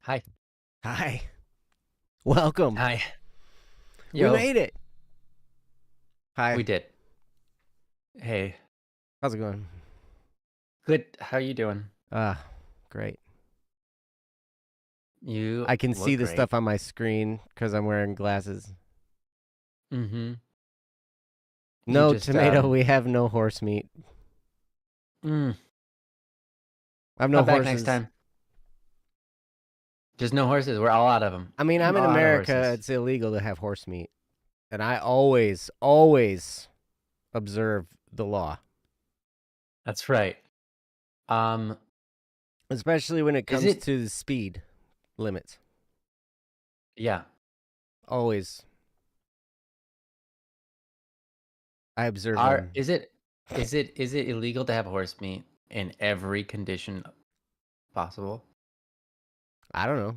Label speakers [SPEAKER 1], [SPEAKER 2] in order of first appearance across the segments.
[SPEAKER 1] Hi.
[SPEAKER 2] Hi. Welcome.
[SPEAKER 1] Hi.
[SPEAKER 2] We
[SPEAKER 1] Yo,
[SPEAKER 2] made it.
[SPEAKER 1] we
[SPEAKER 2] Hi.
[SPEAKER 1] did. Hey,
[SPEAKER 2] How's it going?
[SPEAKER 1] good. How you doing?
[SPEAKER 2] Ah, great.
[SPEAKER 1] You
[SPEAKER 2] I can see
[SPEAKER 1] look
[SPEAKER 2] the
[SPEAKER 1] great.
[SPEAKER 2] stuff on my screen because I'm wearing glasses.
[SPEAKER 1] Mm-hmm. You
[SPEAKER 2] No
[SPEAKER 1] just
[SPEAKER 2] tomato. We have no horse meat.
[SPEAKER 1] mm,
[SPEAKER 2] I have no
[SPEAKER 1] come back next
[SPEAKER 2] horses.
[SPEAKER 1] time. Just no horses. We're all out of them.
[SPEAKER 2] I mean, I'm in
[SPEAKER 1] All out of
[SPEAKER 2] America.
[SPEAKER 1] horses.
[SPEAKER 2] It's illegal to have horse meat. And I always observe the law,
[SPEAKER 1] That's right. Um,
[SPEAKER 2] especially when it
[SPEAKER 1] is
[SPEAKER 2] comes
[SPEAKER 1] it?
[SPEAKER 2] to the speed limits.
[SPEAKER 1] Yeah.
[SPEAKER 2] Always. I observe
[SPEAKER 1] Are
[SPEAKER 2] them.
[SPEAKER 1] is it? Is it illegal to have horse meat in every condition possible?
[SPEAKER 2] I don't know.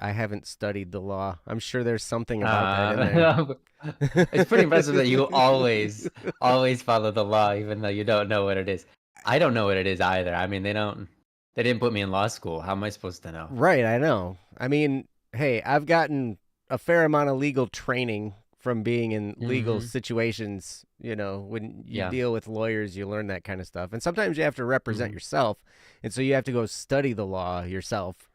[SPEAKER 2] I haven't studied the law. I'm sure there's something about that in there.
[SPEAKER 1] Uh, it's pretty impressive that you always follow the law, even though you don't know what it is. I don't know what it is either. I mean, they didn't put me in law school. How am I supposed to know?
[SPEAKER 2] Right, I know. I mean, hey, I've gotten a fair amount of legal training from being in legal
[SPEAKER 1] Hmm.
[SPEAKER 2] situations. When you
[SPEAKER 1] Yeah.
[SPEAKER 2] deal with lawyers, you learn that kind of stuff. And sometimes you have to represent
[SPEAKER 1] Hmm.
[SPEAKER 2] yourself, and so you have to go study the law yourself.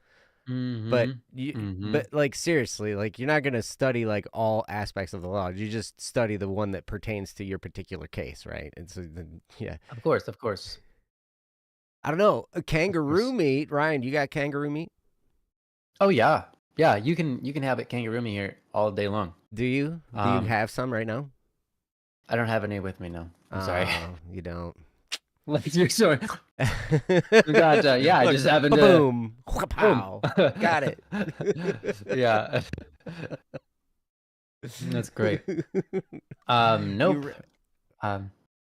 [SPEAKER 2] But
[SPEAKER 1] Hmm.
[SPEAKER 2] you
[SPEAKER 1] Hmm.
[SPEAKER 2] but like seriously, like you're not going to study like all aspects of the law. You just study the one that pertains to your particular case, right? And so then, yeah.
[SPEAKER 1] Of course, of course,
[SPEAKER 2] I don't know. A
[SPEAKER 1] of
[SPEAKER 2] kangaroo
[SPEAKER 1] course.
[SPEAKER 2] meat, Ryan, you got kangaroo meat?
[SPEAKER 1] Oh yeah, yeah. You can have it kangaroo meat here all day long.
[SPEAKER 2] Do you? Do you
[SPEAKER 1] Um,
[SPEAKER 2] have some right now?
[SPEAKER 1] I don't have any with me now. I'm sorry.
[SPEAKER 2] Oh, you don't.
[SPEAKER 1] Like you're sorry. Gotcha. Yeah, I
[SPEAKER 2] Look,
[SPEAKER 1] just happened to
[SPEAKER 2] ba-boom,
[SPEAKER 1] boom.
[SPEAKER 2] pow, got it.
[SPEAKER 1] Yeah, that's great.
[SPEAKER 2] you,
[SPEAKER 1] Nope. Um,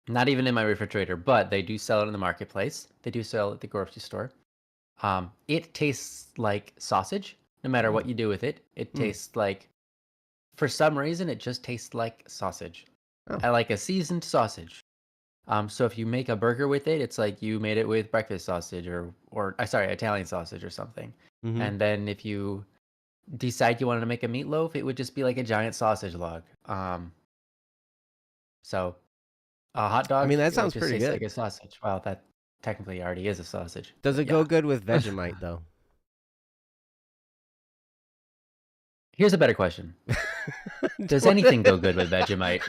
[SPEAKER 1] not even in my refrigerator, but they do sell it in the marketplace. They do sell it at the grocery store. It tastes like sausage, no matter what
[SPEAKER 2] mm,
[SPEAKER 1] you do with it. It
[SPEAKER 2] mm.
[SPEAKER 1] tastes like, for some reason, it just tastes like sausage.
[SPEAKER 2] Oh,
[SPEAKER 1] I like a seasoned sausage. So if you make a burger with it, it's like you made it with breakfast sausage or sorry, Italian sausage or something.
[SPEAKER 2] mm-hmm.
[SPEAKER 1] And then if you decide you wanted to make a meatloaf, it would just be like a giant sausage log. So a hot
[SPEAKER 2] I
[SPEAKER 1] dog,
[SPEAKER 2] mean, that
[SPEAKER 1] it would
[SPEAKER 2] sounds
[SPEAKER 1] just
[SPEAKER 2] pretty
[SPEAKER 1] taste like
[SPEAKER 2] good.
[SPEAKER 1] a sausage. Well, that technically already is a sausage,
[SPEAKER 2] Does
[SPEAKER 1] but
[SPEAKER 2] it go
[SPEAKER 1] yeah.
[SPEAKER 2] good with Vegemite though?
[SPEAKER 1] Here's a better question. Does
[SPEAKER 2] What-
[SPEAKER 1] anything go good with Vegemite?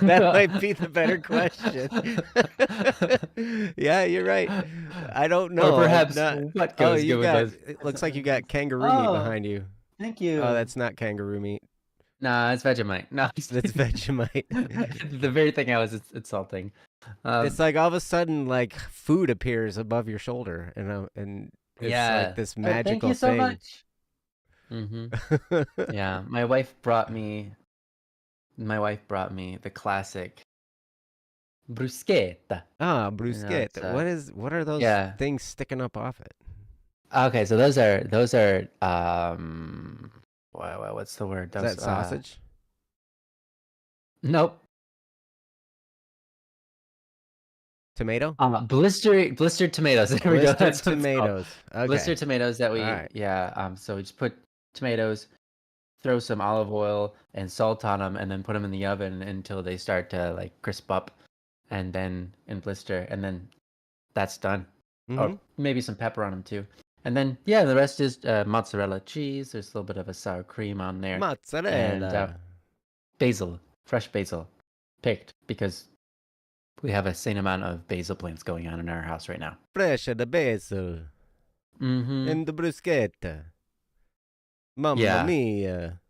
[SPEAKER 2] that might be the better question. Yeah, you're right. I don't
[SPEAKER 1] Or
[SPEAKER 2] know. I'm
[SPEAKER 1] perhaps
[SPEAKER 2] not.
[SPEAKER 1] what
[SPEAKER 2] Oh,
[SPEAKER 1] goes good
[SPEAKER 2] you've
[SPEAKER 1] with
[SPEAKER 2] got.
[SPEAKER 1] those?
[SPEAKER 2] It looks like you got kangaroo meat
[SPEAKER 1] Oh,
[SPEAKER 2] behind you.
[SPEAKER 1] thank
[SPEAKER 2] Oh,
[SPEAKER 1] you.
[SPEAKER 2] that's not kangaroo meat.
[SPEAKER 1] Nah, it's Vegemite. No,
[SPEAKER 2] That's Vegemite.
[SPEAKER 1] the very thing I was insulting.
[SPEAKER 2] It's
[SPEAKER 1] Um,
[SPEAKER 2] like all of a sudden, like food appears above your shoulder, and it's like
[SPEAKER 1] yeah.
[SPEAKER 2] this
[SPEAKER 1] Thank
[SPEAKER 2] magical
[SPEAKER 1] you so
[SPEAKER 2] thing.
[SPEAKER 1] much. Hmm. Yeah, my wife brought me the classic bruschetta.
[SPEAKER 2] Ah,
[SPEAKER 1] It's
[SPEAKER 2] bruschetta. What are those
[SPEAKER 1] yeah.
[SPEAKER 2] things sticking up off it?
[SPEAKER 1] Okay, so those are what's the word?
[SPEAKER 2] Is
[SPEAKER 1] Those
[SPEAKER 2] that sausage?
[SPEAKER 1] nope.
[SPEAKER 2] Tomato?
[SPEAKER 1] Blistered tomatoes. There we go.
[SPEAKER 2] Blistered
[SPEAKER 1] That's what it's called.
[SPEAKER 2] tomatoes. Okay.
[SPEAKER 1] Blistered tomatoes that
[SPEAKER 2] All
[SPEAKER 1] we
[SPEAKER 2] right.
[SPEAKER 1] yeah, so we just put tomatoes, throw some olive oil and salt on them, and then put them in the oven until they start to like crisp up, and then in blister, and then that's done.
[SPEAKER 2] Mm-hmm.
[SPEAKER 1] Or maybe some pepper on them too. And then yeah, the rest is mozzarella cheese. There's a little bit of a sour cream on there, and
[SPEAKER 2] Mozzarella.
[SPEAKER 1] basil, fresh basil, picked because we have a sane amount of basil plants going on in our house right now.
[SPEAKER 2] Fresh the basil.
[SPEAKER 1] Mm-hmm.
[SPEAKER 2] And the bruschetta. Mamma
[SPEAKER 1] Yeah.
[SPEAKER 2] mia.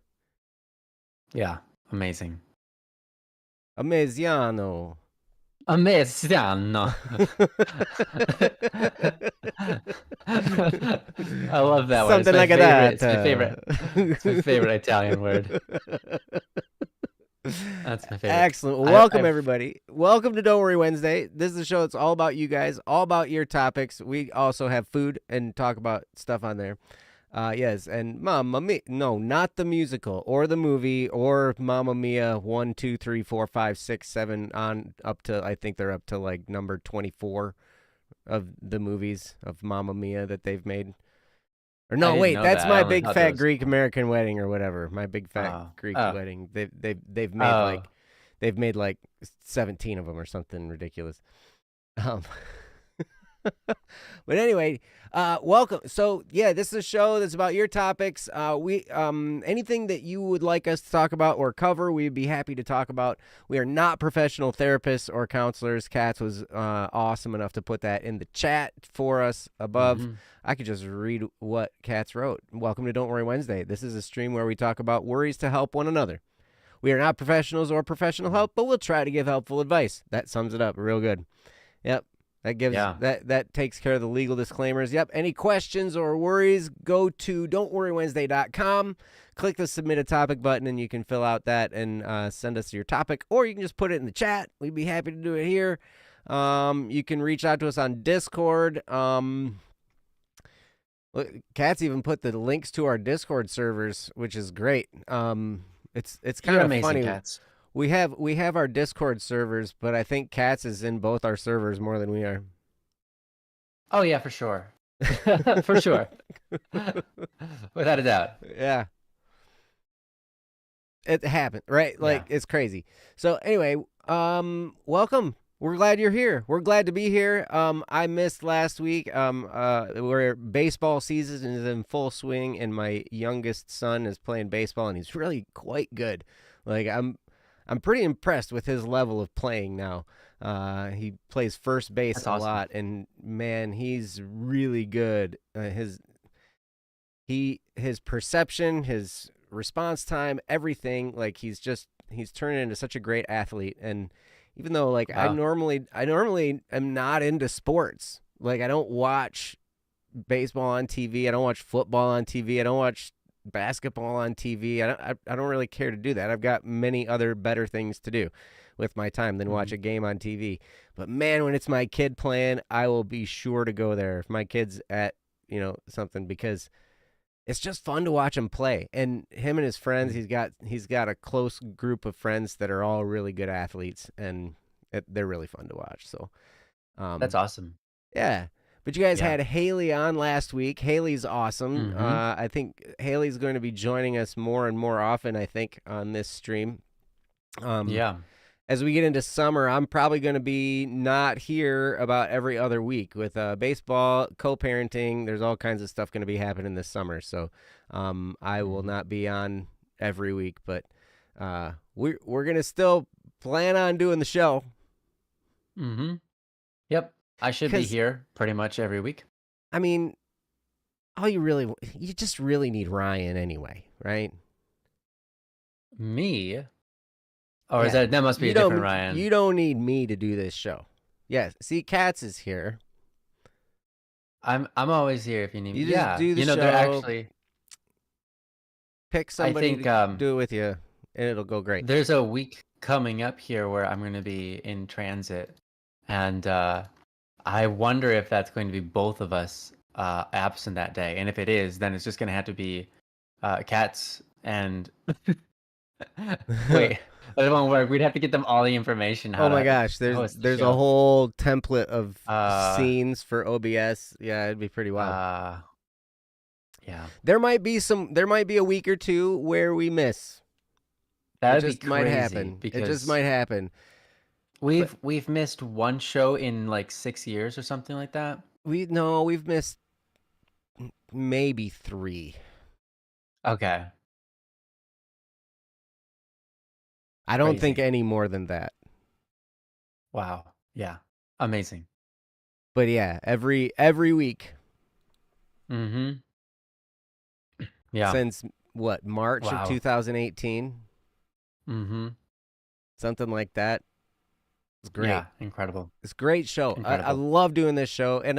[SPEAKER 1] Yeah. Amazing.
[SPEAKER 2] Amaziano.
[SPEAKER 1] Amazing. I love that word. It's
[SPEAKER 2] Something
[SPEAKER 1] my
[SPEAKER 2] like
[SPEAKER 1] favorite.
[SPEAKER 2] that.
[SPEAKER 1] It's my favorite. It's my favorite Italian word. That's my favorite.
[SPEAKER 2] Excellent. Well, welcome,
[SPEAKER 1] I've
[SPEAKER 2] everybody. Welcome to Don't Worry Wednesday. This is a show that's all about you guys, all about your topics. We also have food and talk about stuff on there. Yes, and Mamma Mia. No, not the musical or the movie or Mamma Mia 1, 2, 3, 4, 5, 6, 7 on up to, I think they're up to like number 24 of the movies of Mamma Mia that they've made. Or
[SPEAKER 1] I
[SPEAKER 2] no,
[SPEAKER 1] didn't
[SPEAKER 2] wait,
[SPEAKER 1] know
[SPEAKER 2] that's
[SPEAKER 1] that. I
[SPEAKER 2] my
[SPEAKER 1] only
[SPEAKER 2] big
[SPEAKER 1] thought there
[SPEAKER 2] fat
[SPEAKER 1] was.
[SPEAKER 2] Greek American wedding or whatever. My big fat
[SPEAKER 1] Oh,
[SPEAKER 2] Greek
[SPEAKER 1] oh,
[SPEAKER 2] wedding. They've made
[SPEAKER 1] oh.
[SPEAKER 2] like 17 of them or something ridiculous. Um, but anyway, welcome. So yeah, this is a show that's about your topics. We anything that you would like us to talk about or cover, we'd be happy to talk about. We are not professional therapists or counselors. Katz was awesome enough to put that in the chat for us above.
[SPEAKER 1] Hmm.
[SPEAKER 2] I could just read what Katz wrote. Welcome to Don't Worry Wednesday. This is a stream where we talk about worries to help one another. We are not professionals or professional help, but we'll try to give helpful advice. That sums it up real good. Yep. That gives
[SPEAKER 1] Yeah.
[SPEAKER 2] that takes care of the legal disclaimers. Yep. Any questions or worries, go to don'tworrywednesday.com. Click the submit a topic button and you can fill out that and send us your topic, or you can just put it in the chat. We'd be happy to do it here. You can reach out to us on Discord. Kat's even put the links to our Discord servers, which is great. It's kind
[SPEAKER 1] You're
[SPEAKER 2] of
[SPEAKER 1] amazing,
[SPEAKER 2] funny.
[SPEAKER 1] Cats.
[SPEAKER 2] We have our Discord servers, but I think Katz is in both our servers more than we are.
[SPEAKER 1] Oh yeah, for sure. For sure. Without a doubt.
[SPEAKER 2] Yeah. It happened, right? Like
[SPEAKER 1] Yeah.
[SPEAKER 2] it's crazy. So anyway, welcome. We're glad you're here. We're glad to be here. I missed last week. Where baseball season is in full swing, and my youngest son is playing baseball, and he's really quite good. Like I'm pretty impressed with his level of playing now. He plays first base
[SPEAKER 1] That's
[SPEAKER 2] a
[SPEAKER 1] awesome.
[SPEAKER 2] lot, and man, he's really good. His perception, his response time, everything. Like he's turning into such a great athlete. And even though like I
[SPEAKER 1] Wow.
[SPEAKER 2] normally am not into sports. Like I don't watch baseball on TV. I don't watch football on TV. I don't watch basketball on TV. I don't really care to do that. I've got many other better things to do with my time than watch
[SPEAKER 1] Mhm.
[SPEAKER 2] a game on TV. But man, when it's my kid playing, I will be sure to go there if my kid's at, something, because it's just fun to watch him play. And him and his friends,
[SPEAKER 1] Mhm.
[SPEAKER 2] he's got a close group of friends that are all really good athletes, and they're really fun to watch. So,
[SPEAKER 1] That's
[SPEAKER 2] um,
[SPEAKER 1] awesome.
[SPEAKER 2] yeah. But you guys
[SPEAKER 1] Yeah.
[SPEAKER 2] had Haley on last week. Haley's awesome.
[SPEAKER 1] Hmm.
[SPEAKER 2] I think Haley's going to be joining us more and more often, I think, on this stream. Um,
[SPEAKER 1] Yeah.
[SPEAKER 2] as we get into summer, I'm probably going to be not here about every other week with baseball, co-parenting. There's all kinds of stuff going to be happening this summer. So I will
[SPEAKER 1] Hmm.
[SPEAKER 2] not be on every week, but we're going to still plan on doing the show.
[SPEAKER 1] Hmm. Yep. I should be
[SPEAKER 2] Because,
[SPEAKER 1] here pretty much every week.
[SPEAKER 2] I mean, you just really need Ryan anyway, right?
[SPEAKER 1] Me? Or is
[SPEAKER 2] Yeah,
[SPEAKER 1] that must be a different Ryan?
[SPEAKER 2] you don't need me to do this show. Yes, see, Katz is here.
[SPEAKER 1] I'm always here if you need me.
[SPEAKER 2] You just
[SPEAKER 1] Yeah.
[SPEAKER 2] do the
[SPEAKER 1] They're
[SPEAKER 2] show,
[SPEAKER 1] actually
[SPEAKER 2] pick
[SPEAKER 1] I
[SPEAKER 2] somebody
[SPEAKER 1] think
[SPEAKER 2] to do it with you, and it'll go great.
[SPEAKER 1] there's a week coming up here where I'm going to be in transit, and I wonder if that's going to be both of us absent that day. And if it is, then it's just going to have to be Cats and wait, that won't work. We'd have to get them all the information how
[SPEAKER 2] Oh my
[SPEAKER 1] to
[SPEAKER 2] gosh,
[SPEAKER 1] host the
[SPEAKER 2] there's a
[SPEAKER 1] show.
[SPEAKER 2] whole template of
[SPEAKER 1] Uh,
[SPEAKER 2] scenes for OBS. Yeah, it'd be pretty wild.
[SPEAKER 1] uh, yeah,
[SPEAKER 2] There might be a week or two where we miss.
[SPEAKER 1] that
[SPEAKER 2] It
[SPEAKER 1] would be
[SPEAKER 2] just might
[SPEAKER 1] crazy
[SPEAKER 2] happen. It just
[SPEAKER 1] because
[SPEAKER 2] might happen. But
[SPEAKER 1] we've missed one show in like 6 years or something like that.
[SPEAKER 2] we've missed maybe 3.
[SPEAKER 1] Okay,
[SPEAKER 2] I don't think
[SPEAKER 1] crazy.
[SPEAKER 2] any more than that.
[SPEAKER 1] Wow. Yeah. Amazing.
[SPEAKER 2] But yeah, every week
[SPEAKER 1] Mm-hmm. Yeah.
[SPEAKER 2] since what, March of
[SPEAKER 1] Wow.
[SPEAKER 2] 2018,
[SPEAKER 1] Mm-hmm.
[SPEAKER 2] something like that. It's great.
[SPEAKER 1] Yeah. Incredible.
[SPEAKER 2] It's a great show. I
[SPEAKER 1] Incredible.
[SPEAKER 2] love doing this show, and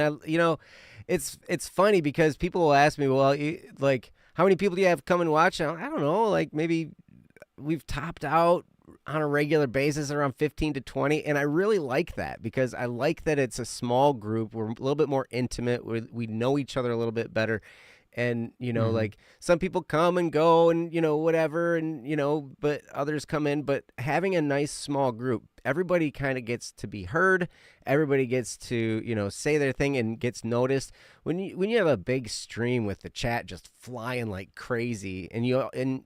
[SPEAKER 2] it's funny because people will ask me, well, like, how many people do you have come and watch? I don't know, like maybe we've topped out on a regular basis around 15 to 20, and I really like that because I like that it's a small group. We're a little bit more intimate. We know each other a little bit better, And,
[SPEAKER 1] Mm-hmm.
[SPEAKER 2] like some people come and go and, whatever. And, but others come in. But having a nice small group, everybody kind of gets to be heard. Everybody gets to, say their thing and gets noticed. When you have a big stream with the chat just flying like crazy, and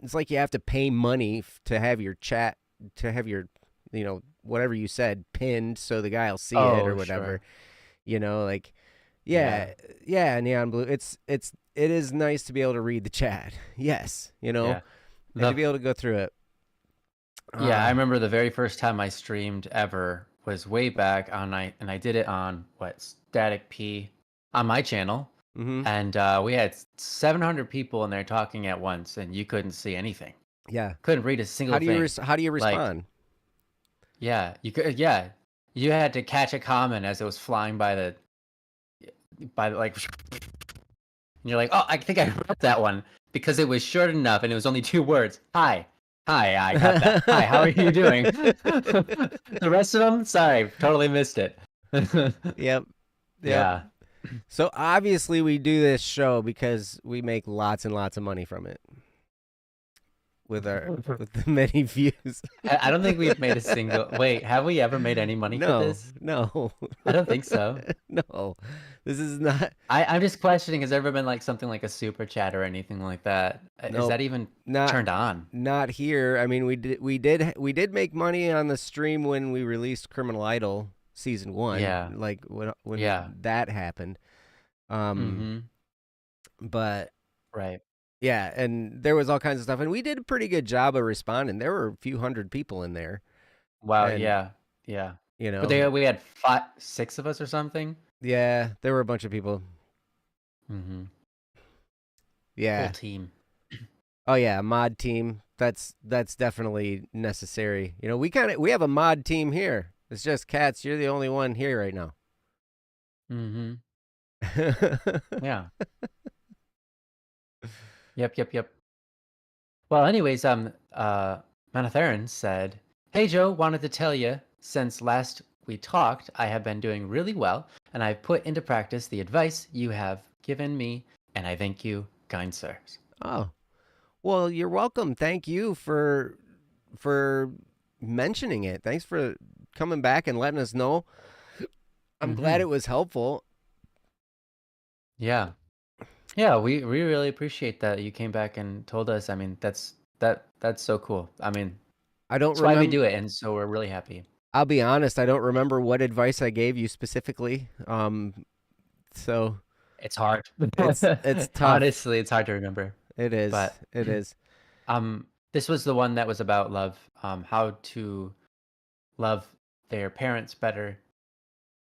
[SPEAKER 2] it's like you have to pay money to have your chat, to have your, whatever you said pinned so the guy will see it or
[SPEAKER 1] Oh,
[SPEAKER 2] whatever,
[SPEAKER 1] sure.
[SPEAKER 2] like,
[SPEAKER 1] Yeah.
[SPEAKER 2] yeah, yeah, Neon Blue. It is nice to be able to read the chat. Yes,
[SPEAKER 1] Yeah.
[SPEAKER 2] and to
[SPEAKER 1] The
[SPEAKER 2] be able to go through it.
[SPEAKER 1] Yeah, I
[SPEAKER 2] Uh,
[SPEAKER 1] remember the very first time I streamed ever was way back on and I did it on what Static P on my channel,
[SPEAKER 2] mm-hmm.
[SPEAKER 1] and we had 700 people in there talking at once, and you couldn't see anything,
[SPEAKER 2] Yeah.
[SPEAKER 1] couldn't read a single thing.
[SPEAKER 2] How do you
[SPEAKER 1] Like,
[SPEAKER 2] respond?
[SPEAKER 1] yeah, you could, yeah, you had to catch a comment as it was flying by the, like, and you're like, oh, I think I read that one because it was short enough and it was only 2 words. Hi. Hi, I got that. Hi, how are you doing? The rest of them, sorry, totally missed it.
[SPEAKER 2] Yep. Yep.
[SPEAKER 1] Yeah.
[SPEAKER 2] So obviously we do this show because we make lots and lots of money from it with the many views.
[SPEAKER 1] I don't think we've made a single. Wait, have we ever made any money for
[SPEAKER 2] No,
[SPEAKER 1] this?
[SPEAKER 2] no,
[SPEAKER 1] I don't think so.
[SPEAKER 2] no. This is not.
[SPEAKER 1] I'm just questioning, has there ever been like something like a super chat or anything like that? Is
[SPEAKER 2] Nope.
[SPEAKER 1] that even
[SPEAKER 2] Not
[SPEAKER 1] turned on?
[SPEAKER 2] not here. I mean, we did make money on the stream when we released Criminal Idol season 1,
[SPEAKER 1] Yeah.
[SPEAKER 2] like when
[SPEAKER 1] Yeah.
[SPEAKER 2] that happened. Um,
[SPEAKER 1] Mm-hmm.
[SPEAKER 2] but
[SPEAKER 1] Right.
[SPEAKER 2] yeah, and there was all kinds of stuff, and we did a pretty good job of responding. There were a few hundred people in there,
[SPEAKER 1] Wow,
[SPEAKER 2] and
[SPEAKER 1] yeah. Yeah.
[SPEAKER 2] you
[SPEAKER 1] But
[SPEAKER 2] know,
[SPEAKER 1] we had five, 6 of us or something.
[SPEAKER 2] yeah, there were a bunch of people.
[SPEAKER 1] Mm-hmm. Whole
[SPEAKER 2] Yeah.
[SPEAKER 1] team.
[SPEAKER 2] Oh yeah, mod team. That's definitely necessary. We have a mod team here. It's just Cats. You're the only one here right now.
[SPEAKER 1] Mm-hmm. Yeah. Yep. Well, anyways, Manatharan said, "Hey Joe, wanted to tell you, since last we talked, I have been doing really well, and I've put into practice the advice you have given me, and I thank you, kind sirs."
[SPEAKER 2] Oh, well, you're welcome. Thank you for mentioning it. Thanks for coming back and letting us know. I'm glad
[SPEAKER 1] Mm-hmm.
[SPEAKER 2] it was helpful.
[SPEAKER 1] Yeah. Yeah, we really appreciate that you came back and told us. I mean, that's so cool. I mean,
[SPEAKER 2] I don't
[SPEAKER 1] that's why we
[SPEAKER 2] remember.
[SPEAKER 1] do it, and so we're really happy.
[SPEAKER 2] I'll be honest. I don't remember what advice I gave you specifically. So
[SPEAKER 1] It's hard.
[SPEAKER 2] it's tough.
[SPEAKER 1] Honestly, it's hard to remember.
[SPEAKER 2] It is.
[SPEAKER 1] But
[SPEAKER 2] It is.
[SPEAKER 1] this was the one that was about love, how to love their parents better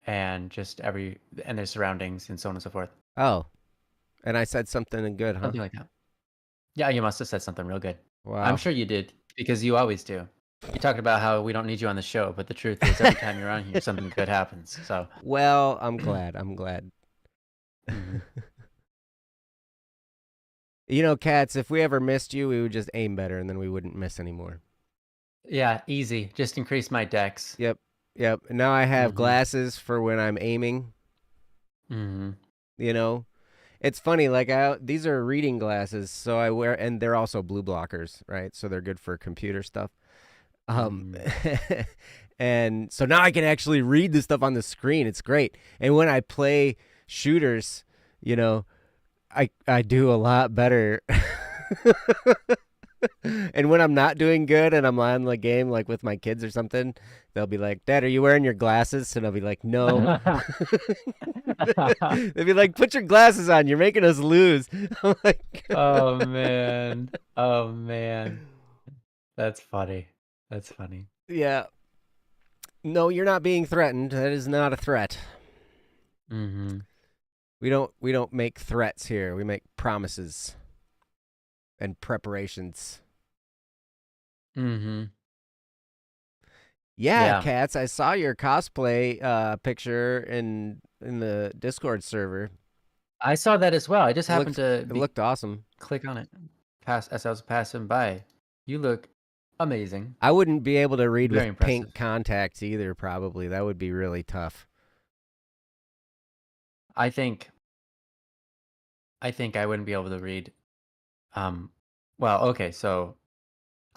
[SPEAKER 1] and just and their surroundings and so on and so forth.
[SPEAKER 2] Oh, and I said something good, huh?
[SPEAKER 1] Something like that. Yeah, you must have said something real good. I'm
[SPEAKER 2] Wow.
[SPEAKER 1] sure you did because you always do. You talked about how we don't need you on the show, but the truth is every time you're on here, something good happens. So,
[SPEAKER 2] Well, I'm glad. I'm glad.
[SPEAKER 1] mhm.
[SPEAKER 2] Cats, if we ever missed you, we would just aim better and then we wouldn't miss anymore.
[SPEAKER 1] Yeah, easy. Just increase my decks.
[SPEAKER 2] Yep. Yep. Now I have
[SPEAKER 1] Mm-hmm.
[SPEAKER 2] glasses for when I'm aiming,
[SPEAKER 1] Mm-hmm.
[SPEAKER 2] you know. It's funny, like these are reading glasses, so I wear, and they're also blue blockers, right? So they're good for computer stuff. Um,
[SPEAKER 1] Mm-hmm.
[SPEAKER 2] and so now I can actually read the stuff on the screen. It's great. And when I play shooters, you know, I do a lot better. And when I'm not doing good and I'm on the game like with my kids or something, they'll be like, "Dad, are you wearing your glasses?" And I'll be like, "No." They'll be like, "Put your glasses on. You're making us lose." I'm like,
[SPEAKER 1] Oh man. Oh man. That's funny. That's funny.
[SPEAKER 2] "Yeah, no, you're not being threatened. That is not a threat.
[SPEAKER 1] Mm-hmm.
[SPEAKER 2] We don't make threats here. We make promises and preparations."
[SPEAKER 1] Mm-hmm.
[SPEAKER 2] Yeah,
[SPEAKER 1] Yeah.
[SPEAKER 2] Cats, I saw your cosplay picture in the Discord server.
[SPEAKER 1] I saw that as well. I just
[SPEAKER 2] It
[SPEAKER 1] happened
[SPEAKER 2] looked
[SPEAKER 1] to
[SPEAKER 2] it
[SPEAKER 1] be
[SPEAKER 2] looked awesome.
[SPEAKER 1] click on it pass as I was passing by. You look amazing.
[SPEAKER 2] I wouldn't be able to read
[SPEAKER 1] Very
[SPEAKER 2] with
[SPEAKER 1] impressive.
[SPEAKER 2] pink contacts either, probably. That would be really tough.
[SPEAKER 1] I think I think I wouldn't be able to read. Um, well, okay, so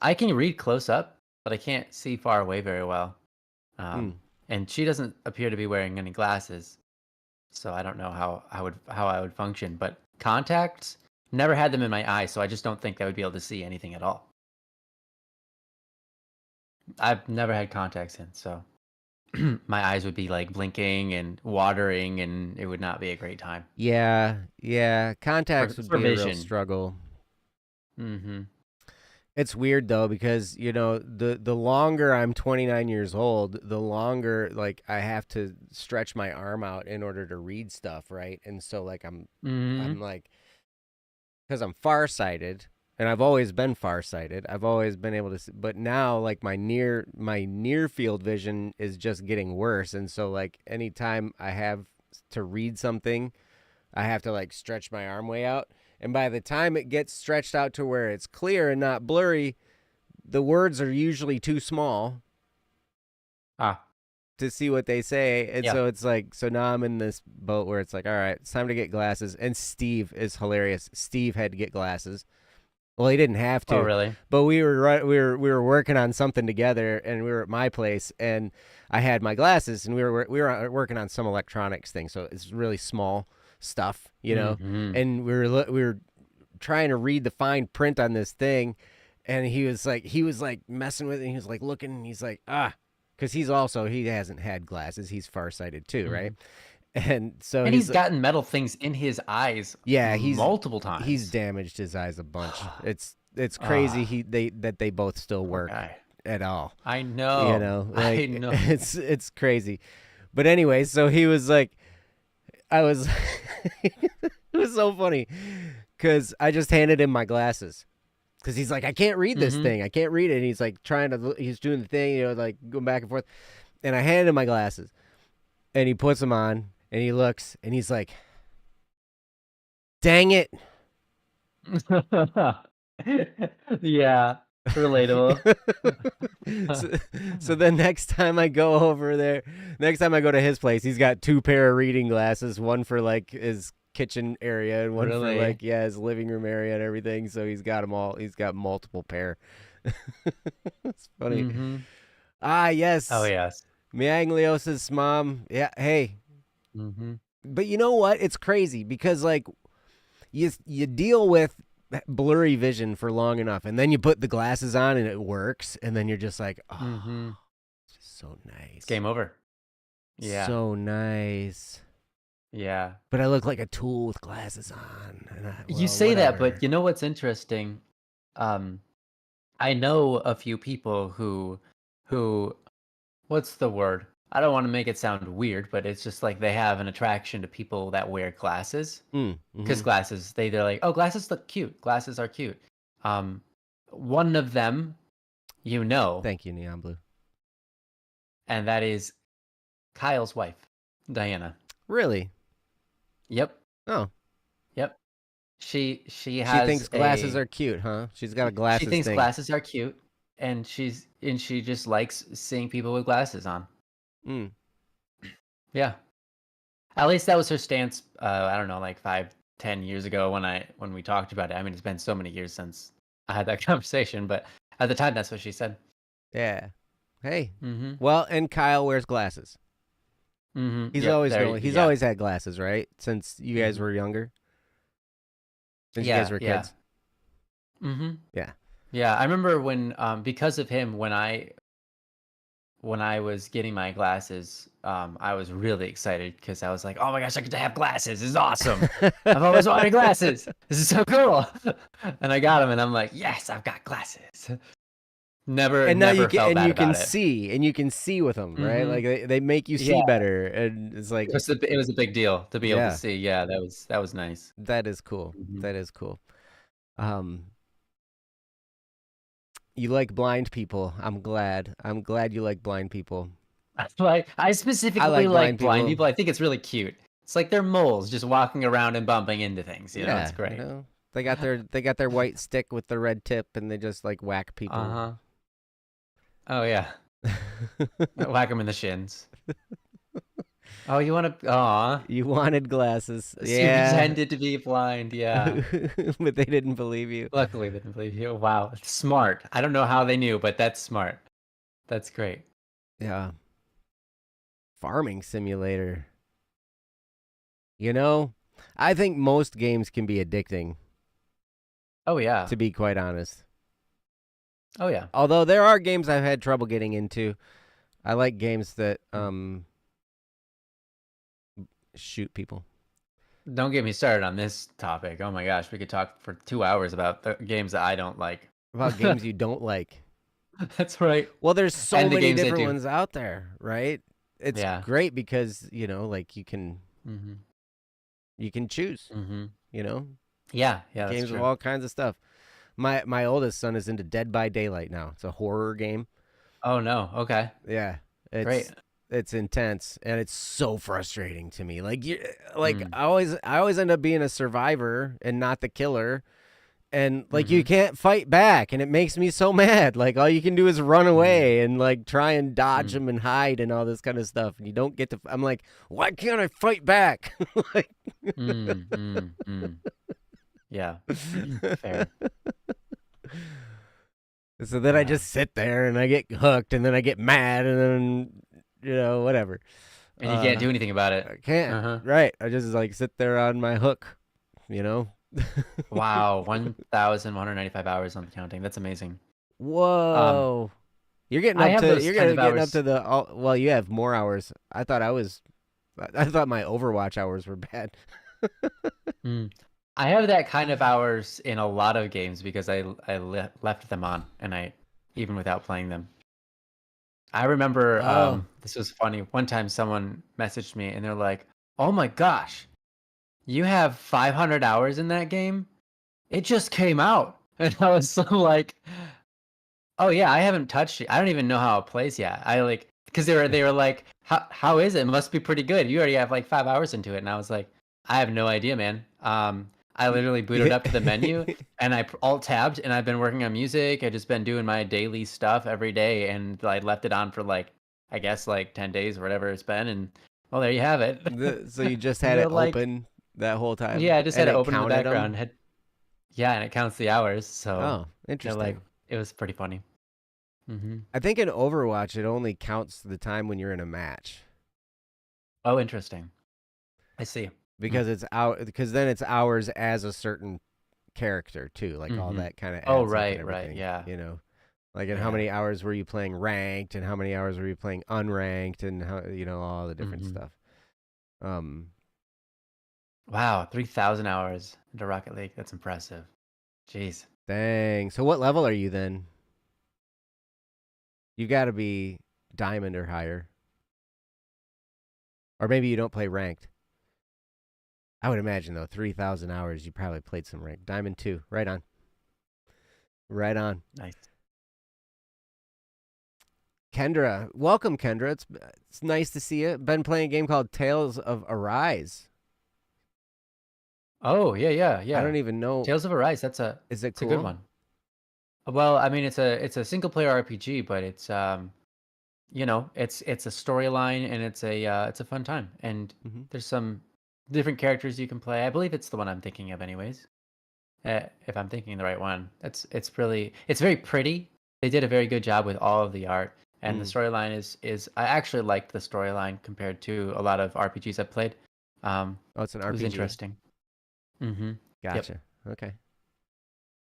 [SPEAKER 1] I can read close up, but I can't see far away very well.
[SPEAKER 2] Mm.
[SPEAKER 1] And she doesn't appear to be wearing any glasses, so I don't know how I would function. But contacts, never had them in my eyes, so I just don't think I would be able to see anything at all. I've never had contacts in, so my eyes would be like blinking and watering, and it would not be a great time
[SPEAKER 2] Yeah. Contacts would
[SPEAKER 1] for
[SPEAKER 2] be a real
[SPEAKER 1] vision.
[SPEAKER 2] struggle.
[SPEAKER 1] Mm-hmm.
[SPEAKER 2] It's weird though because the longer I'm 29 years old, the longer like I have to stretch my arm out in order to read stuff, right? And so like I'm
[SPEAKER 1] Mm-hmm.
[SPEAKER 2] like because I'm farsighted and I've always been farsighted. I've always been able to see, but now like my near field vision is just getting worse, and so like anytime I have to read something, I have to like stretch my arm way out. And by the time it gets stretched out to where it's clear and not blurry, the words are usually too small
[SPEAKER 1] Ah,
[SPEAKER 2] to see what they say. And
[SPEAKER 1] yeah.
[SPEAKER 2] so it's like, so now I'm in this boat where it's like, all right, it's time to get glasses. And Steve is hilarious. Steve had to get glasses. Well, he didn't have
[SPEAKER 1] Oh,
[SPEAKER 2] to,
[SPEAKER 1] really?
[SPEAKER 2] but we were working on something together, and we were at my place, and I had my glasses, and we were working on some electronics thing, so it's really small stuff,
[SPEAKER 1] Mm-hmm.
[SPEAKER 2] and we were trying to read the fine print on this thing, and he was like messing with it, and he was like looking, and he's like because he hasn't had glasses, he's farsighted too, right?
[SPEAKER 1] Mm-hmm.
[SPEAKER 2] And so
[SPEAKER 1] And
[SPEAKER 2] he's
[SPEAKER 1] he's
[SPEAKER 2] like,
[SPEAKER 1] gotten metal things in his eyes
[SPEAKER 2] yeah,
[SPEAKER 1] multiple
[SPEAKER 2] he's
[SPEAKER 1] times.
[SPEAKER 2] damaged his eyes a bunch. It's crazy
[SPEAKER 1] Ah,
[SPEAKER 2] that they both still
[SPEAKER 1] poor
[SPEAKER 2] work
[SPEAKER 1] guy.
[SPEAKER 2] at all.
[SPEAKER 1] I know. I
[SPEAKER 2] Like
[SPEAKER 1] know.
[SPEAKER 2] it's crazy. But anyway, so he was like, I was it was so funny cuz I just handed him my glasses cuz he's like, I can't read this
[SPEAKER 1] Mm-hmm.
[SPEAKER 2] thing. I can't read it, and he's like he's doing the thing, like going back and forth. And I handed him my glasses, and he puts them on, and he looks, and he's like, "Dang it."
[SPEAKER 1] Yeah, relatable.
[SPEAKER 2] so, so then next time I go over there, next time I go to his place, he's got two pair of reading glasses, one for like his kitchen area and one for
[SPEAKER 1] Really?
[SPEAKER 2] like his living room area and everything. So he's got them all. He's got multiple pair. It's funny.
[SPEAKER 1] Mm-hmm.
[SPEAKER 2] Ah,
[SPEAKER 1] Oh,
[SPEAKER 2] yes,
[SPEAKER 1] yes.
[SPEAKER 2] Mianglios's mom. Yeah, hey,
[SPEAKER 1] Mm-hmm.
[SPEAKER 2] but you know what? It's crazy because like you deal with blurry vision for long enough, and then you put the glasses on and it works, and then you're just like, oh,
[SPEAKER 1] Mm-hmm.
[SPEAKER 2] it's just so
[SPEAKER 1] It's
[SPEAKER 2] nice,
[SPEAKER 1] game over. Yeah.
[SPEAKER 2] so nice.
[SPEAKER 1] Yeah.
[SPEAKER 2] But I look like a tool with glasses on, and
[SPEAKER 1] You
[SPEAKER 2] well,
[SPEAKER 1] say that, but
[SPEAKER 2] whatever.
[SPEAKER 1] you know what's interesting? Um, I know a few people who what's the word? I don't want to make it sound weird, but it's just like they have an attraction to people that wear glasses. Because
[SPEAKER 2] Mm-hmm.
[SPEAKER 1] glasses, they're like, oh, glasses look cute. Glasses are cute. Um, one of them, you know,
[SPEAKER 2] Thank you, Neon Blue.
[SPEAKER 1] and that is Kyle's wife, Diana.
[SPEAKER 2] Really?
[SPEAKER 1] Yep,
[SPEAKER 2] Oh,
[SPEAKER 1] yep. She
[SPEAKER 2] she thinks
[SPEAKER 1] has
[SPEAKER 2] glasses
[SPEAKER 1] a
[SPEAKER 2] are cute, huh? She's got a
[SPEAKER 1] she
[SPEAKER 2] glasses
[SPEAKER 1] thinks
[SPEAKER 2] thing.
[SPEAKER 1] glasses are cute, and she just likes seeing people with glasses on.
[SPEAKER 2] Mm.
[SPEAKER 1] Yeah, at least that was her stance. I don't know, like 5, 10 years ago when we talked about it. I mean, it's been so many years since I had that conversation, but at the time, that's what she said.
[SPEAKER 2] Yeah. Hey.
[SPEAKER 1] Mm-hmm.
[SPEAKER 2] Well, and Kyle wears glasses.
[SPEAKER 1] Mm-hmm.
[SPEAKER 2] He's
[SPEAKER 1] Yep.
[SPEAKER 2] always
[SPEAKER 1] There.
[SPEAKER 2] going. He's
[SPEAKER 1] Yeah.
[SPEAKER 2] always had glasses, right? Since you guys
[SPEAKER 1] Mm-hmm.
[SPEAKER 2] were younger, since you guys
[SPEAKER 1] Yeah.
[SPEAKER 2] were
[SPEAKER 1] Yeah.
[SPEAKER 2] kids.
[SPEAKER 1] Mm-hmm.
[SPEAKER 2] Yeah.
[SPEAKER 1] Yeah. I remember when because of him when I was getting my glasses, I was really excited because I was like, oh my gosh, I get to have glasses. This is awesome. I've always wanted glasses. This is so cool. And I got them, and I'm like, yes, I've got glasses.
[SPEAKER 2] And now
[SPEAKER 1] Never felt bad
[SPEAKER 2] you can
[SPEAKER 1] about it.
[SPEAKER 2] see, and you can see with them, right?
[SPEAKER 1] Mm-hmm.
[SPEAKER 2] Like they make you see
[SPEAKER 1] Yeah,
[SPEAKER 2] better, and it's like,
[SPEAKER 1] it was a big deal to be able to
[SPEAKER 2] yeah,
[SPEAKER 1] see. Yeah, that was nice.
[SPEAKER 2] that is cool.
[SPEAKER 1] Hmm.
[SPEAKER 2] That is cool. Um, you like blind people. I'm glad. I'm glad you like blind people.
[SPEAKER 1] Like I
[SPEAKER 2] I
[SPEAKER 1] specifically
[SPEAKER 2] like blind
[SPEAKER 1] like blind
[SPEAKER 2] people.
[SPEAKER 1] people. I think it's really cute. It's like they're moles just walking around and bumping into things. You know, it's
[SPEAKER 2] Yeah,
[SPEAKER 1] great.
[SPEAKER 2] they got their white stick with the red tip, and they just like whack
[SPEAKER 1] Uh
[SPEAKER 2] people.
[SPEAKER 1] huh. Oh yeah, whack them in the shins. Oh, you want to? Aw.
[SPEAKER 2] You wanted glasses.
[SPEAKER 1] So you
[SPEAKER 2] Yeah.
[SPEAKER 1] pretended to be blind. Yeah.
[SPEAKER 2] But they didn't believe you.
[SPEAKER 1] Luckily, they didn't believe you. Wow. Smart. I don't know how they knew, but that's smart. That's great.
[SPEAKER 2] Yeah. Farming simulator. You know, I think most games can be addicting,
[SPEAKER 1] Oh, yeah.
[SPEAKER 2] to be quite honest.
[SPEAKER 1] Oh, yeah.
[SPEAKER 2] Although there are games I've had trouble getting into. I like games that shoot people.
[SPEAKER 1] Don't get me started on this topic. Oh my gosh, we could talk for 2 hours about the games that I don't like.
[SPEAKER 2] About games you don't like.
[SPEAKER 1] That's right.
[SPEAKER 2] Well, there's so
[SPEAKER 1] And the
[SPEAKER 2] many
[SPEAKER 1] games I
[SPEAKER 2] different
[SPEAKER 1] do.
[SPEAKER 2] ones out there, right? It's
[SPEAKER 1] Yeah.
[SPEAKER 2] great because, like you can choose,
[SPEAKER 1] Mm-hmm. Yeah. Yeah, that's
[SPEAKER 2] games of
[SPEAKER 1] true.
[SPEAKER 2] all kinds of stuff. My oldest son is into Dead by Daylight now. It's a horror game.
[SPEAKER 1] Oh, no. Okay.
[SPEAKER 2] Yeah.
[SPEAKER 1] Great.
[SPEAKER 2] It's intense and it's so frustrating to me. Like
[SPEAKER 1] Mm.
[SPEAKER 2] I always end up being a survivor and not the killer. And like you
[SPEAKER 1] Mm-hmm.
[SPEAKER 2] can't fight back and it makes me so mad. Like all you can do is run away and like try and dodge them and hide and all this kind of stuff. And you don't get to I'm like, why can't I fight back? Like
[SPEAKER 1] Yeah. Fair.
[SPEAKER 2] So then I just sit there and I get hooked and then I get mad and then whatever.
[SPEAKER 1] And you can't do anything about it.
[SPEAKER 2] I can't.
[SPEAKER 1] Uh-huh.
[SPEAKER 2] Right. I just like sit there on my hook, you know?
[SPEAKER 1] Wow. 1,195 hours on the counting. That's amazing.
[SPEAKER 2] Whoa. You're getting
[SPEAKER 1] I
[SPEAKER 2] up
[SPEAKER 1] have
[SPEAKER 2] to
[SPEAKER 1] those
[SPEAKER 2] you're
[SPEAKER 1] kinds of
[SPEAKER 2] getting up
[SPEAKER 1] hours.
[SPEAKER 2] to well, you have more hours. I thought my Overwatch hours were bad.
[SPEAKER 1] Mm. I have that kind of hours in a lot of games because I left them on, and I even without playing them. I remember
[SPEAKER 2] Oh.
[SPEAKER 1] this was funny. One time someone messaged me and they're like, "Oh my gosh, you have 500 hours in that game? It just came out." And I was so like, "Oh yeah, I haven't touched it. I don't even know how it plays yet." I like because they were like, "How is it? It must be pretty good. You already have like 5 hours into it." And I was like, "I have no idea, man. I literally booted up to the menu and I alt tabbed and I've been working on music. I just been doing my daily stuff every day and I left it on for like I guess like 10 days or whatever it's been and well there you have it."
[SPEAKER 2] So you just
[SPEAKER 1] And
[SPEAKER 2] had
[SPEAKER 1] they're
[SPEAKER 2] it
[SPEAKER 1] like,
[SPEAKER 2] open that whole time?
[SPEAKER 1] yeah, I just had
[SPEAKER 2] And
[SPEAKER 1] it
[SPEAKER 2] it
[SPEAKER 1] open in the
[SPEAKER 2] counted them?
[SPEAKER 1] background. Yeah, and it counts the hours. So
[SPEAKER 2] Oh,
[SPEAKER 1] they're like,
[SPEAKER 2] interesting.
[SPEAKER 1] it was pretty funny.
[SPEAKER 2] I think in Overwatch it only counts the time when you're in a match.
[SPEAKER 1] Oh, interesting. I see.
[SPEAKER 2] Because because then it's hours as a certain character too, like all that kind of adds
[SPEAKER 1] Oh,
[SPEAKER 2] up and
[SPEAKER 1] right,
[SPEAKER 2] everything.
[SPEAKER 1] yeah.
[SPEAKER 2] Like and how many hours were you playing ranked and how many hours were you playing unranked and how all the different stuff.
[SPEAKER 1] Wow, 3,000 hours into Rocket League. That's impressive. Jeez.
[SPEAKER 2] Dang. So what level are you then? You got to be diamond or higher. Or maybe you don't play ranked. I would imagine though, 3,000 hours you probably played some ranked. Diamond 2. Right on. Right on.
[SPEAKER 1] Nice.
[SPEAKER 2] Kendra, welcome, Kendra. It's nice to see you. Been playing a game called Tales of Arise.
[SPEAKER 1] Oh, yeah.
[SPEAKER 2] I don't even know.
[SPEAKER 1] Tales of Arise. Is it
[SPEAKER 2] cool?
[SPEAKER 1] It's a good one. Well, I mean, it's a single player RPG, but it's it's a storyline and it's a fun time. And there's some different characters you can play. I believe it's the one I'm thinking of, anyways. If I'm thinking the right one, it's very pretty. They did a very good job with all of the art. And the storyline is I actually liked the storyline compared to a lot of RPGs I've played.
[SPEAKER 2] It's an RPG.
[SPEAKER 1] It was interesting.
[SPEAKER 2] Gotcha. Yep. Okay.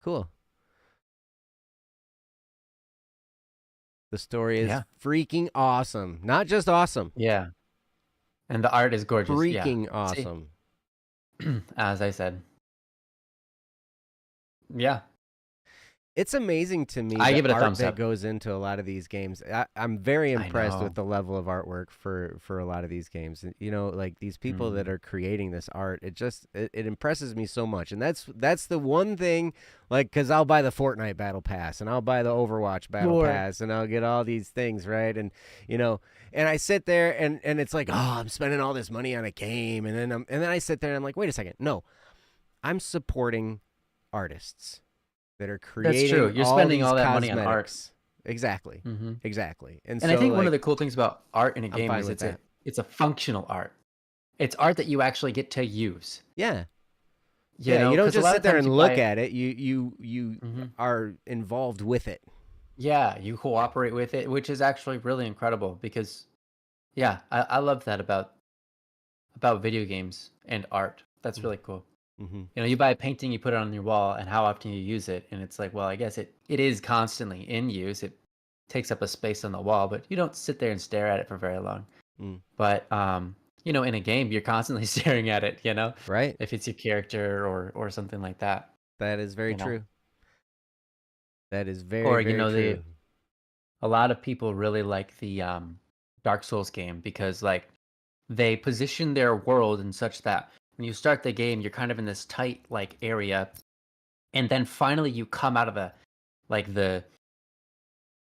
[SPEAKER 2] Cool. The story is freaking awesome. Not just awesome.
[SPEAKER 1] Yeah. And the art is gorgeous.
[SPEAKER 2] Freaking awesome.
[SPEAKER 1] As I said. Yeah.
[SPEAKER 2] It's amazing to me
[SPEAKER 1] I give it a
[SPEAKER 2] art
[SPEAKER 1] thumbs
[SPEAKER 2] that
[SPEAKER 1] up.
[SPEAKER 2] goes into a lot of these games. I'm very impressed with the level of artwork for a lot of these games. Like these people that are creating this art, it impresses me so much. And that's the one thing, like, because I'll buy the Fortnite Battle Pass and I'll buy the Overwatch Battle Pass and I'll get all these things, right? And and I sit there and it's like, oh, I'm spending all this money on a game, and then I sit there and I'm like, wait a second, no, I'm supporting artists that are creating.
[SPEAKER 1] That's true. You're spending all that
[SPEAKER 2] cosmetics.
[SPEAKER 1] money on art.
[SPEAKER 2] Exactly. Exactly.
[SPEAKER 1] And I think one of the cool things about art in a game is it's a functional art. It's art that you actually get to use.
[SPEAKER 2] Yeah.
[SPEAKER 1] You
[SPEAKER 2] Yeah, you
[SPEAKER 1] know,
[SPEAKER 2] don't
[SPEAKER 1] because a
[SPEAKER 2] just
[SPEAKER 1] lot
[SPEAKER 2] sit
[SPEAKER 1] of
[SPEAKER 2] there
[SPEAKER 1] times you
[SPEAKER 2] and look
[SPEAKER 1] buy.
[SPEAKER 2] at it. You
[SPEAKER 1] Mhm.
[SPEAKER 2] are involved with it.
[SPEAKER 1] Yeah, you cooperate with it, which is actually really incredible because yeah, I love that about video games and art. That's really cool.
[SPEAKER 2] Mm-hmm.
[SPEAKER 1] You know, you buy a painting, you put it on your wall, and how often you use it, and it's like, well, I guess it is constantly in use. It takes up a space on the wall, but you don't sit there and stare at it for very long.
[SPEAKER 2] Mm.
[SPEAKER 1] But you know, in a game, you're constantly staring at it. You know,
[SPEAKER 2] Right.
[SPEAKER 1] if it's your character or something like that.
[SPEAKER 2] That is very
[SPEAKER 1] You know,
[SPEAKER 2] true. That is very,
[SPEAKER 1] or you
[SPEAKER 2] very
[SPEAKER 1] know,
[SPEAKER 2] true.
[SPEAKER 1] a lot of people really like the Dark Souls game because like they position their world in such that when you start the game, you're kind of in this tight like area, and then finally you come out of the like the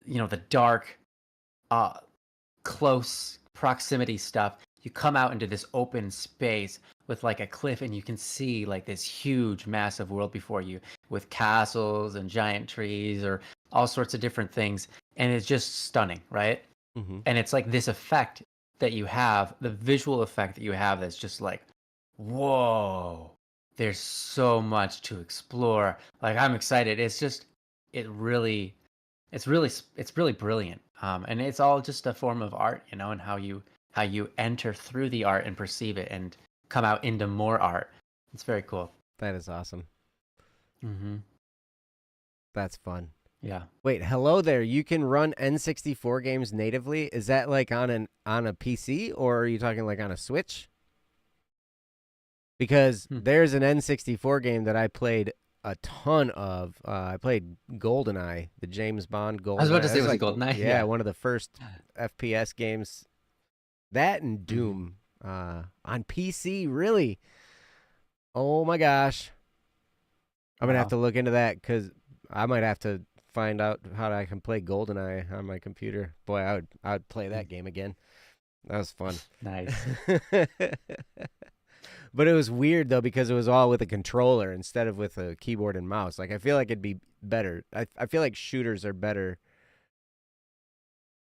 [SPEAKER 1] you know the dark uh close proximity stuff. You come out into this open space with like a cliff, and you can see like this huge massive world before you with castles and giant trees or all sorts of different things, and it's just stunning, right?
[SPEAKER 2] Mm-hmm.
[SPEAKER 1] And it's like this effect that you have, the visual effect that you have, that's just like, whoa, there's so much to explore. Like I'm excited. It's just it really it's really brilliant. And it's all just a form of art, you know, and how you enter through the art and perceive it and come out into more art. It's very cool.
[SPEAKER 2] That is awesome.
[SPEAKER 1] Mhm.
[SPEAKER 2] That's fun.
[SPEAKER 1] Yeah.
[SPEAKER 2] Wait, hello there. You can run N64 games natively. Is that like on a PC, or are you talking like on a Switch? Because
[SPEAKER 1] Hmm.
[SPEAKER 2] there's an N64 game that I played a ton of. I played GoldenEye, the James Bond
[SPEAKER 1] I was about
[SPEAKER 2] GoldenEye.
[SPEAKER 1] to say,
[SPEAKER 2] That's
[SPEAKER 1] was it
[SPEAKER 2] like,
[SPEAKER 1] GoldenEye?
[SPEAKER 2] yeah,
[SPEAKER 1] Yeah.
[SPEAKER 2] one of the first FPS games. That and
[SPEAKER 1] Hmm.
[SPEAKER 2] Doom on PC, really. Oh my gosh. I'm going to have
[SPEAKER 1] Wow.
[SPEAKER 2] to look into that because I might have to find out how I can play GoldenEye on my computer. Boy, I would play
[SPEAKER 1] Mm.
[SPEAKER 2] that game again. That was fun.
[SPEAKER 1] Nice.
[SPEAKER 2] But it was weird though because it was all with a controller instead of with a keyboard and mouse. Like I feel like it'd be better. I feel like shooters are better.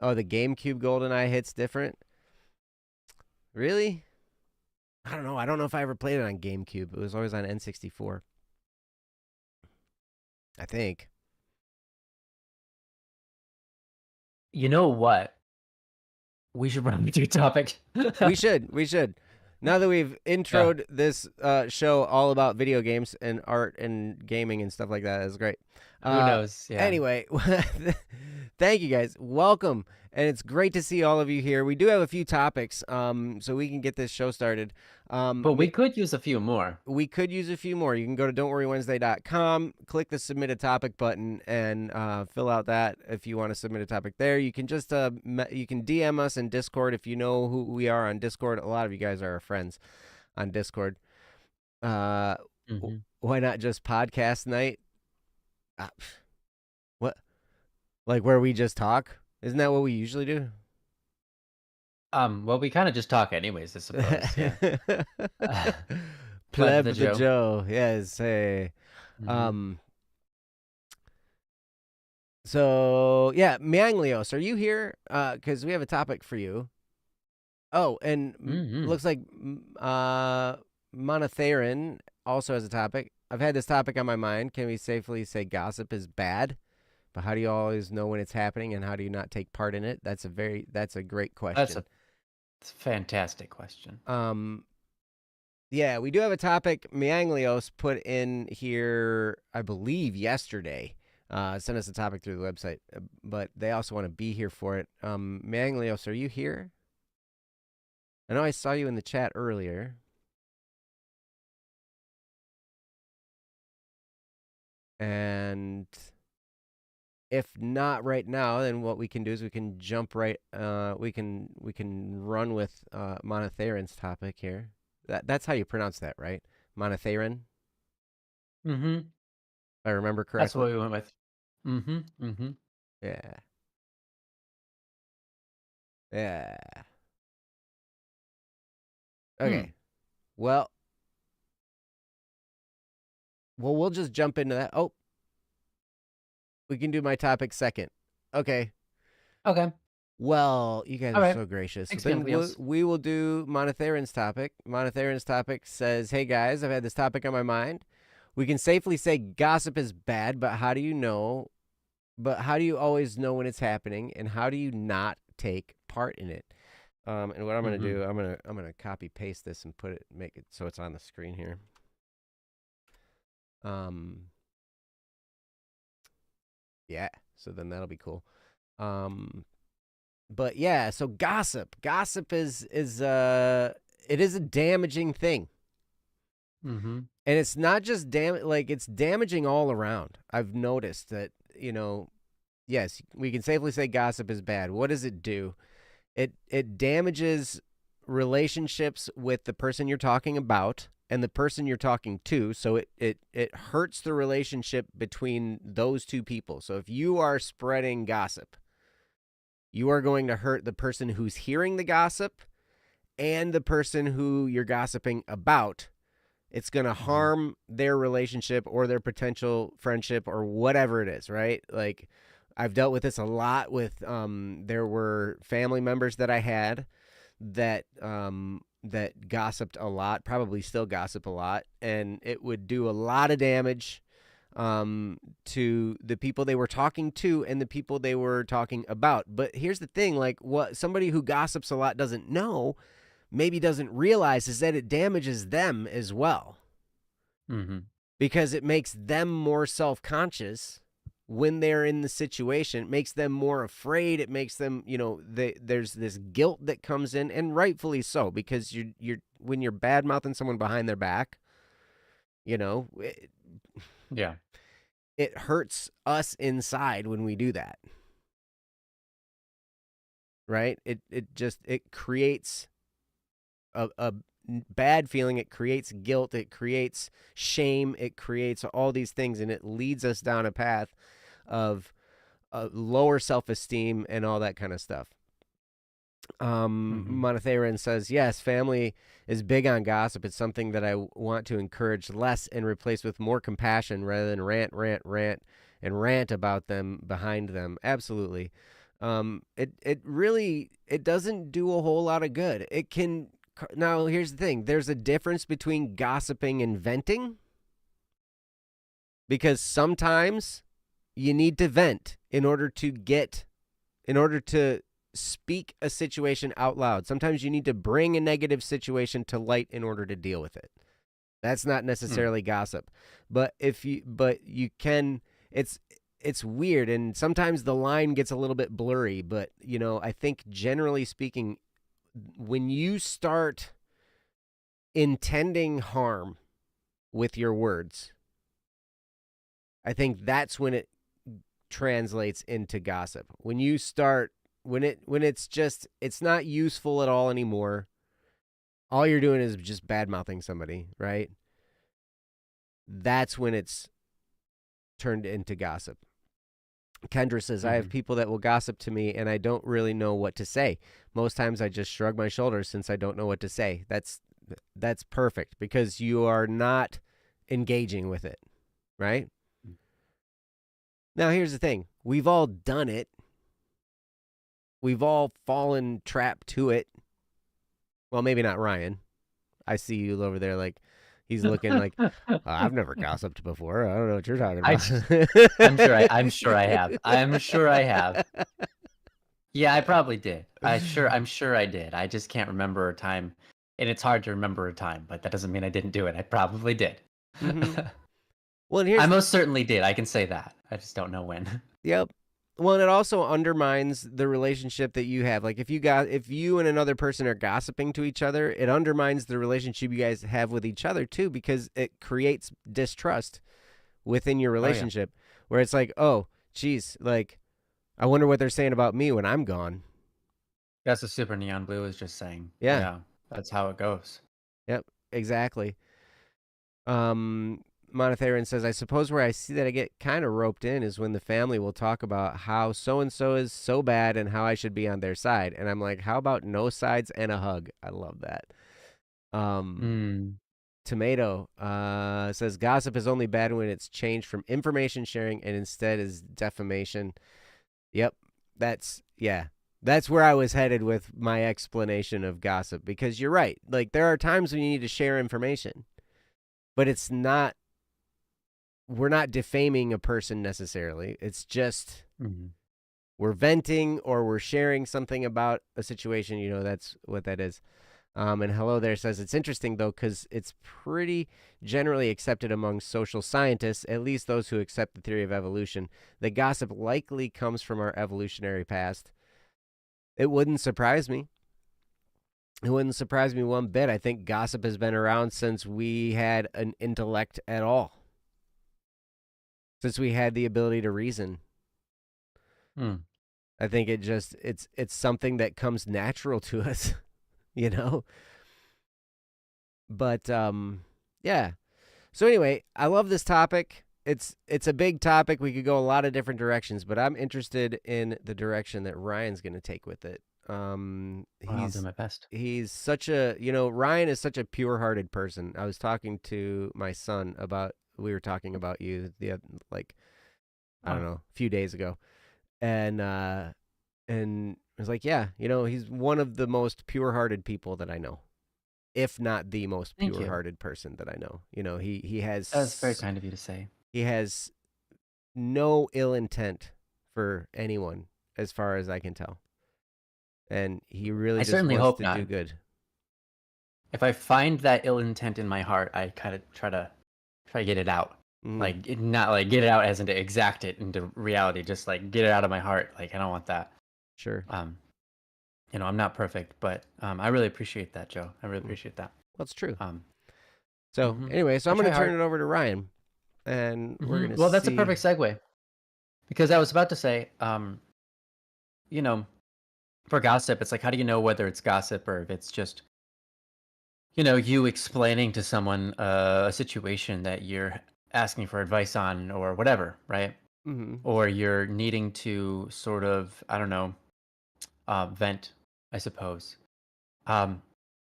[SPEAKER 2] Oh, the GameCube GoldenEye hits different. Really? I don't know. I don't know if I ever played it on GameCube. It was always on N64. I think.
[SPEAKER 1] You know what? We should run with your topic.
[SPEAKER 2] We should. We should. Now that we've
[SPEAKER 1] Yeah.
[SPEAKER 2] introed this show all about video games and art and gaming and stuff like that, that's great.
[SPEAKER 1] Who knows? Yeah.
[SPEAKER 2] Anyway, thank you guys. Welcome. And it's great to see all of you here. We do have a few topics, so we can get this show started.
[SPEAKER 1] But we could use a few more.
[SPEAKER 2] We could use a few more. You can go to don'tworrywednesday.com, click the submit a topic button, and fill out that if you want to submit a topic there. You can just you can DM us in Discord if you know who we are on Discord. A lot of you guys are our friends on Discord. Uh,
[SPEAKER 1] Hmm.
[SPEAKER 2] why not just podcast night? What, like where we just talk? Isn't that what we usually do?
[SPEAKER 1] Well, we kind of just talk anyways, I suppose. Yeah. Pleb the
[SPEAKER 2] Pleb the
[SPEAKER 1] Joe.
[SPEAKER 2] Joe. Yes. Hey.
[SPEAKER 1] Hmm.
[SPEAKER 2] Um. So yeah, Manglios, are you here? Because we have a topic for you. Oh, and
[SPEAKER 1] Hmm.
[SPEAKER 2] looks like Monotherin also has a topic. I've had this topic on my mind. Can we safely say gossip is bad? But how do you always know when it's happening, and how do you not take part in it? That's a great
[SPEAKER 1] That's
[SPEAKER 2] question.
[SPEAKER 1] a fantastic question.
[SPEAKER 2] Um, yeah, we do have a topic. Mianglios put in here, I believe, yesterday. Sent us a topic through the website, but they also want to be here for it. Mianglios, are you here? I know I saw you in the chat earlier. And if not right now, then what we can do is we can jump right. We can run with Monotheron's topic here. That's how you pronounce that, right? Monotheron,
[SPEAKER 1] Hmm.
[SPEAKER 2] if I remember
[SPEAKER 1] That's what
[SPEAKER 2] correctly.
[SPEAKER 1] we went with. Hmm. Hmm.
[SPEAKER 2] Yeah, yeah.
[SPEAKER 1] Hmm.
[SPEAKER 2] Okay. Well, we'll just jump into that. Oh, we can do my topic second. Okay.
[SPEAKER 1] Okay.
[SPEAKER 2] Well, you guys
[SPEAKER 1] All
[SPEAKER 2] are
[SPEAKER 1] right.
[SPEAKER 2] so gracious.
[SPEAKER 1] Thanks again,
[SPEAKER 2] Then
[SPEAKER 1] Cleos.
[SPEAKER 2] we will do Monotheron's topic. Monotheron's topic says, "Hey guys, I've had this topic on my mind. We can safely say gossip is bad, but how do you know? But how do you always know when it's happening, and how do you not take part in it?" And what I'm gonna
[SPEAKER 1] Mm-hmm.
[SPEAKER 2] do, I'm gonna copy paste this and make it so it's on the screen here. Um, yeah. So then that'll be cool. But yeah, so gossip is it is a damaging thing,
[SPEAKER 1] Mm-hmm.
[SPEAKER 2] and it's not just like it's damaging all around. I've noticed that yes, we can safely say gossip is bad. What does it do? It damages relationships with the person you're talking about and the person you're talking to. So it hurts the relationship between those two people. So if you are spreading gossip, you are going to hurt the person who's hearing the gossip and the person who you're gossiping about. It's going to
[SPEAKER 1] Mm-hmm.
[SPEAKER 2] harm their relationship or their potential friendship or whatever it is, right? Like I've dealt with this a lot with there were family members that I had that gossiped a lot, probably still gossip a lot, and it would do a lot of damage to the people they were talking to and the people they were talking about. But here's the thing, like what somebody who gossips a lot doesn't know, maybe doesn't realize, is that it damages them as well.
[SPEAKER 1] Mm-hmm.
[SPEAKER 2] Because it makes them more self-conscious when they're in the situation. It makes them more afraid. It makes them, there's this guilt that comes in, and rightfully so, because you're when you're bad mouthing someone behind their back, you know, it,
[SPEAKER 1] Yeah.
[SPEAKER 2] it hurts us inside when we do that, right? It creates a bad feeling. It creates guilt. It creates shame. It creates all these things, and it leads us down a path of lower self-esteem and all that kind of stuff.
[SPEAKER 1] Mm-hmm.
[SPEAKER 2] Monotherin says, yes, family is big on gossip. It's something that I want to encourage less and replace with more compassion rather than and rant about them behind them. Absolutely. It really, it doesn't do a whole lot of good. It can, now here's the thing. There's a difference between gossiping and venting, because sometimes you need to vent in order to speak a situation out loud. Sometimes you need to bring a negative situation to light in order to deal with it. That's not
[SPEAKER 1] Mm.
[SPEAKER 2] necessarily gossip. But you can, it's weird, and sometimes the line gets a little bit blurry, but I think generally speaking, when you start intending harm with your words, I think that's when it translates into gossip. When you start when it's not useful at all anymore. All you're doing is just bad mouthing somebody, right? That's when it's turned into gossip. Kendra says, I have
[SPEAKER 1] Mm-hmm.
[SPEAKER 2] people that will gossip to me and I don't really know what to say. Most times I just shrug my shoulders since I don't know what to say. That's perfect, because you are not engaging with it, right? Now here's the thing. We've all done it. We've all fallen trapped to it. Well, maybe not Ryan. I see you over there like he's looking like, I've never gossiped before. I don't know what you're talking
[SPEAKER 1] I, I'm sure I have. I'm sure I have. Yeah, I probably did. I'm sure I did. I just can't remember a time, and it's hard to remember a time, but that doesn't mean I didn't do it. I probably did.
[SPEAKER 2] Mm-hmm. Well, and
[SPEAKER 1] I
[SPEAKER 2] here's
[SPEAKER 1] most certainly did. I can say that. I just don't know when.
[SPEAKER 2] yep. Well, and it also undermines the relationship that you have. Like if you and another person are gossiping to each other, it undermines the relationship you guys have with each other too, because it creates distrust within your
[SPEAKER 1] Oh yeah.
[SPEAKER 2] relationship, where it's like, oh, geez, like I wonder what they're saying about me when I'm gone.
[SPEAKER 1] That's what Super Neon Blue was just saying.
[SPEAKER 2] Yeah.
[SPEAKER 1] Yeah, that's how it goes.
[SPEAKER 2] Yep. Exactly. Um, Monotherin says, I suppose where I see that I get kind of roped in is when the family will talk about how so and so is so bad and how I should be on their side. And I'm like, how about no sides and a hug? I love that. Um,
[SPEAKER 1] Mm.
[SPEAKER 2] Tomato says, gossip is only bad when it's changed from information sharing and instead is defamation. Yep. Yeah. That's where I was headed with my explanation of gossip, because you're right. Like, there are times when you need to share information, but we're not defaming a person necessarily. It's just
[SPEAKER 1] Mm-hmm.
[SPEAKER 2] we're venting or we're sharing something about a situation. That's what that is. And Hello There says it's interesting, though, because it's pretty generally accepted among social scientists, at least those who accept the theory of evolution, that gossip likely comes from our evolutionary past. It wouldn't surprise me. It wouldn't surprise me one bit. I think gossip has been around since we had an intellect at all, since we had the ability to reason.
[SPEAKER 1] Mm.
[SPEAKER 2] I think it's something that comes natural to us, you know. But yeah. So anyway, I love this topic. It's a big topic. We could go a lot of different directions, but I'm interested in the direction that Ryan's going to take with it.
[SPEAKER 1] I'll do my best.
[SPEAKER 2] He's such Ryan is such a pure-hearted person. I was talking to my son about we were talking about you like I don't
[SPEAKER 1] Oh,
[SPEAKER 2] know, a few days ago. And I was like, yeah, he's one of the most pure-hearted people that I know, if not the most
[SPEAKER 1] thank you.
[SPEAKER 2] pure-hearted person that I know.
[SPEAKER 1] That's very kind of you to say.
[SPEAKER 2] He has no ill intent for anyone, as far as I can tell, and he really
[SPEAKER 1] I
[SPEAKER 2] just
[SPEAKER 1] certainly
[SPEAKER 2] wants
[SPEAKER 1] hope
[SPEAKER 2] to
[SPEAKER 1] not.
[SPEAKER 2] do good.
[SPEAKER 1] If I find that ill intent in my heart, I kind of try to get it out.
[SPEAKER 2] Mm,
[SPEAKER 1] Like not like get it out as in to exact it into reality, just like get it out of my heart. Like I don't want that.
[SPEAKER 2] sure.
[SPEAKER 1] Um, I'm not perfect, but I really appreciate that, Joe. I really
[SPEAKER 2] Mm, well,
[SPEAKER 1] appreciate that.
[SPEAKER 2] it's true.
[SPEAKER 1] Um,
[SPEAKER 2] So anyway, so
[SPEAKER 1] I
[SPEAKER 2] I'm going
[SPEAKER 1] try
[SPEAKER 2] to turn
[SPEAKER 1] hard.
[SPEAKER 2] it over to Ryan, and we're going to
[SPEAKER 1] Well, that's a
[SPEAKER 2] see.
[SPEAKER 1] perfect segue because I was about to say, you know, for gossip, it's like how do you know whether it's gossip or if it's just you explaining to someone a situation that you're asking for advice on or whatever, right?
[SPEAKER 2] Mm-hmm.
[SPEAKER 1] Or you're needing to sort of, I don't know, vent, I suppose. Um,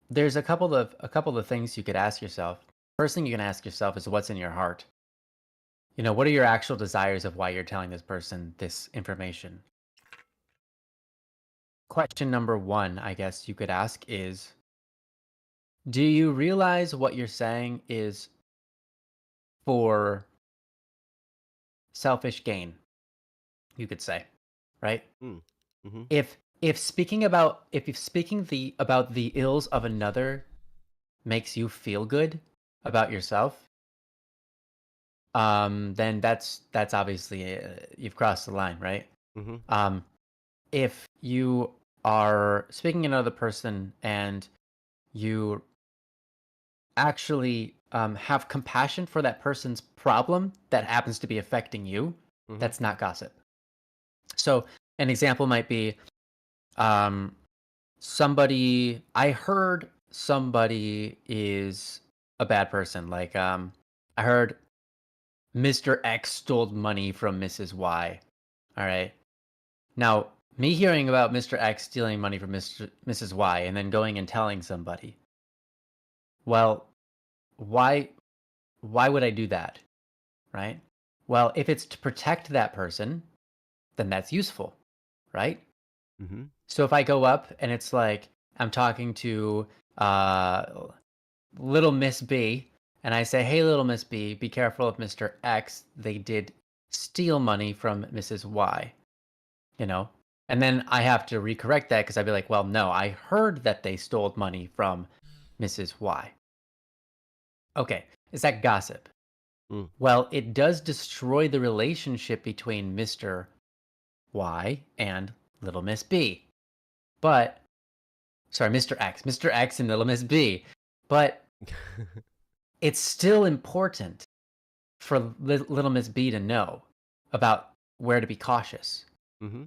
[SPEAKER 1] there's a couple of things you could ask yourself. First thing you can ask yourself is what's in your heart. What are your actual desires of why you're telling this person this information? Question number one, I guess you could ask is, do you realize what you're saying is for selfish gain? You could say, right?
[SPEAKER 2] Mm. Mm-hmm.
[SPEAKER 1] If speaking about the ills of another makes you feel good about yourself, then that's obviously you've crossed the line, right?
[SPEAKER 2] Mm-hmm.
[SPEAKER 1] Um, if you are speaking to another person and you actually have compassion for that person's problem that happens to be affecting you,
[SPEAKER 2] Mm-hmm.
[SPEAKER 1] that's not gossip. So an example might be um, I heard somebody is a bad person. Like I heard Mr. X stole money from Mrs. Y. All right. Now, me hearing about Mr. X stealing money from Mrs. Y and then going and telling somebody, well, why why would I do that? Right? Well, if it's to protect that person, then that's useful, right?
[SPEAKER 2] Mm-hmm.
[SPEAKER 1] So if I go up and it's like I'm talking to uh little Miss B and I say, "Hey little Miss B, be careful of Mr. X. They did steal money from Mrs. Y." You know? And then I have to recorrect that because I'd be like, "Well, no, I heard that they stole money from Mrs. Y." Okay, is that gossip?
[SPEAKER 2] Mm.
[SPEAKER 1] Well, it does destroy the relationship between Mr. Y and little Miss B. But sorry, Mr. X and little Miss B. But it's still important for little Miss B to know about where to be cautious,
[SPEAKER 2] Mm-hmm.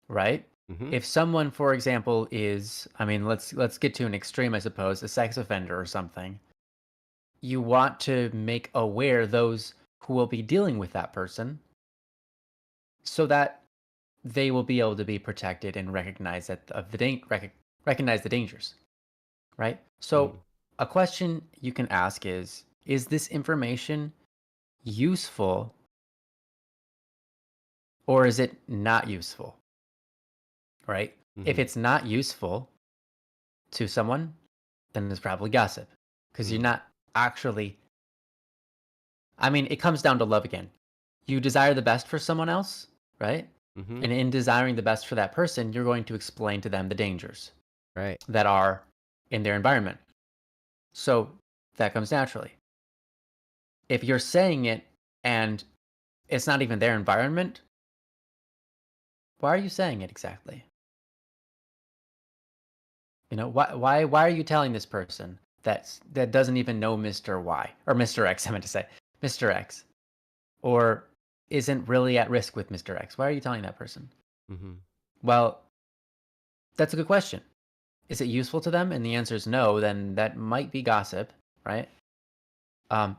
[SPEAKER 1] right?
[SPEAKER 2] Mm-hmm.
[SPEAKER 1] If someone, for example, is, I mean, let's get to an extreme, I suppose, a sex offender or something. You want to make aware those who will be dealing with that person so that they will be able to be protected and recognize recognize the dangers, right?
[SPEAKER 2] Mm-hmm.
[SPEAKER 1] So a question you can ask is this information useful or is it not useful, right? If it's not useful to someone, then it's probably gossip, because you're not actually. I mean, it comes down to love again. You desire the best for someone else, right?
[SPEAKER 2] Mm-hmm.
[SPEAKER 1] And in desiring the best for that person, you're going to explain to them the dangers
[SPEAKER 2] Right.
[SPEAKER 1] that are in their environment. So that comes naturally. If you're saying it and it's not even their environment, why are you saying it exactly? You know, why are you telling this person that doesn't even know Mr. Y or Mr. X, I meant to say, Mr. X, or isn't really at risk with Mr. X? Why are you telling that person?
[SPEAKER 2] Mm-hmm.
[SPEAKER 1] Well, that's a good question. Is it useful to them? And the answer is no, then that might be gossip, right? Um,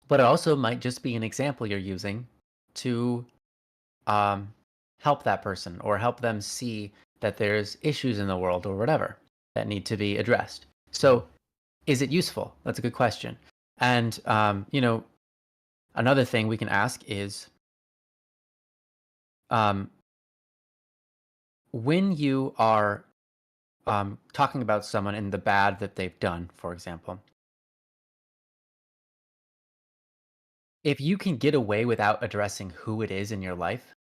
[SPEAKER 1] but it also might just be an example you're using to um, help that person or help them see that there's issues in the world or whatever that need to be addressed. So, is it useful? That's a good question. And another thing we can ask is, um, when you are talking about someone and the bad that they've done, for example, if you can get away without addressing who it is in your life,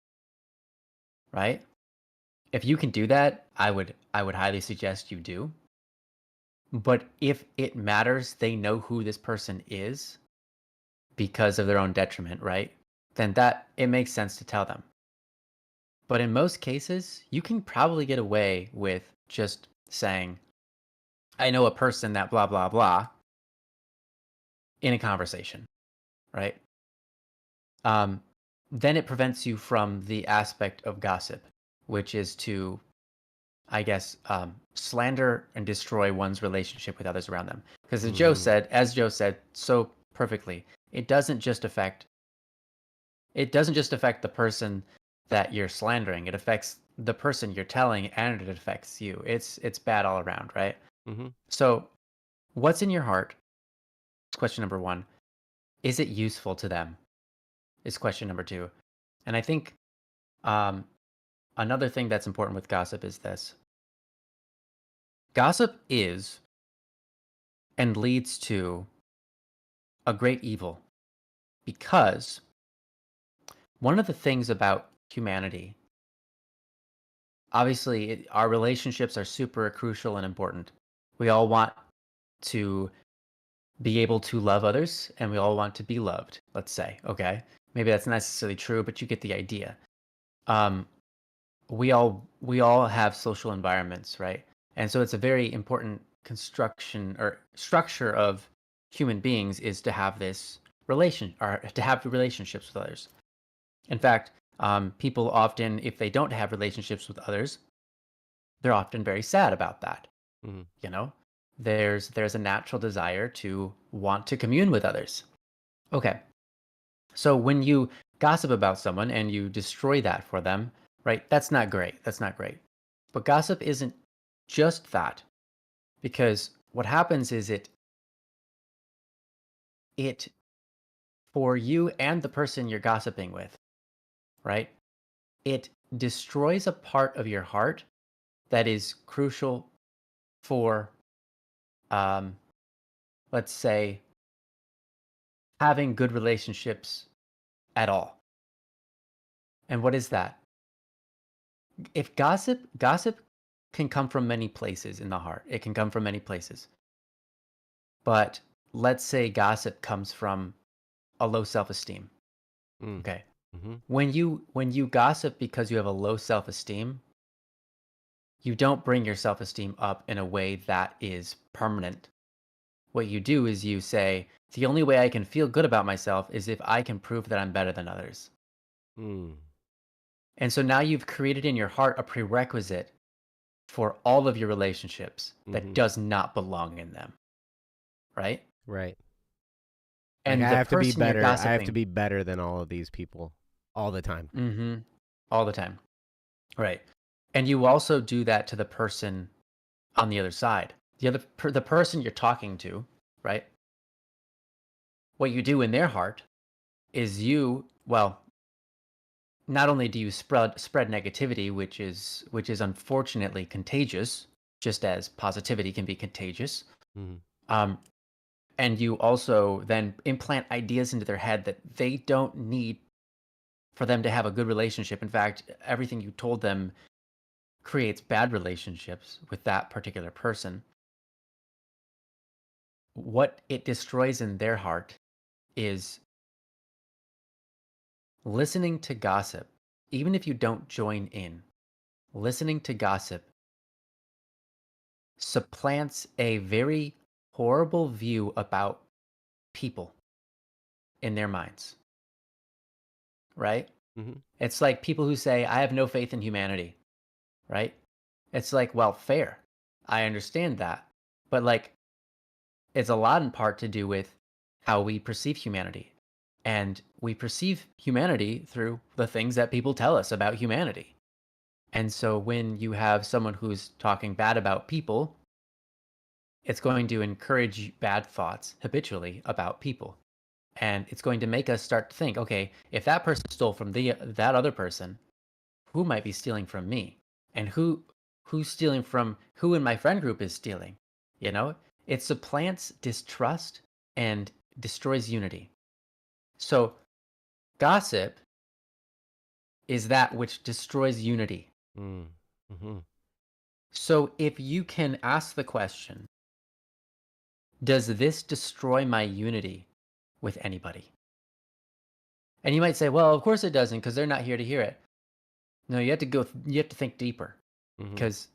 [SPEAKER 1] right? If you can do that, I would highly suggest you do. But if it matters, they know who this person is because of their own detriment, right? Then that it makes sense to tell them. But in most cases, you can probably get away with just saying, I know a person that blah blah blah in a conversation, right? Um, then it prevents you from the aspect of gossip, which is to, I guess, slander and destroy one's relationship with others around them. Because as Joe said so perfectly, it doesn't just affect the person that you're slandering. It affects the person you're telling, and it affects you. It's bad all around, right?
[SPEAKER 2] Mm-hmm.
[SPEAKER 1] So, what's in your heart? Question number one. Is it useful to them? Is question number two. And I think um, another thing that's important with gossip is this: gossip is and leads to a great evil, because one of the things about humanity, obviously, our relationships are super crucial and important. We all want to be able to love others, and we all want to be loved, let's say, okay? Maybe that's not necessarily true, but you get the idea. Um, we all have social environments, right? And so it's a very important construction or structure of human beings is to have this relation or to have relationships with others. In fact, people often, if they don't have relationships with others, they're often very sad about that.
[SPEAKER 2] Mm-hmm.
[SPEAKER 1] You know, there's a natural desire to want to commune with others. Okay, so when you gossip about someone and you destroy that for them, right? That's not great. That's not great. But gossip isn't just that, because what happens is it for you and the person you're gossiping with, right? It destroys a part of your heart that is crucial for, um, let's say, having good relationships at all. And what is that? If gossip can come from many places in the heart. It can come from many places. But let's say gossip comes from a low self-esteem. Okay.
[SPEAKER 2] Mm-hmm.
[SPEAKER 1] When you gossip because you have a low self-esteem, you don't bring your self-esteem up in a way that is permanent. What you do is you say, the only way I can feel good about myself is if I can prove that I'm better than others.
[SPEAKER 2] Mm.
[SPEAKER 1] And so now you've created in your heart a prerequisite for all of your relationships that
[SPEAKER 2] Mm-hmm.
[SPEAKER 1] does not belong in them, right?
[SPEAKER 2] Right. Like
[SPEAKER 1] And
[SPEAKER 2] I
[SPEAKER 1] the
[SPEAKER 2] have to be
[SPEAKER 1] person you're
[SPEAKER 2] better. I have to
[SPEAKER 1] gossiping,
[SPEAKER 2] be better than all of these people all the time.
[SPEAKER 1] all the time, right? And you also do that to the person on the other side, the person you're talking to, right? What you do in their heart is well, not only do you spread negativity, which is unfortunately contagious, just as positivity can be contagious.
[SPEAKER 2] Mhm.
[SPEAKER 1] Um, and you also then implant ideas into their head that they don't need for them to have a good relationship. In fact, everything you told them creates bad relationships with that particular person. What it destroys in their heart is listening to gossip. Even if you don't join in, listening to gossip supplants a very horrible view about people in their minds, right?
[SPEAKER 2] Mhm.
[SPEAKER 1] It's like people who say, I have no faith in humanity, right? It's like, well, fair. I understand that. But like, it's a lot in part to do with how we perceive humanity. And we perceive humanity through the things that people tell us about humanity. And so when you have someone who's talking bad about people, it's going to encourage bad thoughts habitually about people. And it's going to make us start to think, okay, if that person stole from that other person, who might be stealing from me? And who's stealing from who in my friend group is stealing? You know, it supplants distrust and destroys unity. So gossip is that which destroys unity.
[SPEAKER 2] Mm. Mhm.
[SPEAKER 1] So if you can ask the question, does this destroy my unity with anybody? And you might say, well, of course it doesn't because they're not here to hear it. No, you have to think deeper
[SPEAKER 2] Mhm.
[SPEAKER 1] because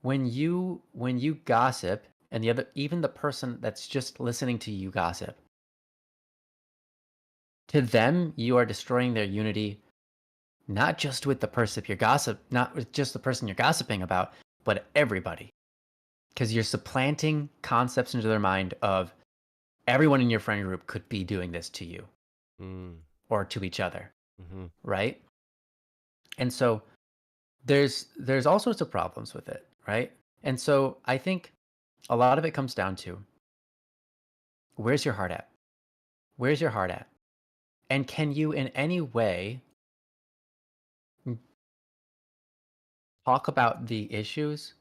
[SPEAKER 1] when you gossip and the other even the person that's just listening to you gossip, to them you are destroying their unity not just with the person you're not with just the person you're gossiping about, but everybody. Because you're supplanting concepts into their mind of everyone in your friend group could be doing this to you
[SPEAKER 2] Mm.
[SPEAKER 1] or to each other,
[SPEAKER 2] Mhm.
[SPEAKER 1] right? And so there's all sorts of problems with it, right? And so I think a lot of it comes down to where's your heart at? Where's your heart at? And can you in any way talk about the issues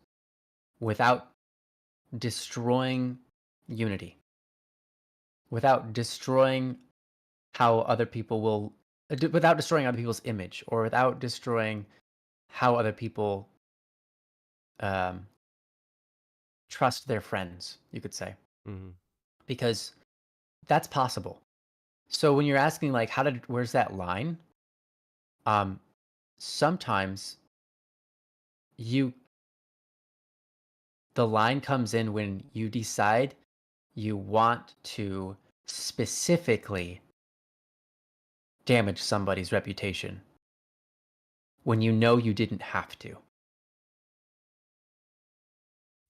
[SPEAKER 1] without destroying unity, without destroying how other people will, without destroying other people's image, or without destroying how other people um, trust their friends, you could say,
[SPEAKER 2] Mhm.
[SPEAKER 1] because that's possible. So when you're asking like, where's that line? Um, sometimes you, the line comes in when you decide you want to specifically damage somebody's reputation when you know you didn't have to,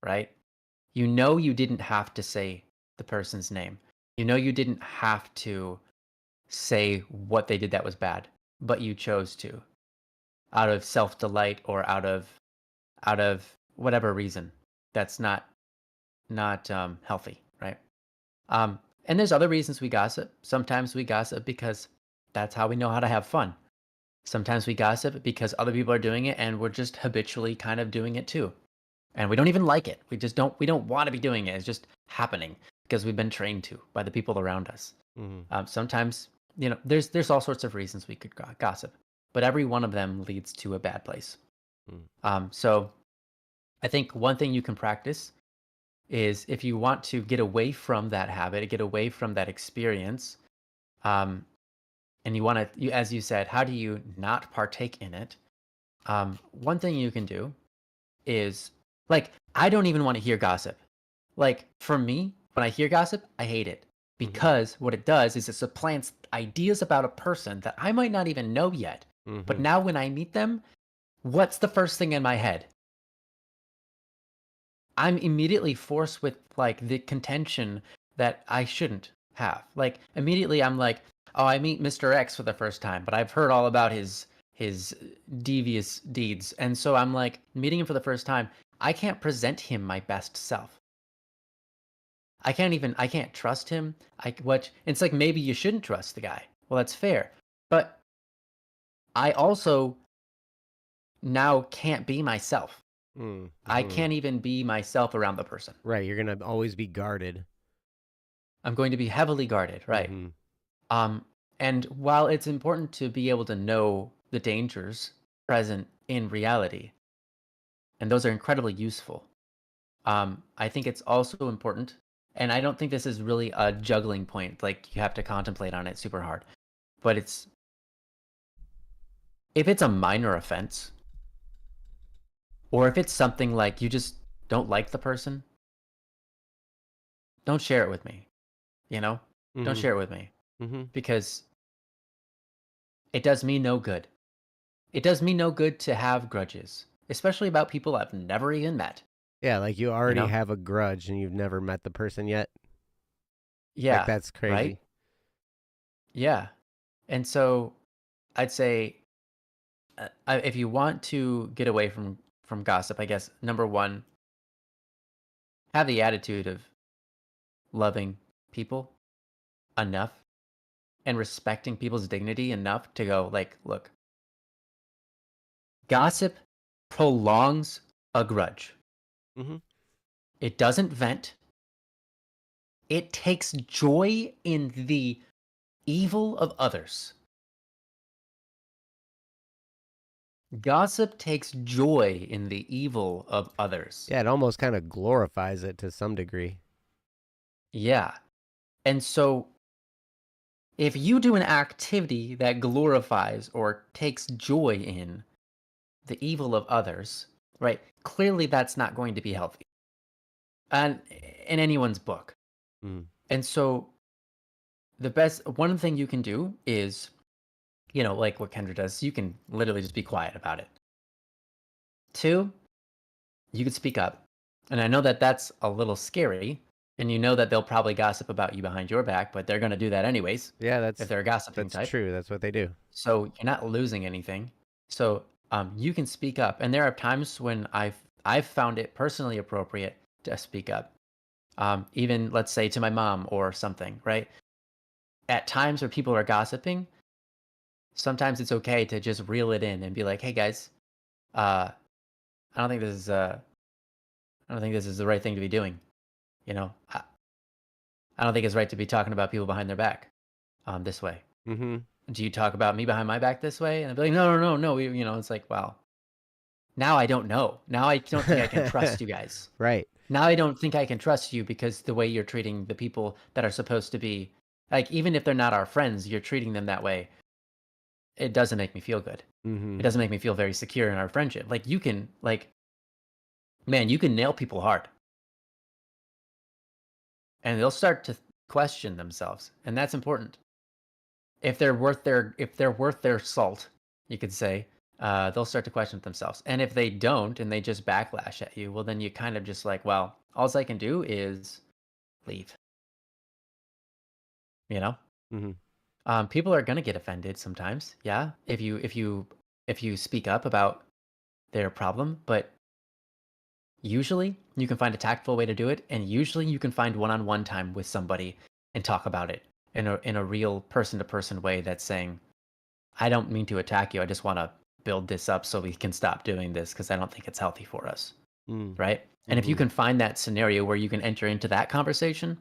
[SPEAKER 1] right? You know you didn't have to say the person's name. You know you didn't have to say what they did that was bad, but you chose to out of self-delight or out of whatever reason that's not healthy, right? And there's other reasons we gossip. Sometimes we gossip because that's how we know how to have fun. Sometimes we gossip because other people are doing it and we're just habitually kind of doing it too. And we don't even like it. We don't want to be doing it. It's just happening because we've been trained to by the people around us.
[SPEAKER 2] Mhm.
[SPEAKER 1] Sometimes, there's all sorts of reasons we could gossip, but every one of them leads to a bad place.
[SPEAKER 2] Mm.
[SPEAKER 1] So I think one thing you can practice is if you want to get away from that habit, get away from that experience, um, and you want to, as you said, how do you not partake in it? One thing you can do is like, I don't even want to hear gossip. Like, for me, when I hear gossip, I hate it
[SPEAKER 2] Mhm.
[SPEAKER 1] because what it does is it supplants ideas about a person that I might not even know yet. But
[SPEAKER 2] Mhm.
[SPEAKER 1] now when I meet them, what's the first thing in my head? I'm immediately forced with like the contention that I shouldn't have. Like immediately I'm like, "Oh, I meet Mr. X for the first time, but I've heard all about his devious deeds." And so I'm like meeting him for the first time, I can't present him my best self. I can't trust him. It's like maybe you shouldn't trust the guy. Well, that's fair. But I also now can't be myself. I
[SPEAKER 2] Mm-hmm.
[SPEAKER 1] can't even be myself around the person.
[SPEAKER 2] Right. You're going to always be guarded.
[SPEAKER 1] I'm going to be heavily guarded, right?
[SPEAKER 2] Mm-hmm.
[SPEAKER 1] Um, and while it's important to be able to know the dangers present in reality, and those are incredibly useful, I think it's also important, and I don't think this is really a juggling point, like you have to contemplate on it super hard, but if it's a minor offense, or if it's something like you just don't like the person, don't share it with me, you know? Don't
[SPEAKER 2] Mm-hmm.
[SPEAKER 1] share it with me
[SPEAKER 2] Mm-hmm.
[SPEAKER 1] because it does me no good. It does me no good to have grudges, especially about people I've never even met,
[SPEAKER 2] Yeah, like you
[SPEAKER 1] you
[SPEAKER 2] already
[SPEAKER 1] know?
[SPEAKER 2] have a grudge and you've never met the person yet. Like
[SPEAKER 1] Yeah,
[SPEAKER 2] that's
[SPEAKER 1] right?
[SPEAKER 2] crazy.
[SPEAKER 1] Yeah. And so I'd say if you want to get away from gossip, I guess number 1, have the attitude of loving people enough and respecting people's dignity enough to go like, look, gossip prolongs a grudge.
[SPEAKER 2] Mm-hmm.
[SPEAKER 1] It doesn't vent. It takes joy in the evil of others. Gossip takes joy in the evil of others.
[SPEAKER 2] Yeah, it almost kind of glorifies it to some degree.
[SPEAKER 1] Yeah. And so if you do an activity that glorifies or takes joy in the evil of others, right? Clearly that's not going to be healthy. And in anyone's book.
[SPEAKER 2] Mm.
[SPEAKER 1] And so the best one thing you can do is, like what Kendra does, you can literally just be quiet about it. 2, you could speak up. And I know that that's a little scary, and you know that they'll probably gossip about you behind your back, but they're going to do that anyways
[SPEAKER 2] Yeah,
[SPEAKER 1] if they're a gossiping
[SPEAKER 2] that's
[SPEAKER 1] type.
[SPEAKER 2] true. That's what they do.
[SPEAKER 1] So you're not losing anything. So you can speak up, and there are times when I've found it personally appropriate to speak up. Even let's say to my mom or something, right? At times where people are gossiping, sometimes it's okay to just reel it in and be like, "Hey guys, uh, I don't think this is I don't think this is the right thing to be doing. You know, I don't think it's right to be talking about people behind their back this way.
[SPEAKER 2] Mm-hmm.
[SPEAKER 1] Do you talk about me behind my back this way?" And I'd be like, "No, no, no, no." It's like, wow. Now I don't know. Now I don't think I can trust you guys.
[SPEAKER 2] Right.
[SPEAKER 1] Now I don't think I can trust you because the way you're treating the people that are supposed to be like, even if they're not our friends, you're treating them that way. It doesn't make me feel good.
[SPEAKER 2] Mm-hmm.
[SPEAKER 1] It doesn't make me feel very secure in our friendship. Like you can man, you can nail people hard and they'll start to question themselves. And that's important. If they're worth their salt, you could say, they'll start to question themselves. And if they don't and they just backlash at you, well then you kind of just like, well, all I can do is leave, you know?
[SPEAKER 2] Mm-hmm.
[SPEAKER 1] People are gonna get offended sometimes, yeah, if you speak up about their problem, but usually you can find a tactful way to do it, and usually you can find one-on-one time with somebody and talk about it in a real person-to-person way that's saying, "I don't mean to attack you, I just wanna build this up so we can stop doing this because I don't think it's healthy for us."
[SPEAKER 2] Mm.
[SPEAKER 1] Right? And if you
[SPEAKER 2] Mm-hmm.
[SPEAKER 1] can find that scenario where you can enter into that conversation,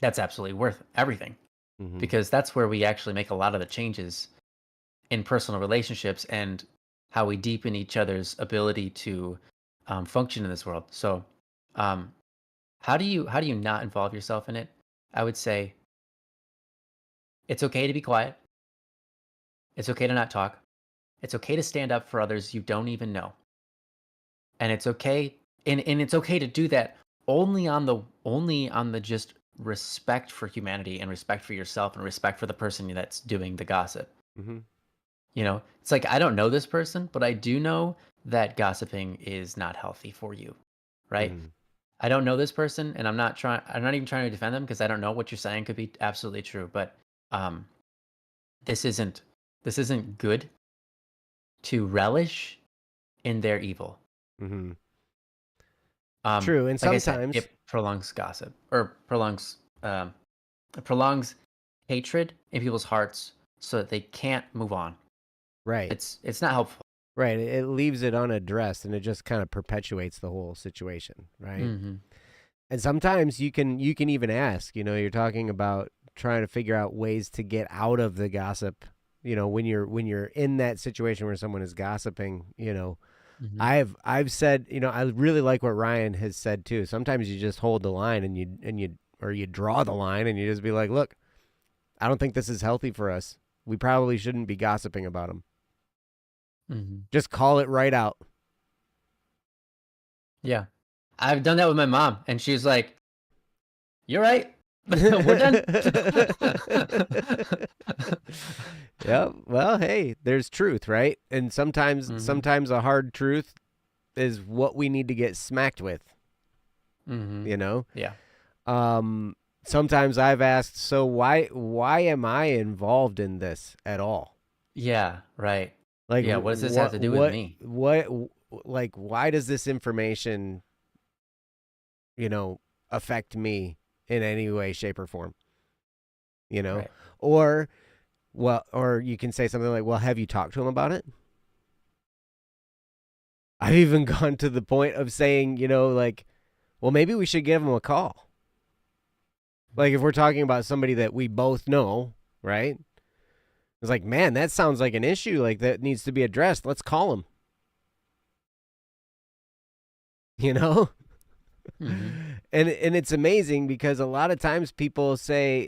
[SPEAKER 1] that's absolutely worth everything
[SPEAKER 2] Mm-hmm.
[SPEAKER 1] because that's where we actually make a lot of the changes in personal relationships and how we deepen each other's ability to function in this world. So, um, how do you not involve yourself in it? I would say it's okay to be quiet. It's okay to not talk. It's okay to stand up for others you don't even know, and it's okay and it's okay to do that only on the just respect for humanity and respect for yourself and respect for the person that's doing the gossip.
[SPEAKER 2] Mm-hmm.
[SPEAKER 1] It's like I don't know this person, but I do know that gossiping is not healthy for you, right?
[SPEAKER 2] Mm-hmm.
[SPEAKER 1] I don't know this person, and I'm not even trying to defend them because I don't know what you're saying could be absolutely true, but um, this isn't this isn't good to relish in their evil.
[SPEAKER 2] Mm-hmm. True. And
[SPEAKER 1] Like I said,
[SPEAKER 2] sometimes,
[SPEAKER 1] it prolongs gossip or prolongs hatred in people's hearts so that they can't move on.
[SPEAKER 2] Right.
[SPEAKER 1] It's not helpful.
[SPEAKER 2] Right. It leaves it unaddressed and it just kind of perpetuates the whole situation, right?
[SPEAKER 1] Mm-hmm.
[SPEAKER 2] And sometimes you can even ask, you're talking about trying to figure out ways to get out of the gossip, when you're in that situation where someone is gossiping.
[SPEAKER 1] Mm-hmm.
[SPEAKER 2] I've said, I really like what Ryan has said too. Sometimes you just hold the line and you draw the line and you just be like, "Look, I don't think this is healthy for us. We probably shouldn't be gossiping about them."
[SPEAKER 1] Mm-hmm.
[SPEAKER 2] Just call it right out.
[SPEAKER 1] Yeah. I've done that with my mom, and she's like, "You're right. We're done."
[SPEAKER 2] Yeah. Well, hey, there's truth, right? And sometimes
[SPEAKER 1] Mm-hmm.
[SPEAKER 2] sometimes a hard truth is what we need to get smacked with,
[SPEAKER 1] Mm-hmm.
[SPEAKER 2] you know?
[SPEAKER 1] Yeah.
[SPEAKER 2] Um Sometimes I've asked, so why am I involved in this at all?
[SPEAKER 1] Yeah. Right.
[SPEAKER 2] Like
[SPEAKER 1] Yeah. What does this have to do with me?
[SPEAKER 2] like why does this information, you know, affect me in any way, shape, or form? You know?
[SPEAKER 1] Right.
[SPEAKER 2] Or or you can say something like, well, have you talked to him about it? I've even gone to the point of saying, like, well, maybe we should give him a call. Like, if we're talking about somebody that we both know, right? It's like, man, that sounds like an issue. Like, that needs to be addressed. Let's call him. You know?
[SPEAKER 1] Mm-hmm.
[SPEAKER 2] And it's amazing because a lot of times people say,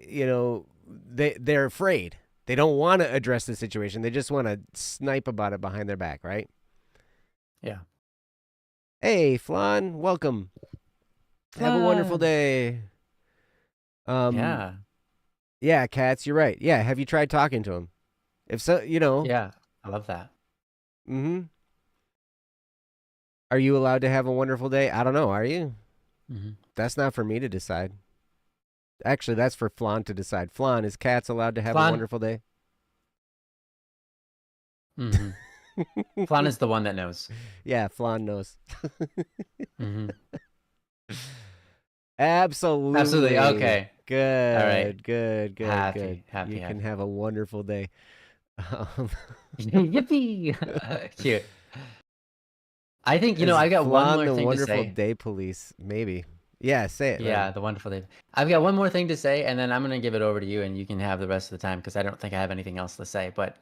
[SPEAKER 2] they're afraid. They don't want to address the situation. They just want to snipe about it behind their back, right?
[SPEAKER 1] Yeah.
[SPEAKER 2] Hey, Flan, welcome. Have a wonderful
[SPEAKER 1] Flan.
[SPEAKER 2] day. Um,
[SPEAKER 1] Yeah.
[SPEAKER 2] yeah, Katz, you're right. Yeah, have you tried talking to him? If so.
[SPEAKER 1] Yeah. I love that.
[SPEAKER 2] Mm-hmm. Are you allowed to have a wonderful day? I don't know. Are you?
[SPEAKER 1] Mm-hmm.
[SPEAKER 2] That's not for me to decide. Actually, that's for Flan to decide. Flan, is Katz allowed to have a
[SPEAKER 1] Flan.
[SPEAKER 2] wonderful day?
[SPEAKER 1] Mm-hmm. Flan is the one that knows.
[SPEAKER 2] Yeah, Flan knows.
[SPEAKER 1] Mm-hmm. Absolutely.
[SPEAKER 2] Absolutely.
[SPEAKER 1] Okay. All right.
[SPEAKER 2] Good, good, good, good.
[SPEAKER 1] Happy. Happy.
[SPEAKER 2] You can
[SPEAKER 1] Happy.
[SPEAKER 2] have a wonderful day. Um,
[SPEAKER 1] Yippee! Cute. I think,
[SPEAKER 2] is
[SPEAKER 1] I got one
[SPEAKER 2] Flan
[SPEAKER 1] more
[SPEAKER 2] the
[SPEAKER 1] thing to
[SPEAKER 2] wonderful
[SPEAKER 1] say.
[SPEAKER 2] day police? Maybe. Yeah, say it,
[SPEAKER 1] Yeah,
[SPEAKER 2] man.
[SPEAKER 1] the wonderful day. I've got one more thing to say, and then I'm gonna give it over to you, and you can have the rest of the time because I don't think I have anything else to say. But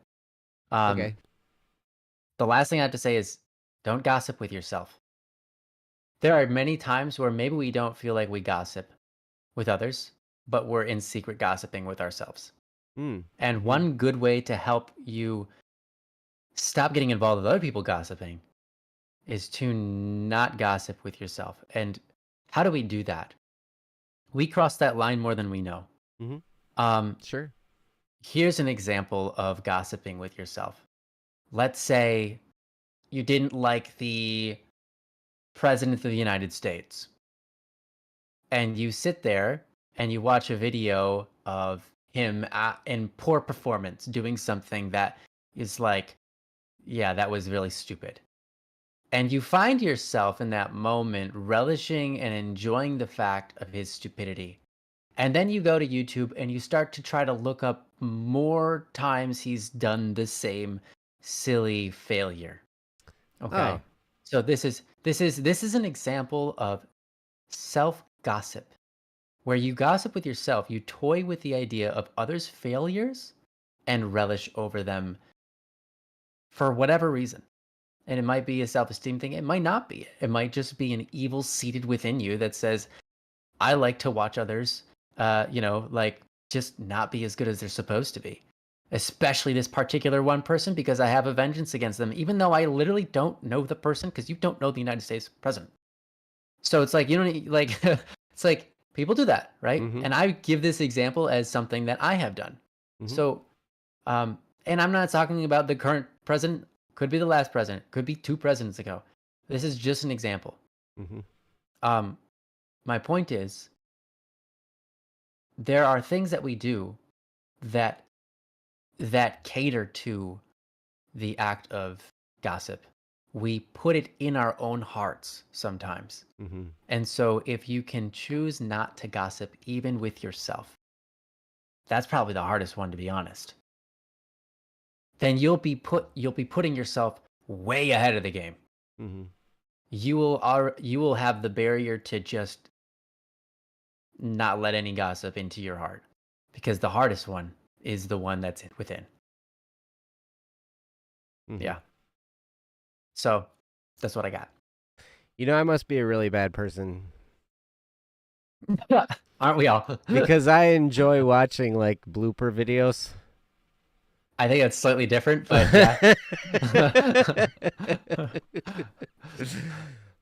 [SPEAKER 2] Okay.
[SPEAKER 1] um, the last thing I have to say is don't gossip with yourself. There are many times where maybe we don't feel like we gossip with others, but we're in secret gossiping with ourselves.
[SPEAKER 2] Mm.
[SPEAKER 1] And
[SPEAKER 2] Mm-hmm.
[SPEAKER 1] one good way to help you stop getting involved with other people gossiping is to not gossip with yourself. And how do we do that? We cross that line more than we know.
[SPEAKER 2] Mm-hmm.
[SPEAKER 1] Um,
[SPEAKER 2] Sure.
[SPEAKER 1] Here's an example of gossiping with yourself. Let's say you didn't like the president of the United States, and you sit there and you watch a video of him in poor performance doing something that is like, yeah, that was really stupid. And you find yourself in that moment relishing and enjoying the fact of his stupidity. And then you go to YouTube and you start to try to look up more times he's done the same silly failure.
[SPEAKER 2] Oh.
[SPEAKER 1] Okay? So this is an example of self-gossip where you gossip with yourself, you toy with the idea of others' failures and relish over them for whatever reason. And it might be a self-esteem thing, it might not be. It might just be an evil seated within you that says, I like to watch others, like just not be as good as they're supposed to be. Especially this particular one person because I have a vengeance against them, even though I literally don't know the person because you don't know the United States president. So it's like, you don't like, it's like people do that, right?
[SPEAKER 2] Mm-hmm.
[SPEAKER 1] And I give this example as something that I have done.
[SPEAKER 2] Mm-hmm.
[SPEAKER 1] So, and I'm not talking about the current president, could be the last president, could be two presidents ago. This is just an example.
[SPEAKER 2] Mm-hmm.
[SPEAKER 1] Um, my point is, there are things that we do that cater to the act of gossip. We put it in our own hearts sometimes.
[SPEAKER 2] Mm-hmm.
[SPEAKER 1] And so if you can choose not to gossip even with yourself, that's probably the hardest one, to be honest. then you'll be putting yourself way ahead of the game.
[SPEAKER 2] Mm-hmm.
[SPEAKER 1] You will have the barrier to just not let any gossip into your heart, because the hardest one is the one that's within.
[SPEAKER 2] Mm-hmm.
[SPEAKER 1] Yeah. So that's what I got.
[SPEAKER 2] I must be a really bad person
[SPEAKER 1] Aren't we all?
[SPEAKER 2] because I enjoy watching like blooper videos.
[SPEAKER 1] I think it's slightly different, but yeah.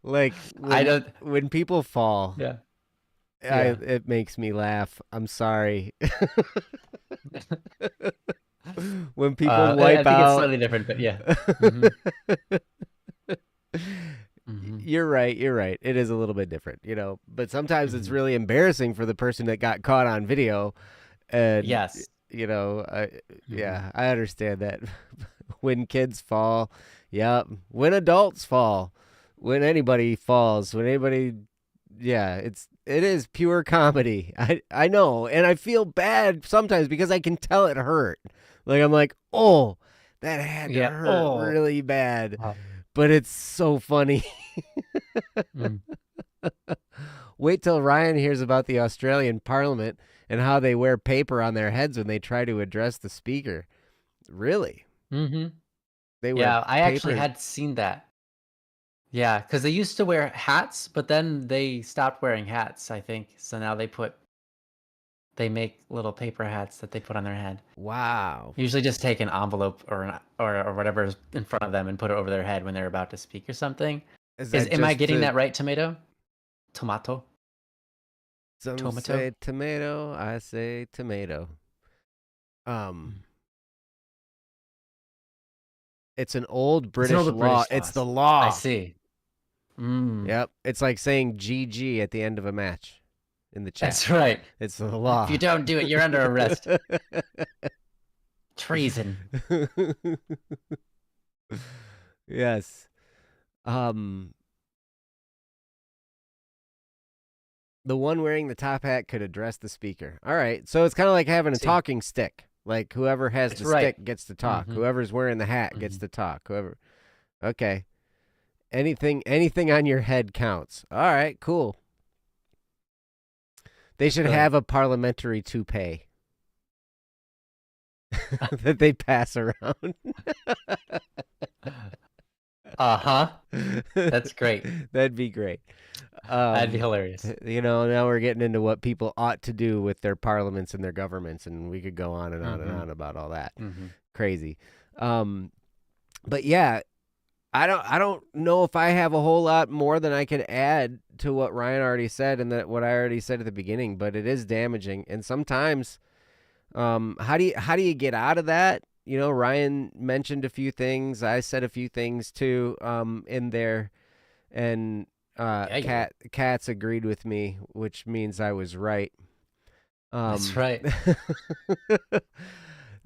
[SPEAKER 2] Like
[SPEAKER 1] I don't.
[SPEAKER 2] when people fall,
[SPEAKER 1] Yeah. Yeah.
[SPEAKER 2] it makes me laugh. I'm sorry. When people wipe
[SPEAKER 1] I think it's
[SPEAKER 2] out.
[SPEAKER 1] slightly different, but yeah. Mhm. Mhm.
[SPEAKER 2] You're right. It is a little bit different, but sometimes it's
[SPEAKER 1] Mhm.
[SPEAKER 2] really embarrassing for the person that got caught on video. And,
[SPEAKER 1] Yes. Mhm.
[SPEAKER 2] yeah, I understand that. When kids fall, yep. When adults fall, when anybody falls, yeah, it is pure comedy. I know, and I feel bad sometimes because I can tell it hurt. Like I'm like, oh, that had to
[SPEAKER 1] Yeah.
[SPEAKER 2] hurt
[SPEAKER 1] Oh.
[SPEAKER 2] really bad,
[SPEAKER 1] Wow.
[SPEAKER 2] but it's so funny.
[SPEAKER 1] Mm.
[SPEAKER 2] Wait till Ryan hears about the Australian Parliament and how they wear paper on their heads when they try to address the speaker. Really?
[SPEAKER 1] Mhm.
[SPEAKER 2] They wear
[SPEAKER 1] Yeah, I actually
[SPEAKER 2] paper.
[SPEAKER 1] had seen that. Yeah, because they used to wear hats, but then they stopped wearing hats, I think. So now they make little paper hats that they put on their head.
[SPEAKER 2] Wow.
[SPEAKER 1] Usually just take an envelope or whatever's in front of them and put it over their head when they're about to speak or something.
[SPEAKER 2] Is that
[SPEAKER 1] Am I
[SPEAKER 2] just
[SPEAKER 1] getting that right, Tomato?
[SPEAKER 2] some
[SPEAKER 1] Tomato?
[SPEAKER 2] say tomato, I say tomato.
[SPEAKER 1] Mm.
[SPEAKER 2] It's an old
[SPEAKER 1] It's an
[SPEAKER 2] British
[SPEAKER 1] older
[SPEAKER 2] law.
[SPEAKER 1] British
[SPEAKER 2] It's
[SPEAKER 1] laws.
[SPEAKER 2] the
[SPEAKER 1] I
[SPEAKER 2] law.
[SPEAKER 1] see. Mm.
[SPEAKER 2] Yep. It's like saying GG at the end of a match in the chat.
[SPEAKER 1] That's right.
[SPEAKER 2] It's the
[SPEAKER 1] If
[SPEAKER 2] law.
[SPEAKER 1] you don't do it, you're under arrest. Treason.
[SPEAKER 2] Yes. Um the one wearing the top hat could address the speaker. All right. So it's kind of like having a
[SPEAKER 1] See,
[SPEAKER 2] talking stick. Like whoever has
[SPEAKER 1] that's
[SPEAKER 2] the
[SPEAKER 1] right.
[SPEAKER 2] stick gets to talk.
[SPEAKER 1] Hmm.
[SPEAKER 2] Whoever's wearing the hat gets
[SPEAKER 1] Hmm.
[SPEAKER 2] to talk. Whoever. Okay. Anything on your head counts. All right, cool. They should
[SPEAKER 1] Good.
[SPEAKER 2] have a parliamentary toupee that they pass around.
[SPEAKER 1] Uh-huh. That's great.
[SPEAKER 2] That'd be great.
[SPEAKER 1] That'd be hilarious.
[SPEAKER 2] Now we're getting into what people ought to do with their parliaments and their governments, and we could go on and on and
[SPEAKER 1] Hmm.
[SPEAKER 2] on about all that.
[SPEAKER 1] Hmm.
[SPEAKER 2] Crazy. But yeah, I don't know if I have a whole lot more than I could add to what Ryan already said and that what I already said at the beginning, but it is damaging. And sometimes how do you get out of that? Ryan mentioned a few things. I said a few things too in there, and
[SPEAKER 1] Yeah.
[SPEAKER 2] Kat's agreed with me, which means I was right.
[SPEAKER 1] That's right.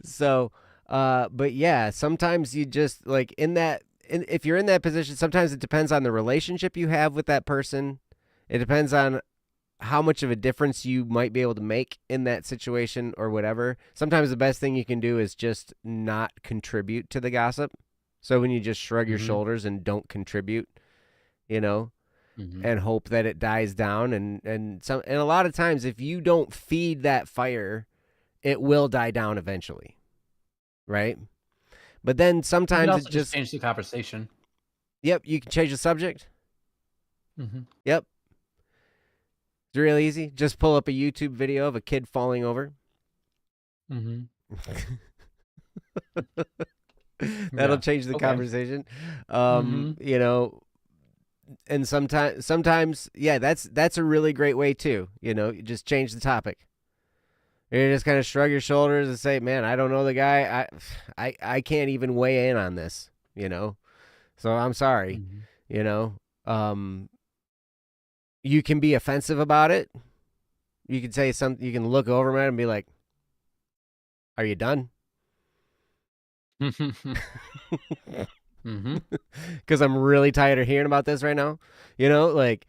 [SPEAKER 2] So but yeah, sometimes you just like if you're in that position, sometimes it depends on the relationship you have with that person. It depends on how much of a difference you might be able to make in that situation or whatever. Sometimes the best thing you can do is just not contribute to the gossip. So when you just shrug your
[SPEAKER 1] Hmm.
[SPEAKER 2] shoulders and don't contribute, you know,
[SPEAKER 1] Hmm.
[SPEAKER 2] and hope that it dies down and a lot of times if you don't feed that fire, it will die down eventually. Right? But then
[SPEAKER 1] You could
[SPEAKER 2] sometimes it
[SPEAKER 1] also just
[SPEAKER 2] just
[SPEAKER 1] change the conversation.
[SPEAKER 2] yep, you can change the subject.
[SPEAKER 1] Hmm.
[SPEAKER 2] Yep. It's really easy. Just pull up a YouTube video of a kid falling over.
[SPEAKER 1] Hmm.
[SPEAKER 2] That'll
[SPEAKER 1] Yeah.
[SPEAKER 2] change the
[SPEAKER 1] Okay.
[SPEAKER 2] conversation.
[SPEAKER 1] Hmm.
[SPEAKER 2] And sometimes, yeah, that's a really great way too. You just change the topic. You just kind of shrug your shoulders and say, "Man, I don't know the guy. I can't even weigh in on this." So I'm sorry.
[SPEAKER 1] Hmm.
[SPEAKER 2] You know, um, you can be offensive about it. You can say something. You can look over at him and be like, "Are you done?"
[SPEAKER 1] Hmm.
[SPEAKER 2] Because I'm really tired of hearing about this right now. Like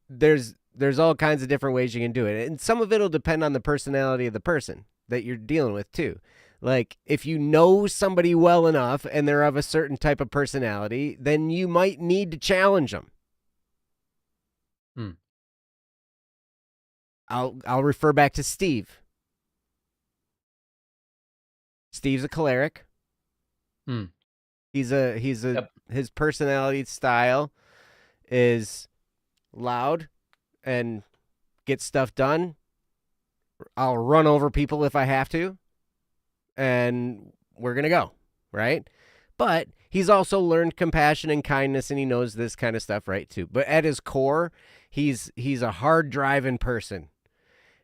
[SPEAKER 2] there's all kinds of different ways you can do it, and some of it'll depend on the personality of the person that you're dealing with too. Like, if you know somebody well enough and they're of a certain type of personality, then you might need to challenge them.
[SPEAKER 1] Hmm.
[SPEAKER 2] I'll refer back to Steve. Steve's a choleric.
[SPEAKER 1] Hmm. Yep.
[SPEAKER 2] His personality style is loud and get stuff done. I'll run over people if I have to, and we're gonna go, right? But he's also learned compassion and kindness, and he knows this kind of stuff, right, too. But at his core, he's a hard driving person,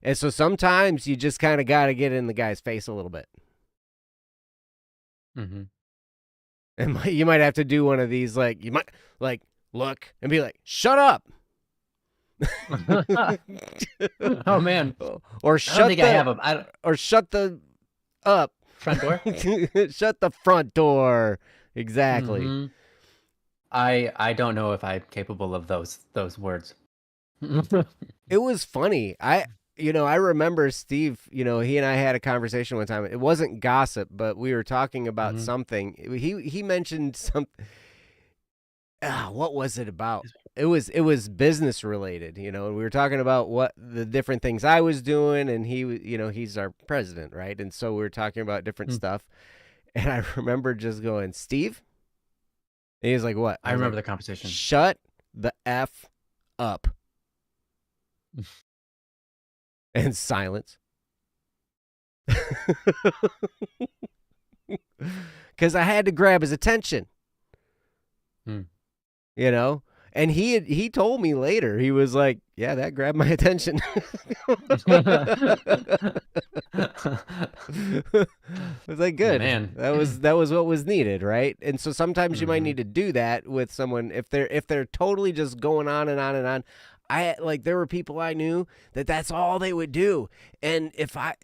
[SPEAKER 2] and so sometimes you just kind of got to get in the guy's face a little bit.
[SPEAKER 1] Mm-hmm.
[SPEAKER 2] And you might have to do one of these, like, you might like look and be like, "Shut up."
[SPEAKER 1] Oh man!
[SPEAKER 2] Or shut the up
[SPEAKER 1] front door.
[SPEAKER 2] Shut the front door. Exactly.
[SPEAKER 1] Mm-hmm. I don't know if I'm capable of those words.
[SPEAKER 2] It was funny. I remember Steve. He and I had a conversation one time. It wasn't gossip, but we were talking about something. He mentioned something. What was it about? It was business related, and we were talking about what the different things I was doing, and he's our president, right? And so we were talking about different stuff, and I remember just going, Steve, and he was like, what?
[SPEAKER 1] I remember the conversation.
[SPEAKER 2] Shut the F up. And silence. Because I had to grab his attention. And he told me later, he was like, yeah, that grabbed my attention. I was like, good. Man. That was what was needed, right? And so sometimes you might need to do that with someone if they're totally just going on and on and on. There were people I knew that's all they would do. And if I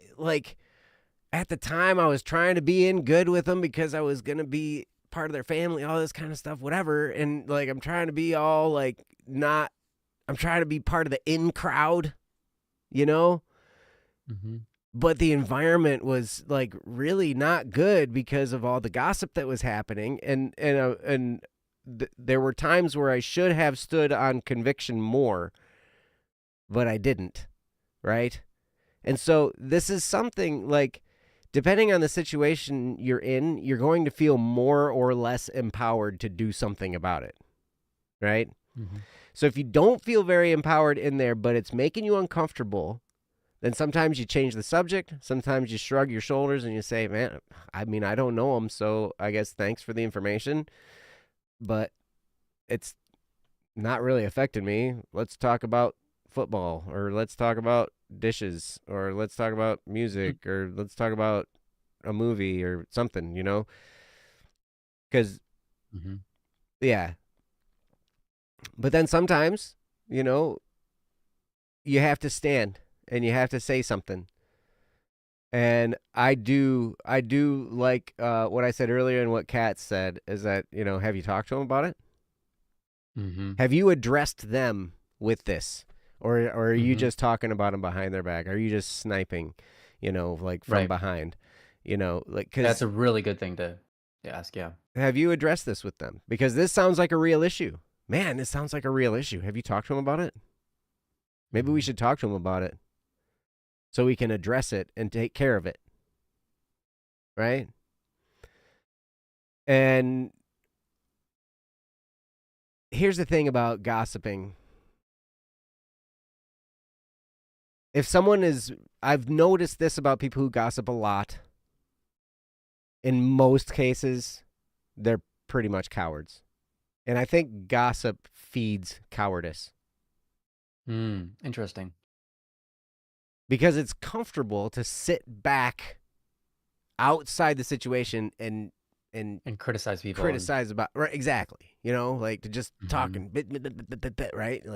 [SPEAKER 2] at the time I was trying to be in good with them because I was going to be part of their family, all this kind of stuff, whatever. And I'm trying to be all I'm trying to be part of the in crowd, But the environment was really not good because of all the gossip that was happening. And there were times where I should have stood on conviction more, but I didn't. Right. And so this is something depending on the situation you're in, you're going to feel more or less empowered to do something about it, right? Mm-hmm. So if you don't feel very empowered in there, but it's making you uncomfortable, then sometimes you change the subject. Sometimes you shrug your shoulders and you say, man, I don't know him, so I guess thanks for the information, but it's not really affected me. Let's talk about football, or let's talk about dishes, or let's talk about music, or let's talk about a movie or something, because yeah. But then sometimes you have to stand and you have to say something. And I do like what I said earlier and what Kat said is that have you talked to them about it? Have you addressed them with this? Or are you just talking about them behind their back? Are you just sniping, from behind? Cause
[SPEAKER 1] that's a really good thing to ask. Yeah.
[SPEAKER 2] Have you addressed this with them? Because this sounds like a real issue. Man, this sounds like a real issue. Have you talked to them about it? Maybe we should talk to them about it so we can address it and take care of it. Right? And here's the thing about gossiping. If someone I've noticed this about people who gossip a lot. In most cases, they're pretty much cowards. And I think gossip feeds cowardice.
[SPEAKER 1] Interesting.
[SPEAKER 2] Because it's comfortable to sit back outside the situation and
[SPEAKER 1] criticize people.
[SPEAKER 2] Criticize about, right, exactly. To just talk and bit, right?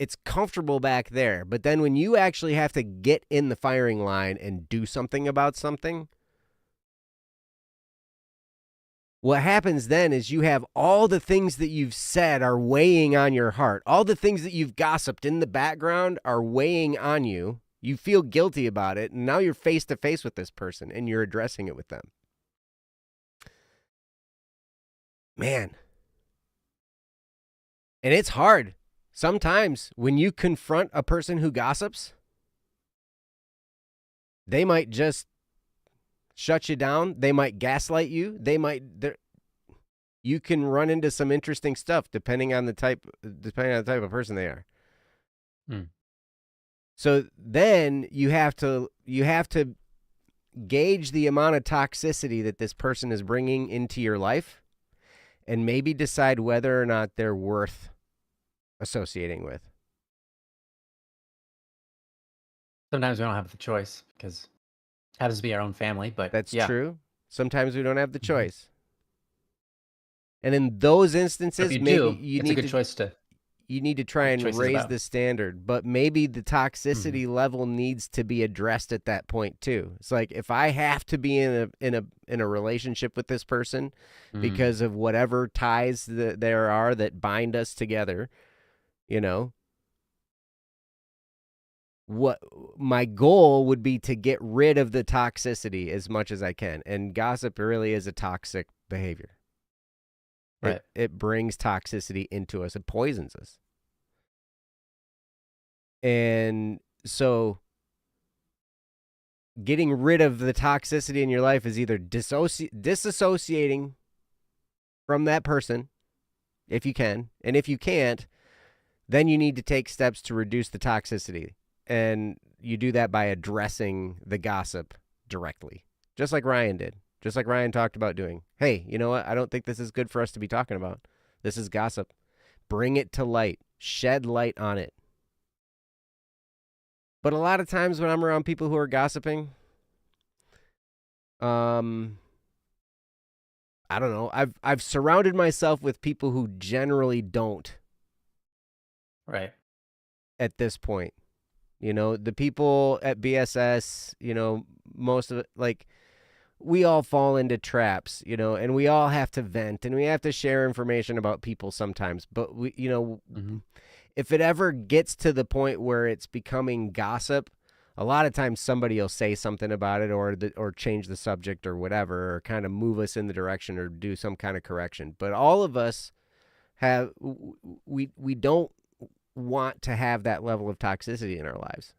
[SPEAKER 2] It's comfortable back there. But then when you actually have to get in the firing line and do something about something, what happens then is you have all the things that you've said are weighing on your heart. All the things that you've gossiped in the background are weighing on you. You feel guilty about it, and now you're face to face with this person and you're addressing it with them. Man. And it's hard. Sometimes when you confront a person who gossips, they might just shut you down. They might gaslight you. You can run into some interesting stuff depending on the type of person they are. So then you have to gauge the amount of toxicity that this person is bringing into your life and maybe decide whether or not they're worth associating with.
[SPEAKER 1] Sometimes we don't have the choice because it happens to be our own family, but
[SPEAKER 2] that's true. Sometimes we don't have the choice. And in those instances,
[SPEAKER 1] it's a good choice to.
[SPEAKER 2] You need to try and raise the standard, but maybe the toxicity level needs to be addressed at that point too. It's like, if I have to be in a relationship with this person because of whatever ties that there are that bind us together, what my goal would be to get rid of the toxicity as much as I can. And gossip really is a toxic behavior. Right. It brings toxicity into us. It poisons us. And so getting rid of the toxicity in your life is either disassociating from that person, if you can. And if you can't, then you need to take steps to reduce the toxicity. And you do that by addressing the gossip directly, just like Ryan did. Just like Ryan talked about doing. Hey, you know what? I don't think this is good for us to be talking about. This is gossip. Bring it to light. Shed light on it. But a lot of times when I'm around people who are gossiping, I don't know. I've surrounded myself with people who generally don't.
[SPEAKER 1] Right.
[SPEAKER 2] At this point. The people at BSS, most of it, like, we all fall into traps, and we all have to vent and we have to share information about people sometimes. But we, if it ever gets to the point where it's becoming gossip, a lot of times somebody will say something about it or change the subject or whatever, or kind of move us in the direction or do some kind of correction. But all of us we don't want to have that level of toxicity in our lives.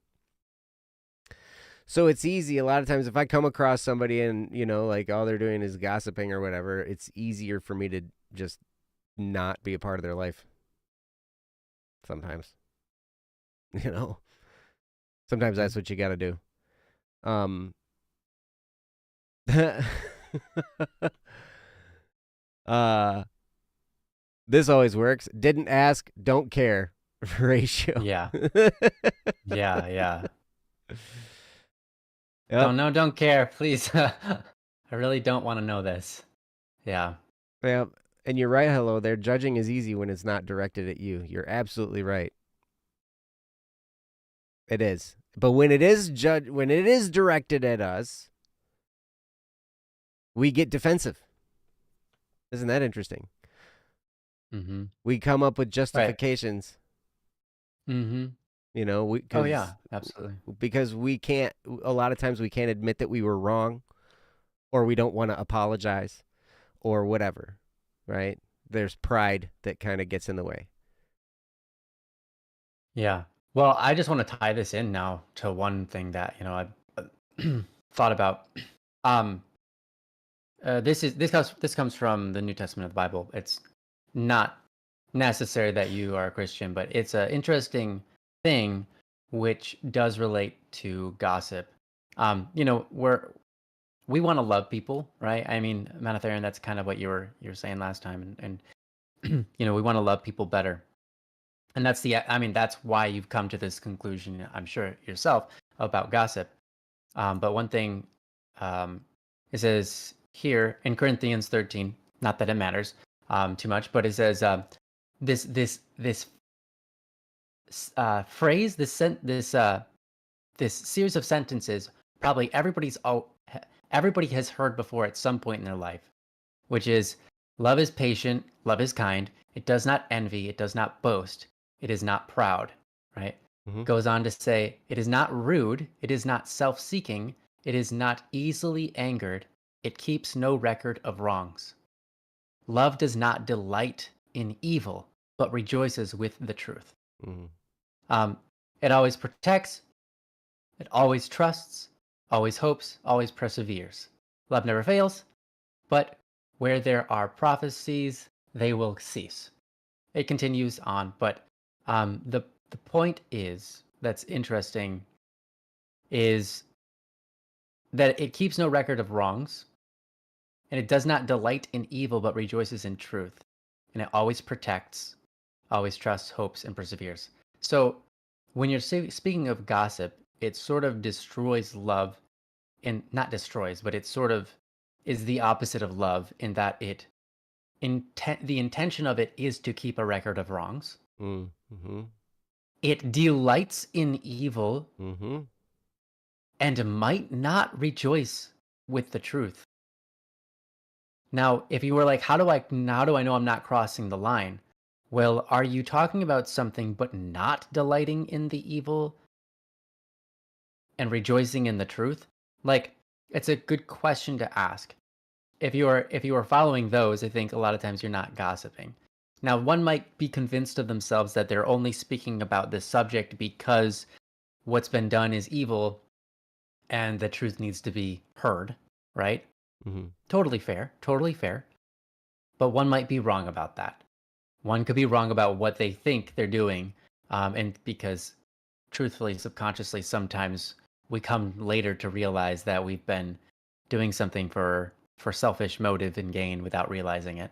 [SPEAKER 2] So it's easy a lot of times if I come across somebody and, like all they're doing is gossiping or whatever, it's easier for me to just not be a part of their life. Sometimes. Sometimes that's what you got to do. This always works. Didn't ask, don't care ratio.
[SPEAKER 1] Yeah. Yeah.
[SPEAKER 2] Yep.
[SPEAKER 1] Don't know, don't care. Please. I really don't want to know this. Yeah.
[SPEAKER 2] Yeah. And you're right, hello there. Judging is easy when it's not directed at you. You're absolutely right. It is. But when it is directed at us, we get defensive. Isn't that interesting?
[SPEAKER 1] Mm-hmm.
[SPEAKER 2] We come up with justifications.
[SPEAKER 1] Right. Mm-hmm.
[SPEAKER 2] Oh
[SPEAKER 1] yeah, absolutely.
[SPEAKER 2] Because a lot of times we can't admit that we were wrong, or we don't want to apologize, or whatever, right? There's pride that kind of gets in the way.
[SPEAKER 1] Yeah. Well, I just want to tie this in now to one thing that, I've thought about. This comes from the New Testament of the Bible. It's not necessary that you are a Christian, but it's an interesting thing which does relate to gossip. We want to love people, right? I mean, Manatharan, that's kind of what you were saying last time, and we want to love people better, and that's why you've come to this conclusion, I'm sure yourself, about gossip. But one thing, it says here in Corinthians 13, not that it matters too much, but it says this phrase, this series of sentences, probably everybody has heard before at some point in their life, which is, love is patient, love is kind, it does not envy, it does not boast, it is not proud, right?
[SPEAKER 2] Mhm.
[SPEAKER 1] Goes on to say, it is not rude, it is not self-seeking, it is not easily angered, it keeps no record of wrongs. Love does not delight in evil, but rejoices with the truth.
[SPEAKER 2] Mhm.
[SPEAKER 1] Um, it always protects, it always trusts, always hopes, always perseveres. Love never fails, but where there are prophecies, they will cease. It continues on, but the point is that's interesting is that it keeps no record of wrongs, and it does not delight in evil, but rejoices in truth, and it always protects, always trusts, hopes, and perseveres. So, when you're speaking of gossip, it sort of destroys love, and not destroys, but it sort of is the opposite of love in that the intention of it is to keep a record of wrongs.
[SPEAKER 2] Mhm.
[SPEAKER 1] It delights in evil
[SPEAKER 2] Mhm.
[SPEAKER 1] and might not rejoice with the truth. Now, if you were like, how do I know I'm not crossing the line? Well, are you talking about something but not delighting in the evil and rejoicing in the truth? Like, it's a good question to ask. If you are following those, I think a lot of times you're not gossiping. Now, one might be convinced of themselves that they're only speaking about this subject because what's been done is evil and the truth needs to be heard, right?
[SPEAKER 2] Mhm.
[SPEAKER 1] Totally fair, totally fair. But one might be wrong about that. One could be wrong about what they think they're doing, and because truthfully, subconsciously, sometimes we come later to realize that we've been doing something for selfish motive and gain without realizing it.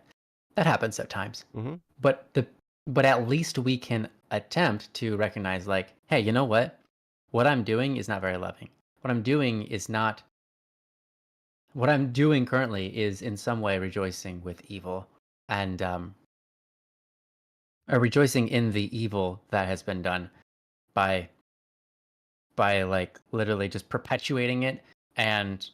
[SPEAKER 1] That happens at times.
[SPEAKER 2] Mhm.
[SPEAKER 1] But the but at least we can attempt to recognize like, hey, you know what? What I'm doing is not very loving. What I'm doing is not what I'm doing currently is in some way rejoicing with evil and rejoicing in the evil that has been done by like literally just perpetuating it and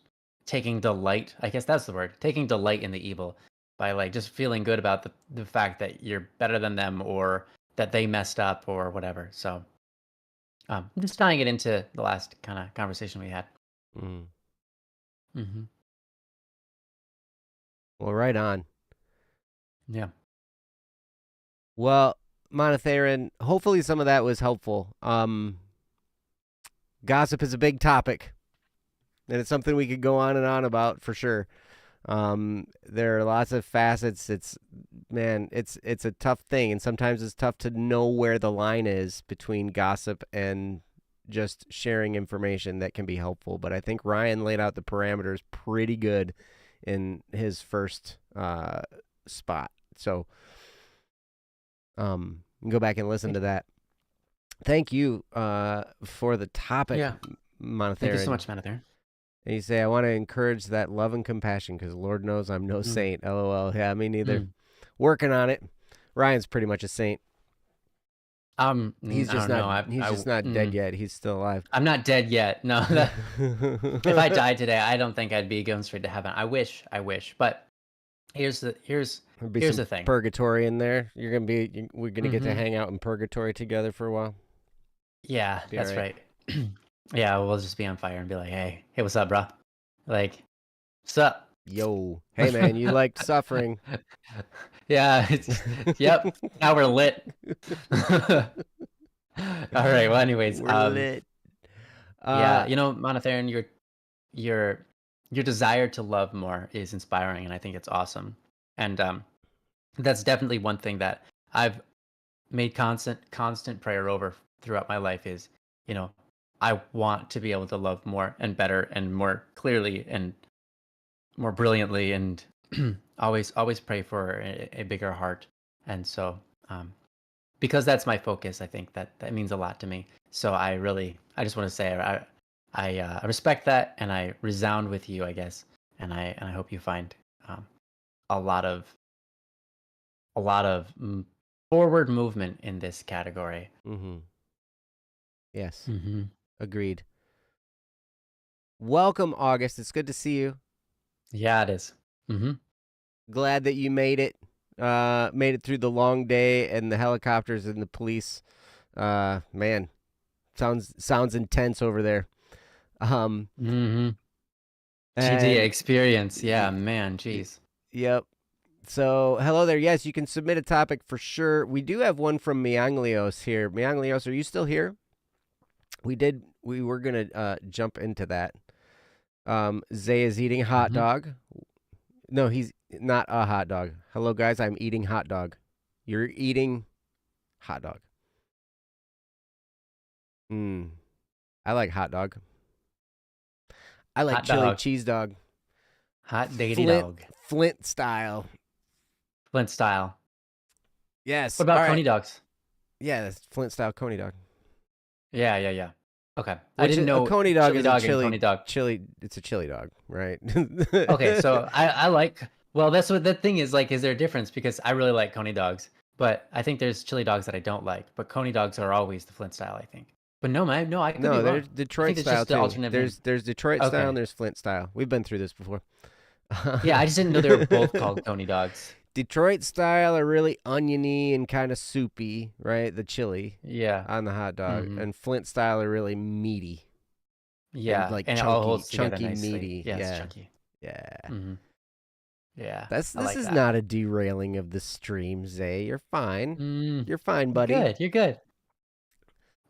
[SPEAKER 1] taking delight. I guess that's the word. Taking delight in the evil by like just feeling good about the fact that you're better than them or that they messed up or whatever. So just tying it into the last kind of conversation we had.
[SPEAKER 2] Mhm.
[SPEAKER 1] Hmm.
[SPEAKER 2] Well, right on.
[SPEAKER 1] Yeah.
[SPEAKER 2] Well, Monotherin, hopefully some of that was helpful. Gossip is a big topic, and it's something we could go on and on about for sure. There are lots of facets. It's a tough thing, and sometimes it's tough to know where the line is between gossip and just sharing information that can be helpful. But I think Ryan laid out the parameters pretty good in his first spot. So you can go back and listen to that. Thank you for the topic,
[SPEAKER 1] Yeah. Thank you so
[SPEAKER 2] Monotherin.
[SPEAKER 1] much, Manather.
[SPEAKER 2] And you say, I want to encourage that love and compassion because Lord knows I'm no
[SPEAKER 1] Mm.
[SPEAKER 2] saint. LOL. Yeah, me neither.
[SPEAKER 1] Mm.
[SPEAKER 2] Working on it. Ryan's pretty much a saint. He's
[SPEAKER 1] I
[SPEAKER 2] just
[SPEAKER 1] don't
[SPEAKER 2] not
[SPEAKER 1] know.
[SPEAKER 2] dead yet. He's still alive.
[SPEAKER 1] I'm not dead yet. No, if I died today, I don't think I'd be going straight to heaven. I wish. But
[SPEAKER 2] There'll be
[SPEAKER 1] here's
[SPEAKER 2] some
[SPEAKER 1] the thing.
[SPEAKER 2] purgatory in there. We're gonna get to
[SPEAKER 1] Hmm.
[SPEAKER 2] hang out in purgatory together for a while.
[SPEAKER 1] Yeah,
[SPEAKER 2] Be all
[SPEAKER 1] that's
[SPEAKER 2] right.
[SPEAKER 1] right. Yeah, we'll just be on fire and be like, hey, what's up, bro? Like, what's up?
[SPEAKER 2] Yo, hey man, you liked suffering.
[SPEAKER 1] Yeah, yep. Now we're lit. All right. Well, anyways,
[SPEAKER 2] We're lit.
[SPEAKER 1] yeah, Monotherin, your your desire to love more is inspiring, and I think it's awesome. And that's definitely one thing that I've made constant prayer over throughout my life is, you know, I want to be able to love more and better and more clearly and more brilliantly and always pray for a bigger heart. And so because that's my focus, I think that means a lot to me. So I just want to say I respect that and I resound with you, I guess. And I hope you find um, a lot of forward movement in this category.
[SPEAKER 2] Mm-hmm. Yes,
[SPEAKER 1] Hmm.
[SPEAKER 2] agreed. Welcome, August. It's good to see you.
[SPEAKER 1] Yeah, it is. Mm-hmm.
[SPEAKER 2] Glad that you made it. Made it through the long day and the helicopters and the police. Man, Sounds intense over there.
[SPEAKER 1] Mm-hmm. GD
[SPEAKER 2] And
[SPEAKER 1] experience. Yeah, man. Jeez.
[SPEAKER 2] yep. So, hello there. Yes, you can submit a topic for sure. We do have one from Mianglios here. Mianglios, are you still here? We were gonna jump into that. Zay is eating hot
[SPEAKER 1] Mm-hmm.
[SPEAKER 2] dog. No, he's not a hot dog. Hello, guys. I'm eating hot dog. You're eating hot dog. I like hot dog. I like
[SPEAKER 1] Hot
[SPEAKER 2] chili
[SPEAKER 1] dog.
[SPEAKER 2] cheese dog.
[SPEAKER 1] Hot diggity
[SPEAKER 2] Flint,
[SPEAKER 1] dog.
[SPEAKER 2] Flint style.
[SPEAKER 1] Flint style.
[SPEAKER 2] Yes.
[SPEAKER 1] What
[SPEAKER 2] All
[SPEAKER 1] about
[SPEAKER 2] right.
[SPEAKER 1] coney dogs?
[SPEAKER 2] Yeah, that's Flint style coney dog.
[SPEAKER 1] Yeah. Okay. I
[SPEAKER 2] Which
[SPEAKER 1] didn't
[SPEAKER 2] a
[SPEAKER 1] know
[SPEAKER 2] coney dog
[SPEAKER 1] chili
[SPEAKER 2] is a
[SPEAKER 1] dog and coney dog.
[SPEAKER 2] chili. It's a chili dog, right?
[SPEAKER 1] Okay, so I like. Well, that's what the thing is. Like, is there a difference? Because I really like coney dogs, but I think there's chili dogs that I don't like. But coney dogs are always the Flint style, I think. But no, man, no, I could be
[SPEAKER 2] No,
[SPEAKER 1] wrong.
[SPEAKER 2] there's
[SPEAKER 1] I
[SPEAKER 2] Detroit
[SPEAKER 1] think it's
[SPEAKER 2] style
[SPEAKER 1] just the
[SPEAKER 2] too.
[SPEAKER 1] alternative name.
[SPEAKER 2] There's Detroit style
[SPEAKER 1] Okay.
[SPEAKER 2] and there's Flint style. We've been through this before.
[SPEAKER 1] Yeah, I just didn't know they were both called coney dogs.
[SPEAKER 2] Detroit style are really oniony and kind of soupy, right? The chili
[SPEAKER 1] Yeah.
[SPEAKER 2] on the hot dog,
[SPEAKER 1] Mm-hmm.
[SPEAKER 2] and Flint style are really meaty and
[SPEAKER 1] Yeah,
[SPEAKER 2] like
[SPEAKER 1] and it all
[SPEAKER 2] chunky,
[SPEAKER 1] holds together
[SPEAKER 2] chunky
[SPEAKER 1] nicely.
[SPEAKER 2] meaty.
[SPEAKER 1] Yeah, it's
[SPEAKER 2] Yeah,
[SPEAKER 1] chunky.
[SPEAKER 2] yeah.
[SPEAKER 1] Mm-hmm. Yeah,
[SPEAKER 2] This
[SPEAKER 1] I like
[SPEAKER 2] is
[SPEAKER 1] that.
[SPEAKER 2] not a derailing of the stream, Zay. You're fine. You're fine,
[SPEAKER 1] You're
[SPEAKER 2] buddy.
[SPEAKER 1] good. You're good.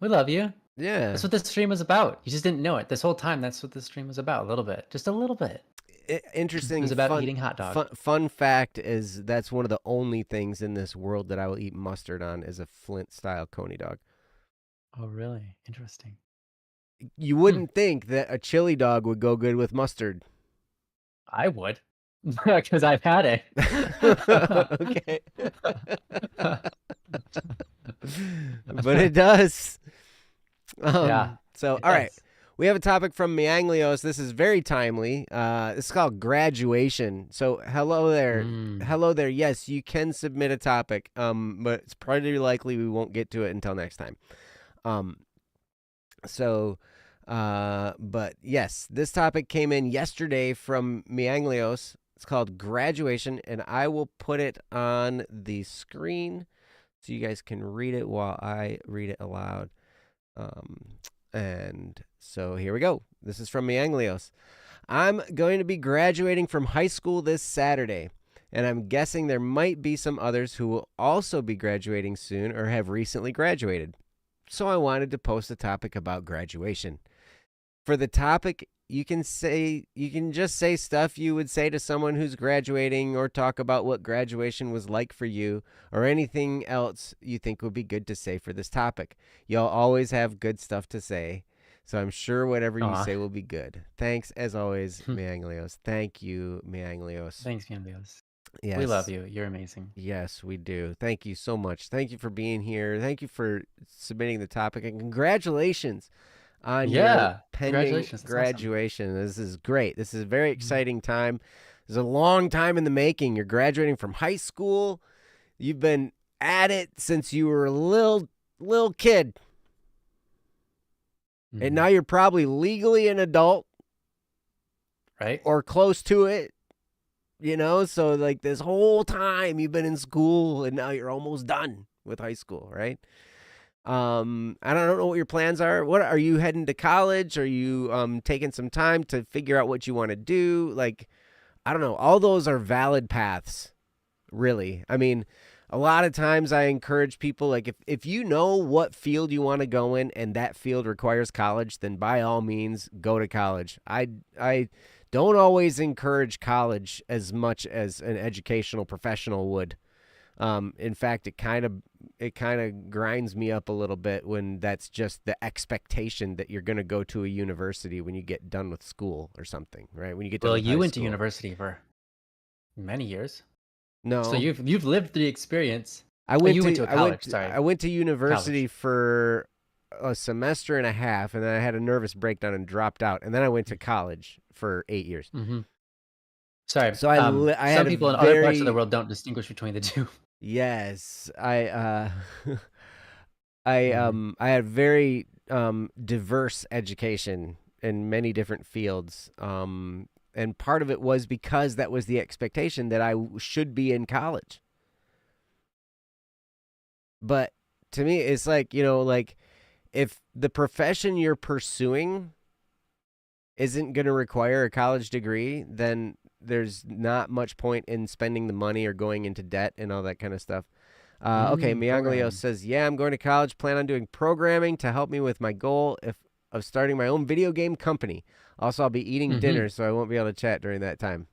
[SPEAKER 1] We love you.
[SPEAKER 2] Yeah.
[SPEAKER 1] That's what this stream was about. You just didn't know it. This whole time, that's what this stream was about. A little bit. Just a little bit. It
[SPEAKER 2] Interesting
[SPEAKER 1] was about eating hot dog.
[SPEAKER 2] fun fact is that's one of the only things in this world that I will eat mustard on is a Flint style coney dog.
[SPEAKER 1] Oh, really? Interesting.
[SPEAKER 2] You wouldn't think that a chili dog would go good with mustard.
[SPEAKER 1] I would, because I've had it.
[SPEAKER 2] Okay. But it does.
[SPEAKER 1] Yeah.
[SPEAKER 2] So, all right. We have a topic from Mianglios. This is very timely. This is called graduation. So, hello there. Hello there. Yes, you can submit a topic, but it's probably likely we won't get to it until next time. But yes, this topic came in yesterday from Mianglios. It's called graduation, and I will put it on the screen so you guys can read it while I read it aloud. And so here we go. This is from Mianglios. I'm going to be graduating from high school this Saturday, and I'm guessing there might be some others who will also be graduating soon or have recently graduated. So I wanted to post a topic about graduation. For the topic, you can just say stuff you would say to someone who's graduating, or talk about what graduation was like for you, or anything else you think would be good to say for this topic. You'll always have good stuff to say, so I'm sure whatever you say will be good. Thanks, as always, Mianglios. Thank you, Mianglios.
[SPEAKER 1] Thanks, Mianglios.
[SPEAKER 2] Yes.
[SPEAKER 1] We love you. You're amazing.
[SPEAKER 2] Yes, we do. Thank you so much. Thank you for being here. Thank you for submitting the topic, and congratulations on your pending graduation. Awesome. This is great. This is a very exciting time. This is a long time in the making. You're graduating from high school. You've been at it since you were a little kid. And now you're probably legally an adult.
[SPEAKER 1] Right?
[SPEAKER 2] Or close to it. You know, so like this whole time you've been in school, and now you're almost done with high school, right? I don't know what your plans are. What are you heading to college? Are you taking some time to figure out what you want to do? Like, I don't know. All those are valid paths, really. I mean, a lot of times I encourage people, like, if you know what field you want to go in and that field requires college, then by all means go to college. I don't always encourage college as much as an educational professional would. In fact, it kind of grinds me up a little bit when that's just the expectation that you're going to go to a university when you get done with school or something, right? When you get done with high
[SPEAKER 1] you went
[SPEAKER 2] school.
[SPEAKER 1] to university for many years.
[SPEAKER 2] No,
[SPEAKER 1] so you've lived the experience.
[SPEAKER 2] I went
[SPEAKER 1] to college.
[SPEAKER 2] I went to university for a semester and a half, and then I had a nervous breakdown and dropped out, and then I went to college for 8 years.
[SPEAKER 1] Mm-hmm. Sorry.
[SPEAKER 2] So I
[SPEAKER 1] some people in other parts of the world don't distinguish between the two.
[SPEAKER 2] Yes, I had very diverse education in many different fields, and part of it was because that was the expectation that I should be in college. But to me, it's like, you know, like if the profession you're pursuing isn't going to require a college degree, then there's not much point in spending the money or going into debt and all that kind of stuff. Okay, Mianglio
[SPEAKER 1] Programming.
[SPEAKER 2] says, yeah, I'm going to college. Plan on doing programming to help me with my goal of starting my own video game company. Also, I'll be eating
[SPEAKER 1] Mm-hmm.
[SPEAKER 2] dinner, so I won't be able to chat during that time.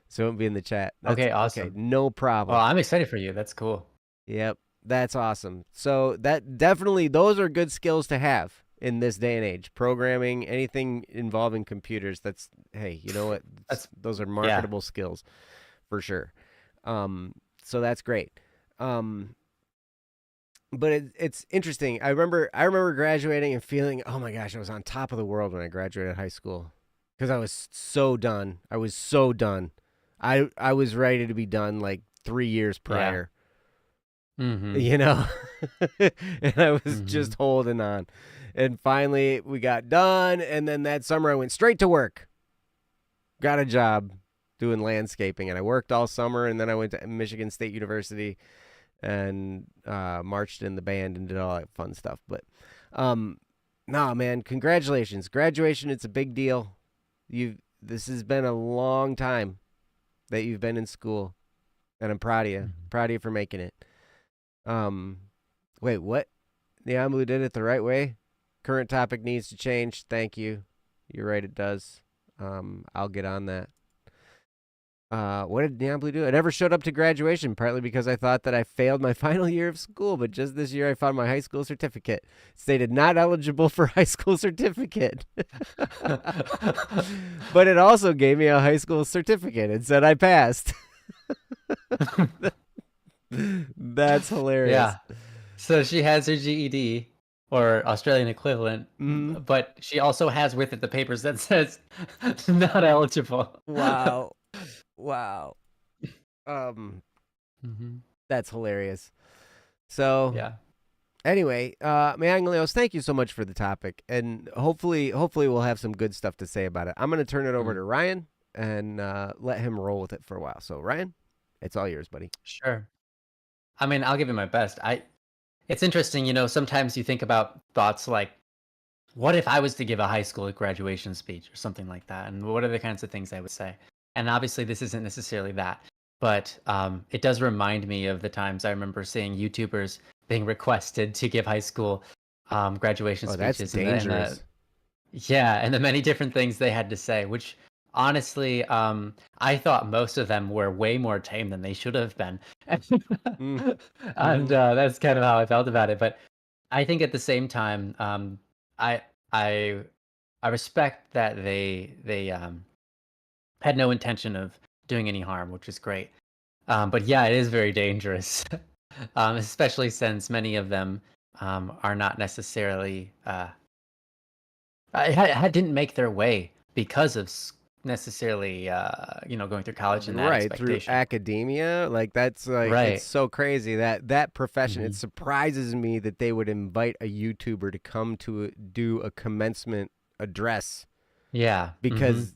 [SPEAKER 2] So I won't be in the chat. That's
[SPEAKER 1] Okay,
[SPEAKER 2] okay.
[SPEAKER 1] awesome.
[SPEAKER 2] No
[SPEAKER 1] Well,
[SPEAKER 2] problem.
[SPEAKER 1] I'm excited for you. That's cool.
[SPEAKER 2] Yep, that's awesome. So that definitely, those are good skills to have in this day and age. Programming, anything involving computers. That's, hey, you know what?
[SPEAKER 1] That's
[SPEAKER 2] Those are
[SPEAKER 1] yeah.
[SPEAKER 2] marketable skills for sure. So that's great. Um, but it's interesting. I remember graduating and feeling, oh my gosh, I was on top of the world when I graduated high school because I was so done. I was so done. I was ready to be done like 3 years
[SPEAKER 1] Yeah.
[SPEAKER 2] prior,
[SPEAKER 1] Mm-hmm.
[SPEAKER 2] you know, and I was
[SPEAKER 1] Mm-hmm.
[SPEAKER 2] just holding on. And finally, we got done. And then that summer, I went straight to work, got a job doing landscaping, and I worked all summer. And then I went to Michigan State University and marched in the band and did all that fun stuff. But nah, man, congratulations, graduation. It's a big deal. This has been a long time that you've been in school, and I'm proud of you.
[SPEAKER 1] Mm-hmm.
[SPEAKER 2] Proud of you for making it. Um, wait, what? Niamlu did it the right way. Current topic needs to change. Thank you. You're right, it does. I'll get on that. What did Niamblu do? I never showed up to graduation, partly because I thought that I failed my final year of school, but just this year I found my high school certificate. Stated not eligible for high school certificate. But it also gave me a high school certificate and said I passed. That's hilarious.
[SPEAKER 1] Yeah. So she has her GED or Australian equivalent,
[SPEAKER 2] Mm,
[SPEAKER 1] but she also has with it the papers that says not eligible.
[SPEAKER 2] wow. Wow. Um,
[SPEAKER 1] Hmm.
[SPEAKER 2] that's hilarious. So
[SPEAKER 1] Yeah.
[SPEAKER 2] anyway, Manglios, thank you so much for the topic, and hopefully we'll have some good stuff to say about it. I'm gonna turn it over
[SPEAKER 1] Mm.
[SPEAKER 2] to Ryan and let him roll with it for a while. So Ryan, it's all yours, buddy.
[SPEAKER 1] Sure. I mean, I'll give it my best. It's interesting, sometimes you think about thoughts like, what if I was to give a high school graduation speech or something like that? And what are the kinds of things I would say? And obviously, this isn't necessarily that, but it does remind me of the times I remember seeing YouTubers being requested to give high school graduation
[SPEAKER 2] Oh, that's
[SPEAKER 1] speeches, and the
[SPEAKER 2] dangerous.
[SPEAKER 1] yeah, and the many different things they had to say, which honestly, I thought most of them were way more tame than they should have been,
[SPEAKER 2] Mm,
[SPEAKER 1] and
[SPEAKER 2] mm-hmm.
[SPEAKER 1] that's kind of how I felt about it. But I think at the same time, I I I respect that they had no intention of doing any harm, which is great. But yeah, it is very dangerous, especially since many of them are not necessarily didn't make their way because of necessarily going through college and that
[SPEAKER 2] Right, through
[SPEAKER 1] expectation.
[SPEAKER 2] academia, like that's like it's
[SPEAKER 1] Right.
[SPEAKER 2] so crazy that profession. It
[SPEAKER 1] Hmm.
[SPEAKER 2] surprises me that they would invite a YouTuber to come to do a commencement address
[SPEAKER 1] Yeah. Hmm.
[SPEAKER 2] because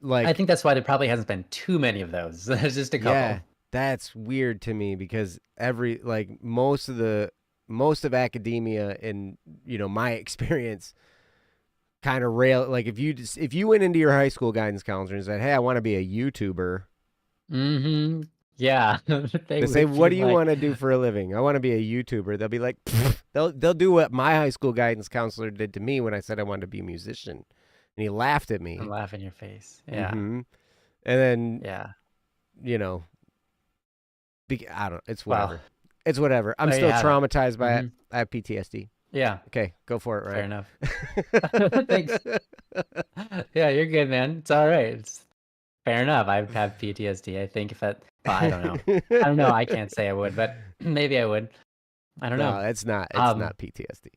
[SPEAKER 1] I
[SPEAKER 2] like
[SPEAKER 1] think that's why there probably hasn't been too many of those. There's just a
[SPEAKER 2] yeah,
[SPEAKER 1] couple.
[SPEAKER 2] that's weird to me because every like most of academia in my experience kind of rail like if you went into your high school guidance counselor and said, "Hey, I want to be a YouTuber."
[SPEAKER 1] Hmm. Yeah. They
[SPEAKER 2] They say,
[SPEAKER 1] would be
[SPEAKER 2] "What do you
[SPEAKER 1] like,
[SPEAKER 2] want to do for a living?" "I want to be a YouTuber." They'll be like, "Pfft." They'll do what my high school guidance counselor did to me when I said I wanted to be a musician, and he laughed at
[SPEAKER 1] and
[SPEAKER 2] me.
[SPEAKER 1] laugh in your face. Yeah.
[SPEAKER 2] Mm-hmm. And then
[SPEAKER 1] Yeah.
[SPEAKER 2] you know, I don't. It's
[SPEAKER 1] Well,
[SPEAKER 2] whatever. It's whatever. I'm
[SPEAKER 1] there you
[SPEAKER 2] still
[SPEAKER 1] have it.
[SPEAKER 2] traumatized by it.
[SPEAKER 1] Hmm.
[SPEAKER 2] I have PTSD.
[SPEAKER 1] Yeah.
[SPEAKER 2] Okay, go for
[SPEAKER 1] Fair
[SPEAKER 2] it,
[SPEAKER 1] enough. Thanks.
[SPEAKER 2] Ryan.
[SPEAKER 1] Yeah, you're good, man. It's all right. It's fair enough. I have PTSD. I think if that, well, I don't know. I don't know. I can't say I would, but maybe I would. I don't know.
[SPEAKER 2] No, it's not. It's
[SPEAKER 1] Um,
[SPEAKER 2] not PTSD.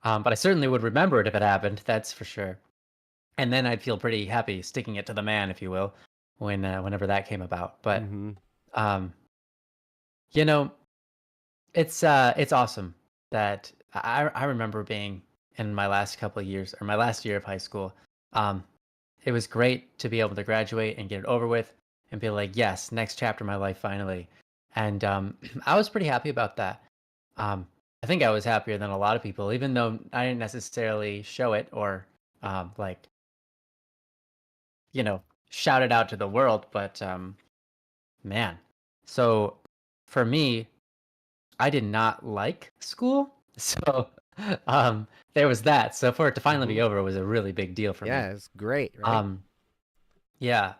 [SPEAKER 1] but I certainly would remember it if it happened. That's for sure. And then I'd feel pretty happy sticking it to the man, if you will, whenever that came about. But
[SPEAKER 2] Mm-hmm.
[SPEAKER 1] um, you know, it's awesome that I remember being in my last couple of years or my last year of high school. Um, it was great to be able to graduate and get it over with and be like, yes, next chapter of my life finally. And I was pretty happy about that. Um, I think I was happier than a lot of people, even though I didn't necessarily show it or like you know shout it out to the world. But man, so for me, I did not like school, so um, there was that. So for it to finally be
[SPEAKER 2] Hmm.
[SPEAKER 1] over was a really big deal for me.
[SPEAKER 2] Yeah, it's great, right?
[SPEAKER 1] Um, yeah,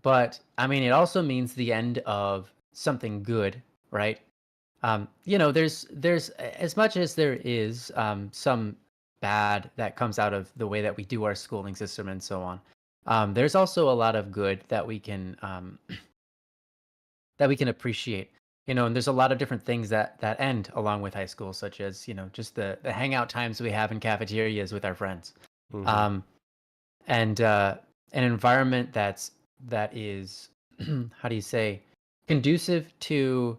[SPEAKER 1] but I mean, it also means the end of something good, right? There's as much as there is some bad that comes out of the way that we do our schooling system and so on. There's also a lot of good that we can that we can appreciate. And there's a lot of different things that end along with high school, such as just the hangout times we have in cafeterias with our friends,
[SPEAKER 2] Hmm.
[SPEAKER 1] um, and an environment that is how do you say conducive to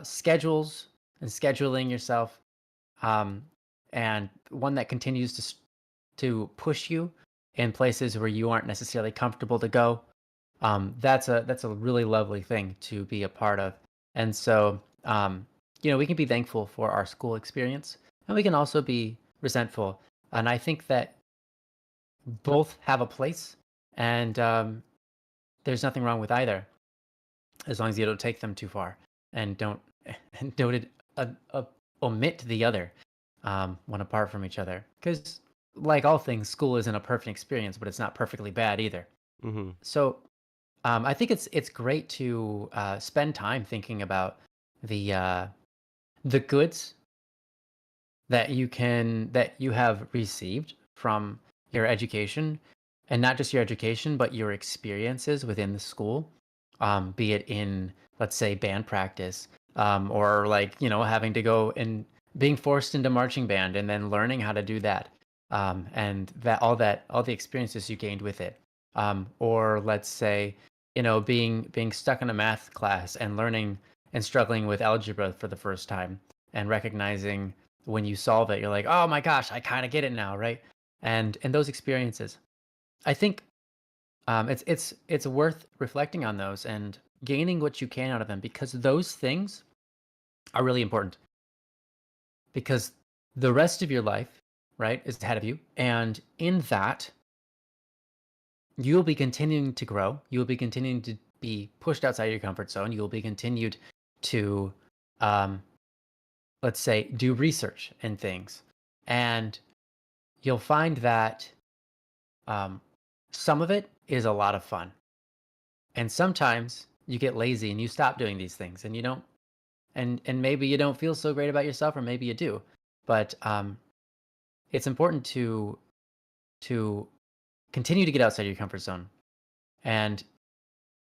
[SPEAKER 1] schedules and scheduling yourself, um, and one that continues to push you in places where you aren't necessarily comfortable to go. That's a really lovely thing to be a part of. And so, we can be thankful for our school experience, and we can also be resentful. And I think that both have a place, and there's nothing wrong with either, as long as you don't take them too far and don't and don't omit the other when apart from each other. Because, like all things, school isn't a perfect experience, but it's not perfectly bad either.
[SPEAKER 2] Hmm.
[SPEAKER 1] So I think it's great to spend time thinking about the goods that you have received from your education, and not just your education, but your experiences within the school, be it in, let's say, band practice, or like having to go and being forced into marching band and then learning how to do that, and all the experiences you gained with it, or let's say being stuck in a math class and learning and struggling with algebra for the first time and recognizing when you solve it, you're like, oh my gosh, I kind of get it now, right? And those experiences, I think it's worth reflecting on those and gaining what you can out of them, because those things are really important, because the rest of your life, right, is ahead of you, and in that you will be continuing to grow. You will be continuing to be pushed outside your comfort zone. You will be continued to, um, let's say, do research and things, and you'll find that um, some of it is a lot of fun, and sometimes you get lazy and you stop doing these things, and you don't, and maybe you don't feel so great about yourself, or maybe you do, but it's important to continue to get outside your comfort zone and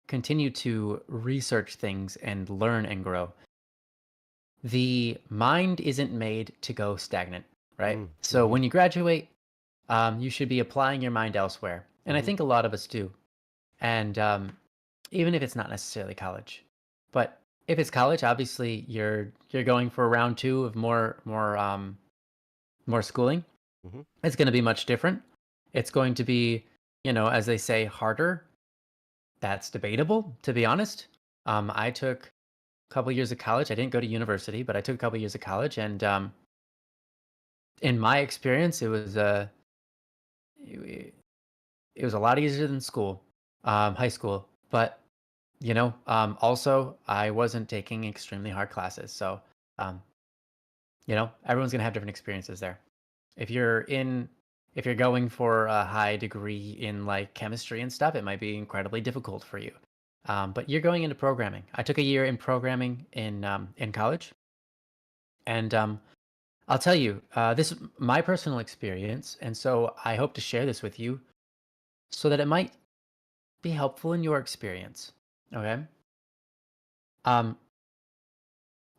[SPEAKER 1] continue to research things and learn and grow. The mind isn't made to go stagnant, right? So
[SPEAKER 2] Mm-hmm.
[SPEAKER 1] when you graduate, you should be applying your mind elsewhere. And I
[SPEAKER 2] Hmm.
[SPEAKER 1] think a lot of us do. And even if it's not necessarily college, but if it's college, obviously you're going for round two of more schooling.
[SPEAKER 2] Hmm.
[SPEAKER 1] It's going to be much different. It's going to be, as they say, harder. That's debatable, to be honest. I took a couple years of college. I didn't go to university, but I took a couple years of college, and in my experience, it, it was a lot easier than school, high school. But also I wasn't taking extremely hard classes, so um, everyone's gonna have different experiences there. If you're in, if you're going for a high degree in like chemistry and stuff, it might be incredibly difficult for you. But you're going into programming. I took a year in programming in college, and I'll tell you, this is my personal experience, and so I hope to share this with you so that it might be helpful in your experience. Okay. Um,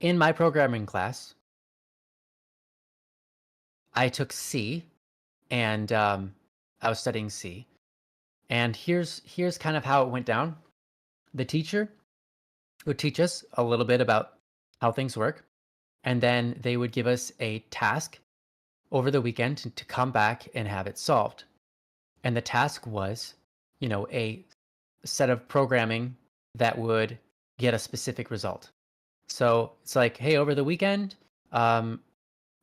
[SPEAKER 1] in my programming class, I took C, and I was studying C. And here's kind of how it went down. The teacher would teach us a little bit about how things work, and then they would give us a task over the weekend to come back and have it solved. And the task was, a set of programming that would get a specific result. So it's like, hey, over the weekend,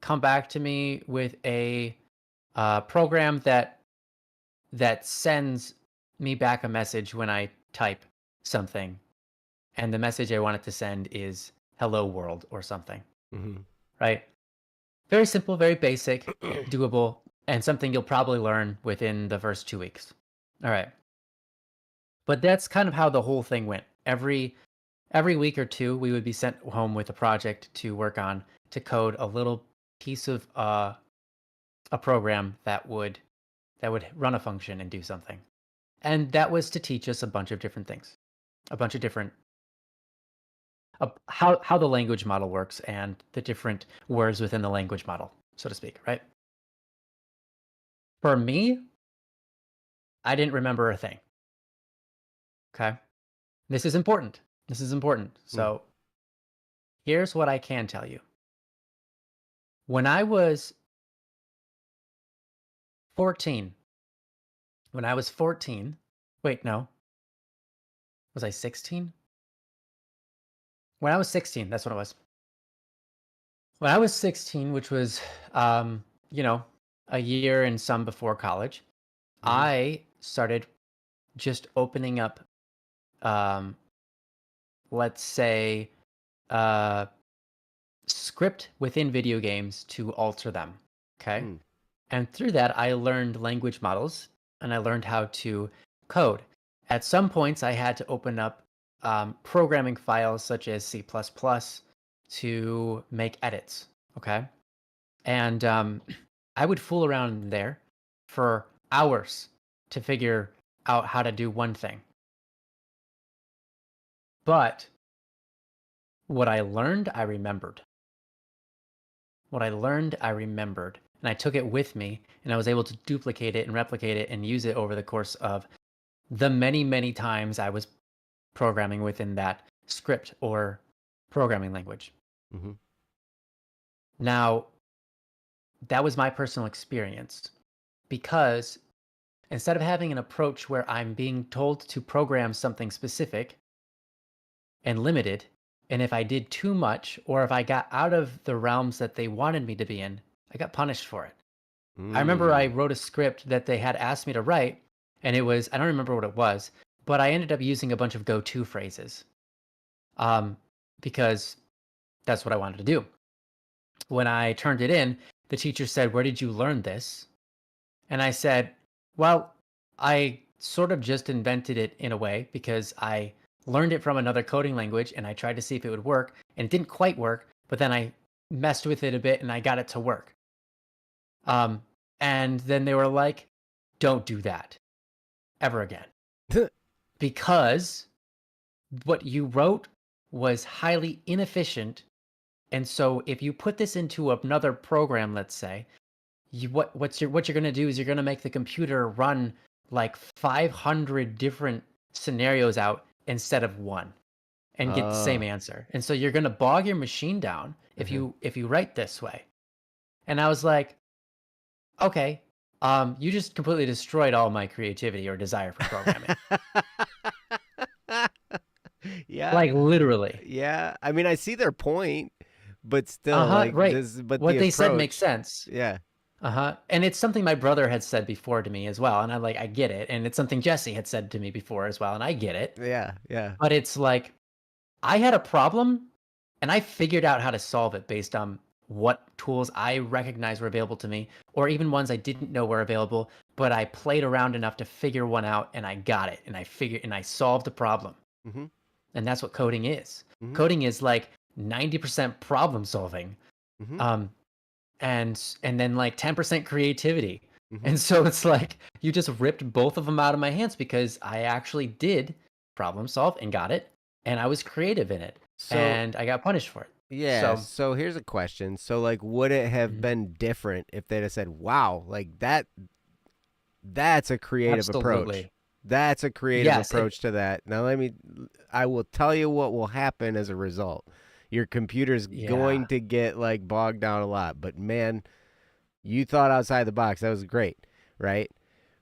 [SPEAKER 1] come back to me with a program that sends me back a message when I type something, and the message I want it to send is "Hello World" or something,
[SPEAKER 2] Mm-hmm.
[SPEAKER 1] right? Very simple, very basic, doable, and something you'll probably learn within the first 2 weeks. All right, but that's kind of how the whole thing went. Every week or two, we would be sent home with a project to work on to code a little piece of a program that would run a function and do something. And that was to teach us a bunch of different things, a bunch of different how the language model works and the different words within the language model, so to speak, right? For me, I didn't remember a thing. Okay. This is important. This is important.
[SPEAKER 2] Mm.
[SPEAKER 1] So here's what I can tell you. When I was 14, when I was 14, wait, no, was I 16? When I was 16, that's what it was. When I was 16, which was, um, you know, a year and some before college,
[SPEAKER 2] Mm-hmm.
[SPEAKER 1] I started just opening up, um, let's say, uh, script within video games to alter them. Okay.
[SPEAKER 2] Mm.
[SPEAKER 1] And through that, I learned language models and I learned how to code. At some points, I had to open up programming files such as C++ to make edits. Okay. And I would fool around in there for hours to figure out how to do one thing. But what I learned, I remembered. What I learned, I remembered. And I took it with me and I was able to duplicate it and replicate it and use it over the course of the many, many times I was programming within that script or programming language.
[SPEAKER 2] Mm-hmm.
[SPEAKER 1] Now, that was my personal experience because instead of having an approach where I'm being told to program something specific and limited, and if I did too much or if I got out of the realms that they wanted me to be in, I got punished for it. I remember I
[SPEAKER 2] Mm.
[SPEAKER 1] wrote a script that they had asked me to write, and it was, I don't remember what it was, but I ended up using a bunch of go to phrases um, because that's what I wanted to do. When I turned it in, the teacher said, "Where did you learn this?" And I said, "Well, I sort of just invented it in a way because I learned it from another coding language and I tried to see if it would work and it didn't quite work, but then I messed with it a bit and I got it to work." Um, and then they were like, "Don't do that ever again because what you wrote was highly inefficient. And so if you put this into another program, let's say, what you're gonna do is you're gonna make the computer run like 500 different scenarios out instead of one and get the same
[SPEAKER 2] Oh.
[SPEAKER 1] answer. And so you're gonna bog your machine down
[SPEAKER 2] Uh-huh.
[SPEAKER 1] if you write this way." And I was like, "Okay, you just completely destroyed all my creativity or desire for programming."
[SPEAKER 2] Yeah.
[SPEAKER 1] Like literally.
[SPEAKER 2] Yeah. I mean, I see their point, but still,
[SPEAKER 1] Uh-huh,
[SPEAKER 2] like
[SPEAKER 1] right.
[SPEAKER 2] this, but
[SPEAKER 1] What
[SPEAKER 2] the
[SPEAKER 1] they said makes
[SPEAKER 2] approach.
[SPEAKER 1] sense.
[SPEAKER 2] Yeah.
[SPEAKER 1] Uh-huh. And it's something my brother had said before to me as well, and I get it. And it's something Jesse had said to me before as well, and I get it.
[SPEAKER 2] Yeah. Yeah.
[SPEAKER 1] But it's like I had a problem and I figured out how to solve it based on what tools I recognized were available to me, or even ones I didn't know were available, but I played around enough to figure one out and I got it and I solved the problem.
[SPEAKER 2] Mm-hmm.
[SPEAKER 1] And that's what coding is.
[SPEAKER 2] Mm-hmm.
[SPEAKER 1] Coding is like 90% problem solving.
[SPEAKER 2] Mm-hmm.
[SPEAKER 1] Um, and then like 10% creativity.
[SPEAKER 2] Mm-hmm.
[SPEAKER 1] And so it's like you just ripped both of them out of my hands because I actually did problem solve and got it, and I was creative in it,
[SPEAKER 2] So
[SPEAKER 1] and I got punished for it.
[SPEAKER 2] yeah.
[SPEAKER 1] So
[SPEAKER 2] So here's a question. So like, would it have
[SPEAKER 1] mhm,
[SPEAKER 2] been different if they'd have said, "Wow, like that"? That's a creative approach.
[SPEAKER 1] absolutely.
[SPEAKER 2] That's a creative
[SPEAKER 1] Yes, it
[SPEAKER 2] approach to that. Now, I will tell you what will happen as a result. Your computer's
[SPEAKER 1] yeah,
[SPEAKER 2] going to get like bogged down a lot, but man, you thought outside the box. That was great, right?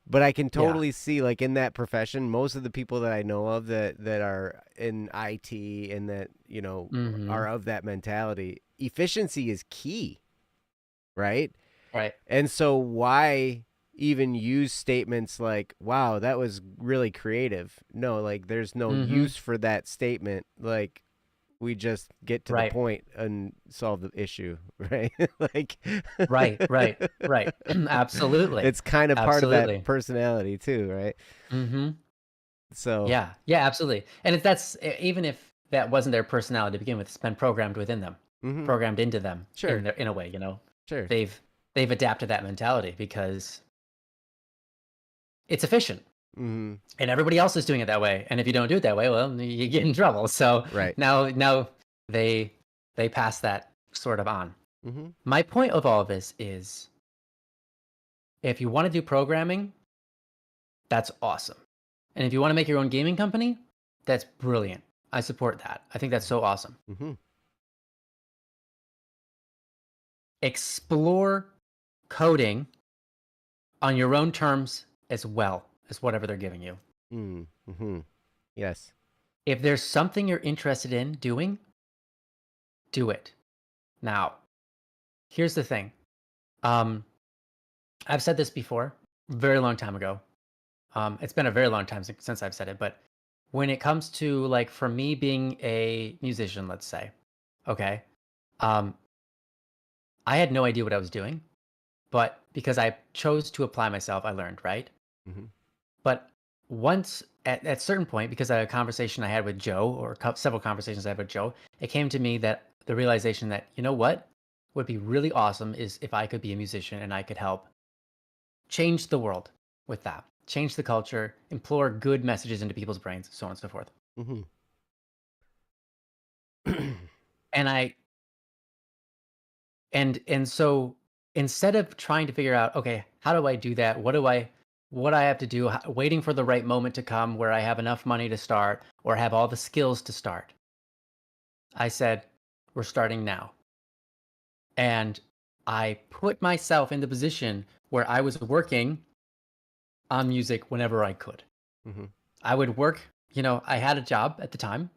[SPEAKER 2] But I can
[SPEAKER 1] yeah,
[SPEAKER 2] totally see, like in that profession, most of the people that I know of that are in IT and that
[SPEAKER 1] mhm,
[SPEAKER 2] are of that mentality, efficiency is key. right?
[SPEAKER 1] Right.
[SPEAKER 2] And so why even use statements like, wow, that was really creative? No, like there's no
[SPEAKER 1] Mm-hmm.
[SPEAKER 2] use for that statement. Like we just get to the
[SPEAKER 1] Right.
[SPEAKER 2] point and solve the issue, right? Like
[SPEAKER 1] Right. Right. Right. Absolutely.
[SPEAKER 2] it's kind of part of that
[SPEAKER 1] Absolutely.
[SPEAKER 2] personality too, right?
[SPEAKER 1] Mm-hmm.
[SPEAKER 2] So,
[SPEAKER 1] Yeah. Yeah. Absolutely. And if that's even if that wasn't their personality to begin with, it's been programmed within them,
[SPEAKER 2] mhm,
[SPEAKER 1] programmed into them
[SPEAKER 2] sure,
[SPEAKER 1] in a way.
[SPEAKER 2] sure.
[SPEAKER 1] They've adapted that mentality because it's efficient.
[SPEAKER 2] Mhm,
[SPEAKER 1] And everybody else is doing it that way. And if you don't do it that way, well, you get in trouble. So
[SPEAKER 2] right.
[SPEAKER 1] now they pass that sort of on.
[SPEAKER 2] Mhm,
[SPEAKER 1] My point of all of this is if you want to do programming, that's awesome. And if you want to make your own gaming company, that's brilliant. I support that. I think that's so awesome.
[SPEAKER 2] mhm,
[SPEAKER 1] Explore coding on your own terms as well as whatever they're giving you.
[SPEAKER 2] mhm. Yes.
[SPEAKER 1] If there's something you're interested in doing, do it. Now, here's the thing. Um, I've said this before, very long time ago. It's been a very long time since I've said it, but when it comes to like for me being a musician, let's say, okay, um, I had no idea what I was doing, but because I chose to apply myself, I learned, right?
[SPEAKER 2] Mhm,
[SPEAKER 1] But once at certain point, because of a conversation I had with Joe, or several conversations I had with Joe, it came to me that the realization that you know what would be really awesome is if I could be a musician and I could help change the world with that, change the culture, implore good messages into people's brains, so on and so forth.
[SPEAKER 2] mhm.
[SPEAKER 1] And I and so instead of trying to figure out, okay, how do I do that? What I have to do, waiting for the right moment to come where I have enough money to start or have all the skills to start. I said, we're starting now. And I put myself in the position where I was working on music whenever I could.
[SPEAKER 2] Mhm,
[SPEAKER 1] I would work, I had a job at the time.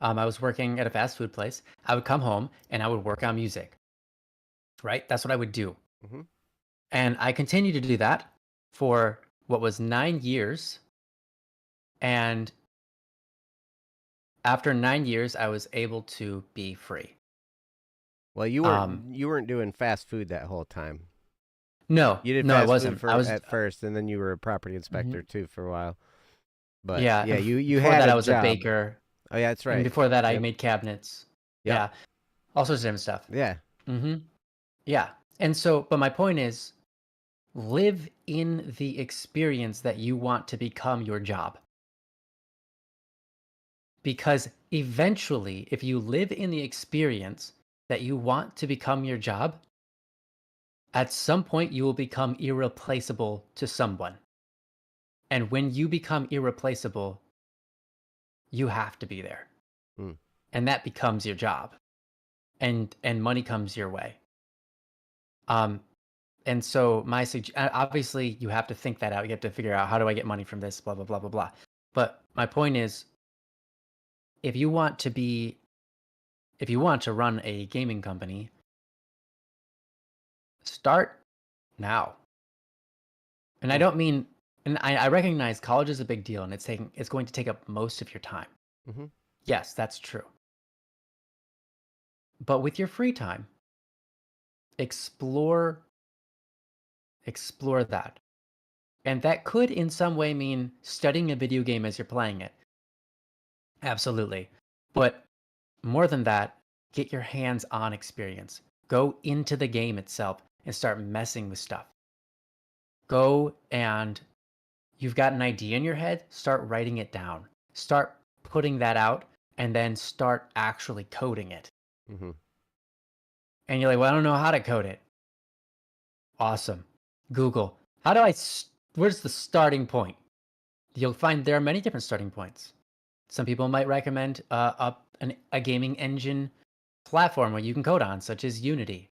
[SPEAKER 1] I was working at a fast food place. I would come home and I would work on music, right? That's what I would do.
[SPEAKER 2] mhm.
[SPEAKER 1] And I continued to do that for what was 9 years. And after 9 years, I was able to be free.
[SPEAKER 2] Well,
[SPEAKER 1] Um,
[SPEAKER 2] you weren't doing fast food that whole time.
[SPEAKER 1] no,
[SPEAKER 2] You did
[SPEAKER 1] no, I
[SPEAKER 2] fast food
[SPEAKER 1] wasn't. I
[SPEAKER 2] for
[SPEAKER 1] was,
[SPEAKER 2] at first, and then you were a property
[SPEAKER 1] mhm.
[SPEAKER 2] inspector too for a while. But
[SPEAKER 1] Yeah.
[SPEAKER 2] yeah,
[SPEAKER 1] And
[SPEAKER 2] you
[SPEAKER 1] before
[SPEAKER 2] had
[SPEAKER 1] that,
[SPEAKER 2] a
[SPEAKER 1] I was a
[SPEAKER 2] job.
[SPEAKER 1] baker.
[SPEAKER 2] Oh yeah, that's
[SPEAKER 1] And
[SPEAKER 2] right.
[SPEAKER 1] before that, I
[SPEAKER 2] Yep.
[SPEAKER 1] made cabinets.
[SPEAKER 2] Yep.
[SPEAKER 1] Yeah. All sorts of different stuff.
[SPEAKER 2] Yeah.
[SPEAKER 1] hmm Yeah. And so, but my point is live in the experience that you want to become your job. Because eventually, if you live in the experience that you want to become your job, at some point you will become irreplaceable to someone. And when you become irreplaceable, you have to be there.
[SPEAKER 2] Mm.
[SPEAKER 1] And that becomes your job. And money comes your way. Um and so obviously you have to think that out. You have to figure out how do I get money from this, blah blah blah blah blah. But my point is if you want to be if you want to run a gaming company, start now. And I
[SPEAKER 2] Mm.
[SPEAKER 1] don't mean, and I recognize college is a big deal and it's going to take up most of your time.
[SPEAKER 2] Mhm.
[SPEAKER 1] Yes, that's true. But with your free time, explore explore that. And that could in some way mean studying a video game as you're playing it. Absolutely. But more than that, get your hands-on experience. Go into the game itself and start messing with stuff. Go and you've got an idea in your head, start writing it down. Start putting that out and then start actually coding it.
[SPEAKER 2] Mhm.
[SPEAKER 1] And you're like, well, I don't know how to code it. Awesome. Google. How do I, where's the starting point? You'll find there are many different starting points. Some people might recommend a gaming engine platform where you can code on, such as Unity.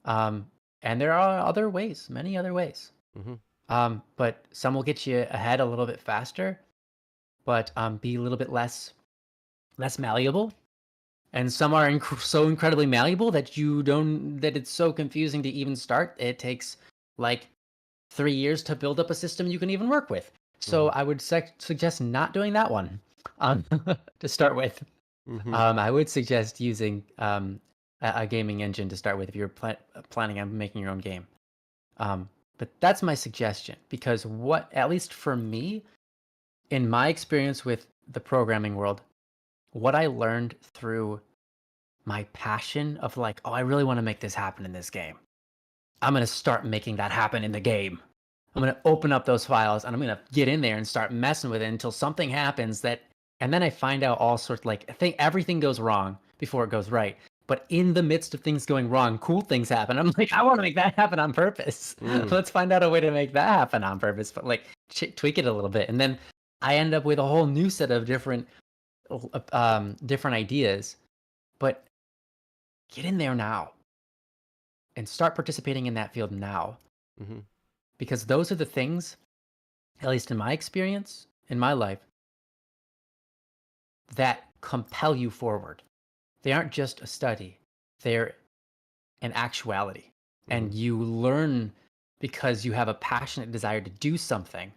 [SPEAKER 1] Um, and there are other ways, many other ways.
[SPEAKER 2] Mhm.
[SPEAKER 1] But some will get you ahead a little bit faster, but be a little bit less malleable. and some are so incredibly malleable that it's so confusing to even start. It takes like 3 years to build up a system you can even work with. So I would suggest not doing that one to start with. I would suggest using a gaming engine to start with if you're planning on making your own game. But that's my suggestion, because at least for me, in my experience with the programming world, what I learned through my passion of like, oh, I really want to make this happen in this game. I'm going to start making that happen in the game. I'm going to open up those files and I'm going to get in there and start messing with it until something happens and then I find out all sorts, like, I think everything goes wrong before it goes right. But in the midst of things going wrong, cool things happen. I'm like, I want to make that happen on purpose. Let's find out a way to make that happen on purpose, but like tweak it a little bit. And then I end up with a whole new set of different ideas. But get in there now and start participating in that field now. Because those are the things, at least in my experience, in my life, that compel you forward. They aren't just a study. They're an actuality. And you learn because you have a passionate desire to do something.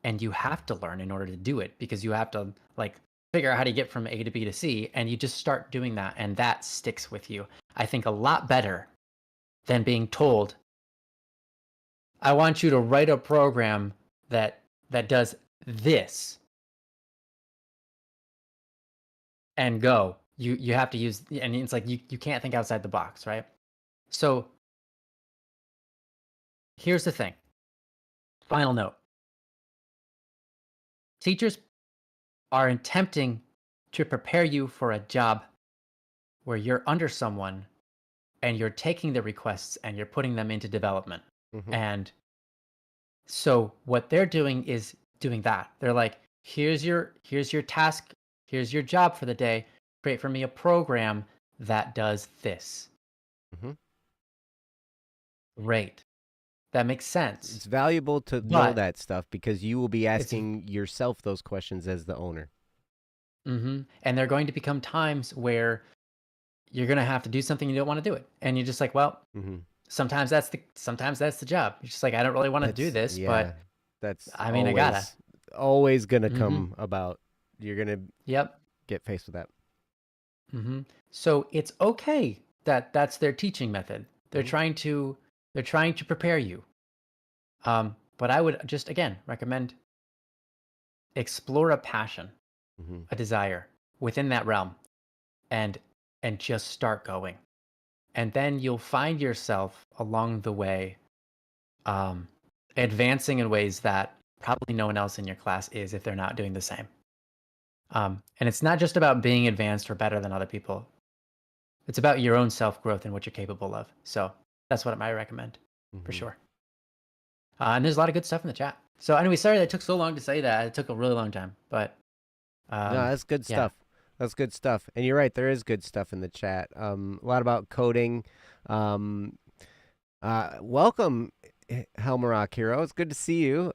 [SPEAKER 1] And you have to learn in order to do it, because you have to like figure out how to get from A to B to C, and you just start doing that, and that sticks with you. I think a lot better than being told, I want you to write a program that does this. And go. You have to use, and it's like you can't think outside the box, right? So here's the thing. Final note. Teachers are attempting to prepare you for a job where you're under someone and you're taking the requests and you're putting them into development. And so what they're doing is doing that. They're like, here's your task, here's your job for the day. Create for me a program that does this. Great. That makes sense.
[SPEAKER 2] It's valuable to know that stuff, because you will be asking yourself those questions as the owner.
[SPEAKER 1] And there are going to become times where you're going to have to do something you don't want to do it. And you're just like, well, sometimes that's the job. You're just like, I don't really want to do this, but
[SPEAKER 2] that's
[SPEAKER 1] I mean, I gotta.
[SPEAKER 2] Always going to come about. You're going to get faced with that.
[SPEAKER 1] So it's okay that that's their teaching method. They're trying to prepare you. But I would just, again, recommend explore a passion, a desire within that realm, and just start going. And then you'll find yourself along the way advancing in ways that probably no one else in your class is if they're not doing the same. And it's not just about being advanced or better than other people. It's about your own self-growth and what you're capable of. So that's what I recommend, for sure. And there's a lot of good stuff in the chat. So anyway, sorry that it took so long to say that. It took a really long time, but
[SPEAKER 2] no, that's good stuff. That's good stuff. And you're right, there is good stuff in the chat. A lot about coding. Welcome, Helmarock Hero. It's good to see you.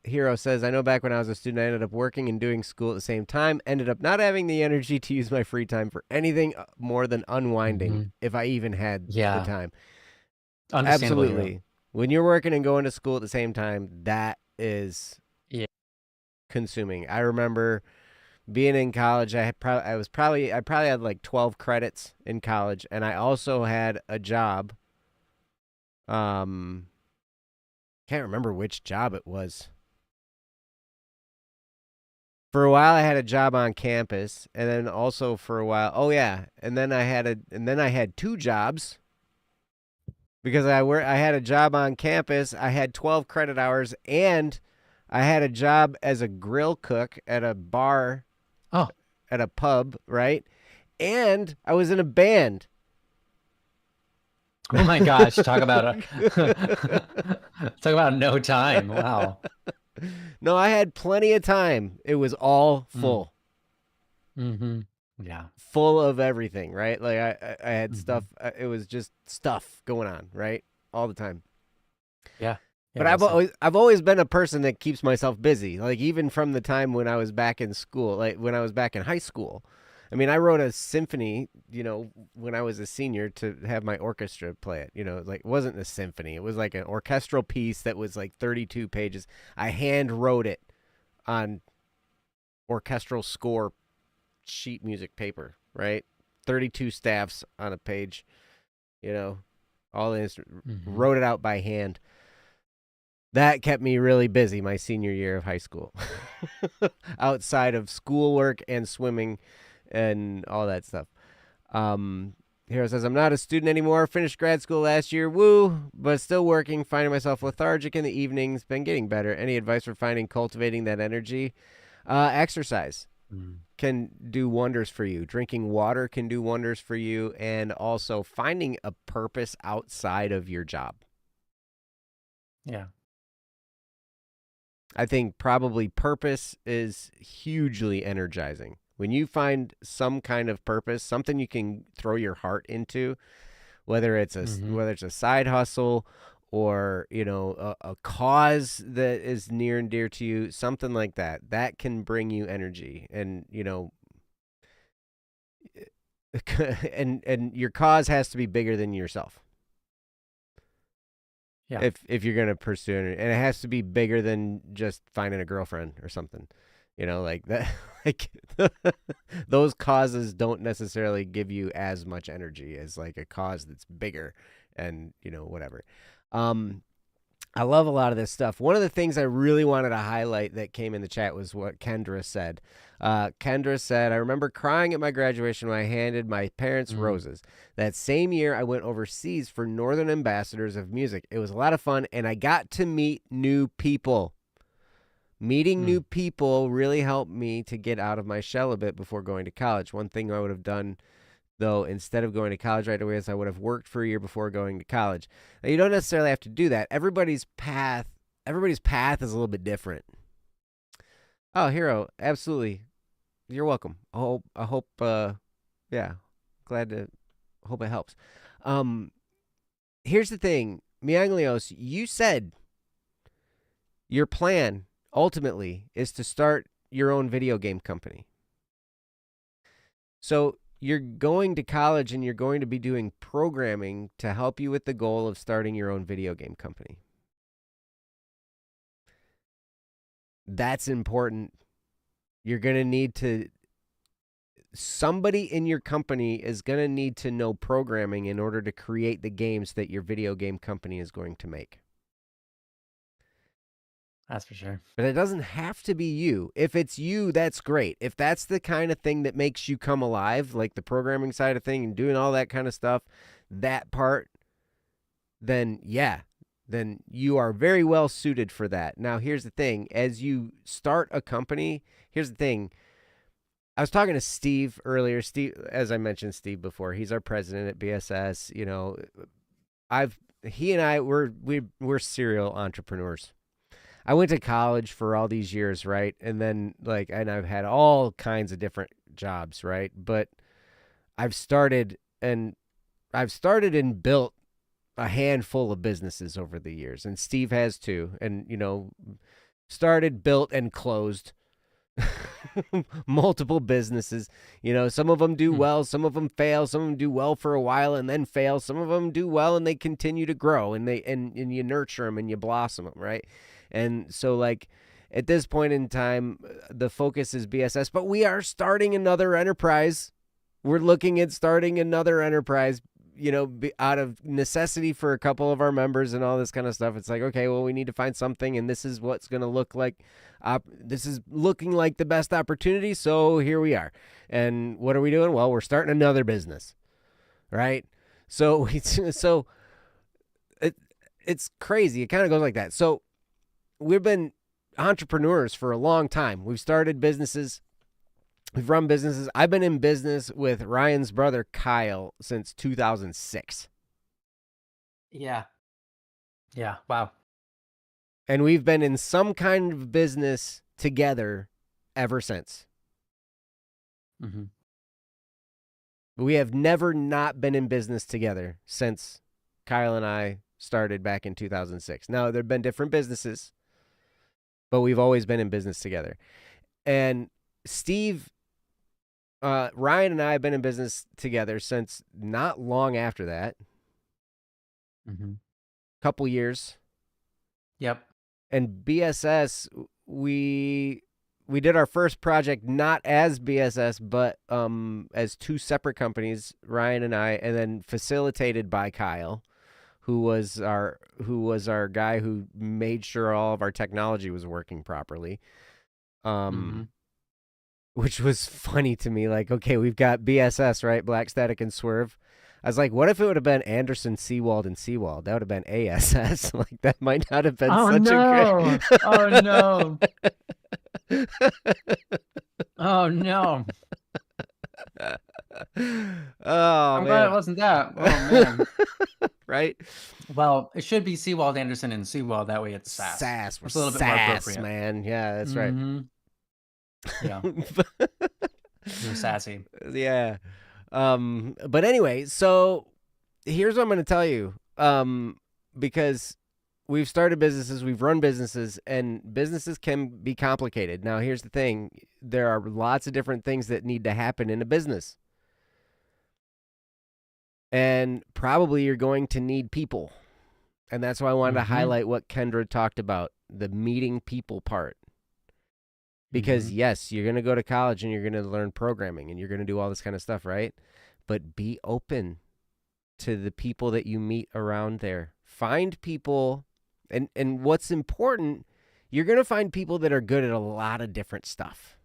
[SPEAKER 2] Hero says, I know back when I was a student, I ended up working and doing school at the same time. Ended up not having the energy to use my free time for anything more than unwinding, if I even had the time. Absolutely. When you're working and going to school at the same time, that is consuming. I remember being in college. I probably had like 12 credits in college, and I also had a job. Can't remember which job it was. For a while, I had a job on campus, and then also for a while, and then I had two jobs. Because I had a job on campus, I had 12 credit hours, and I had a job as a grill cook at a bar, at a pub, right? And I was in a band.
[SPEAKER 1] Oh my gosh! Talk about no time. Wow.
[SPEAKER 2] No, I had plenty of time. It was all full.
[SPEAKER 1] Yeah.
[SPEAKER 2] Full of everything, right? Like I had stuff. It was just stuff going on, right? All the time.
[SPEAKER 1] Yeah.
[SPEAKER 2] But I've always been a person that keeps myself busy. Like even from the time when I was back in school, like when I was back in high school, I mean, I wrote a symphony, when I was a senior to have my orchestra play it. Like it wasn't a symphony. It was like an orchestral piece that was like 32 pages. I hand wrote it on orchestral score sheet music paper, right? 32 staffs on a page, all this, wrote it out by hand. That kept me really busy my senior year of high school, outside of schoolwork and swimming and all that stuff. Hero says, I'm not a student anymore. Finished grad school last year. Woo, but still working, finding myself lethargic in the evenings. Been getting better. Any advice for cultivating that energy? Exercise can do wonders for you. Drinking water can do wonders for you. And also finding a purpose outside of your job.
[SPEAKER 1] Yeah.
[SPEAKER 2] I think probably purpose is hugely energizing. When you find some kind of purpose, something you can throw your heart into, whether it's a side hustle or, a cause that is near and dear to you, something like that, that can bring you energy. And, and your cause has to be bigger than yourself.
[SPEAKER 1] Yeah.
[SPEAKER 2] If you're going to pursue it, and it has to be bigger than just finding a girlfriend or something, like that, like those causes don't necessarily give you as much energy as like a cause that's bigger and, whatever. I love a lot of this stuff. One of the things I really wanted to highlight that came in the chat was what Kendra said. Kendra said, I remember crying at my graduation when I handed my parents roses. That same year, I went overseas for Northern Ambassadors of Music. It was a lot of fun, and I got to meet new people. Meeting new people really helped me to get out of my shell a bit before going to college. One thing I would have done, though, instead of going to college right away, is I would have worked for a year before going to college. Now, you don't necessarily have to do that. Everybody's path is a little bit different. Oh, Hero, absolutely. You're welcome. I hope, yeah, glad to, hope it helps. Here's the thing, Mianglios, you said your plan ultimately is to start your own video game company. So you're going to college and you're going to be doing programming to help you with the goal of starting your own video game company. That's important. You're going to need to, somebody in your company is going to need to know programming in order to create the games that your video game company is going to make.
[SPEAKER 1] That's for sure.
[SPEAKER 2] But it doesn't have to be you. If it's you, that's great. If that's the kind of thing that makes you come alive, like the programming side of thing and doing all that kind of stuff, that part, then yeah, then you are very well suited for that. Now, here's the thing. As you start a company, here's the thing. I was talking to Steve earlier. Steve, as I mentioned Steve before, he's our president at BSS. He and I, we're serial entrepreneurs. I went to college for all these years, right? And then and I've had all kinds of different jobs, right? But I've started and built a handful of businesses over the years, and Steve has too. And started, built, and closed multiple businesses. Some of them do well, some of them fail, some of them do well for a while and then fail. Some of them do well and they continue to grow, and and you nurture them and you blossom them, right? And so at this point in time, the focus is BSS, but we are starting another enterprise. We're looking at starting another enterprise, out of necessity for a couple of our members and all this kind of stuff. It's like, okay, well, we need to find something, and this is what's going to look like. This is looking like the best opportunity, so here we are. And what are we doing? Well, we're starting another business, right? So it's crazy. It kind of goes like that. So we've been entrepreneurs for a long time. We've started businesses. We've run businesses. I've been in business with Ryan's brother, Kyle, since 2006.
[SPEAKER 1] Yeah. Yeah. Wow.
[SPEAKER 2] And we've been in some kind of business together ever since. We have never not been in business together since Kyle and I started back in 2006. Now, there have been different businesses, but we've always been in business together. And Steve Ryan and I have been in business together since not long after that,
[SPEAKER 1] Mm-hmm.
[SPEAKER 2] couple years.
[SPEAKER 1] Yep.
[SPEAKER 2] And BSS, we did our first project not as BSS, but as two separate companies, Ryan and I, and then facilitated by Kyle, who was our guy who made sure all of our technology was working properly.
[SPEAKER 1] Mm-hmm.
[SPEAKER 2] Which was funny to me. Like, okay, we've got BSS, right? Black Static and Swerve. I was like, what if it would have been Anderson, Seawald, and Seawald? That would have been ASS. Like, that might not have been
[SPEAKER 1] Oh
[SPEAKER 2] such a great.
[SPEAKER 1] no! Oh no! Oh no!
[SPEAKER 2] Oh
[SPEAKER 1] I'm glad it
[SPEAKER 2] man.
[SPEAKER 1] wasn't that. Oh man.
[SPEAKER 2] Right?
[SPEAKER 1] Well, it should be Seawald Anderson and Seawald. That way it's sass.
[SPEAKER 2] Sass. We're
[SPEAKER 1] It's a little bit more
[SPEAKER 2] sass,
[SPEAKER 1] appropriate.
[SPEAKER 2] man. Yeah, that's right.
[SPEAKER 1] Mm-hmm. Yeah, you're sassy.
[SPEAKER 2] Yeah. But anyway, so here's what I'm going to tell you. Because we've started businesses, we've run businesses, and businesses can be complicated. Now, here's the thing. There are lots of different things that need to happen in a business. And probably you're going to need people. And that's why I wanted to
[SPEAKER 1] Mm-hmm.
[SPEAKER 2] highlight what Kendra talked about, the meeting people part. Because
[SPEAKER 1] Mm-hmm.
[SPEAKER 2] yes, you're going to go to college and you're going to learn programming and you're going to do all this kind of stuff, right? But be open to the people that you meet around there. Find people, and what's important, you're going to find people that are good at a lot of different stuff.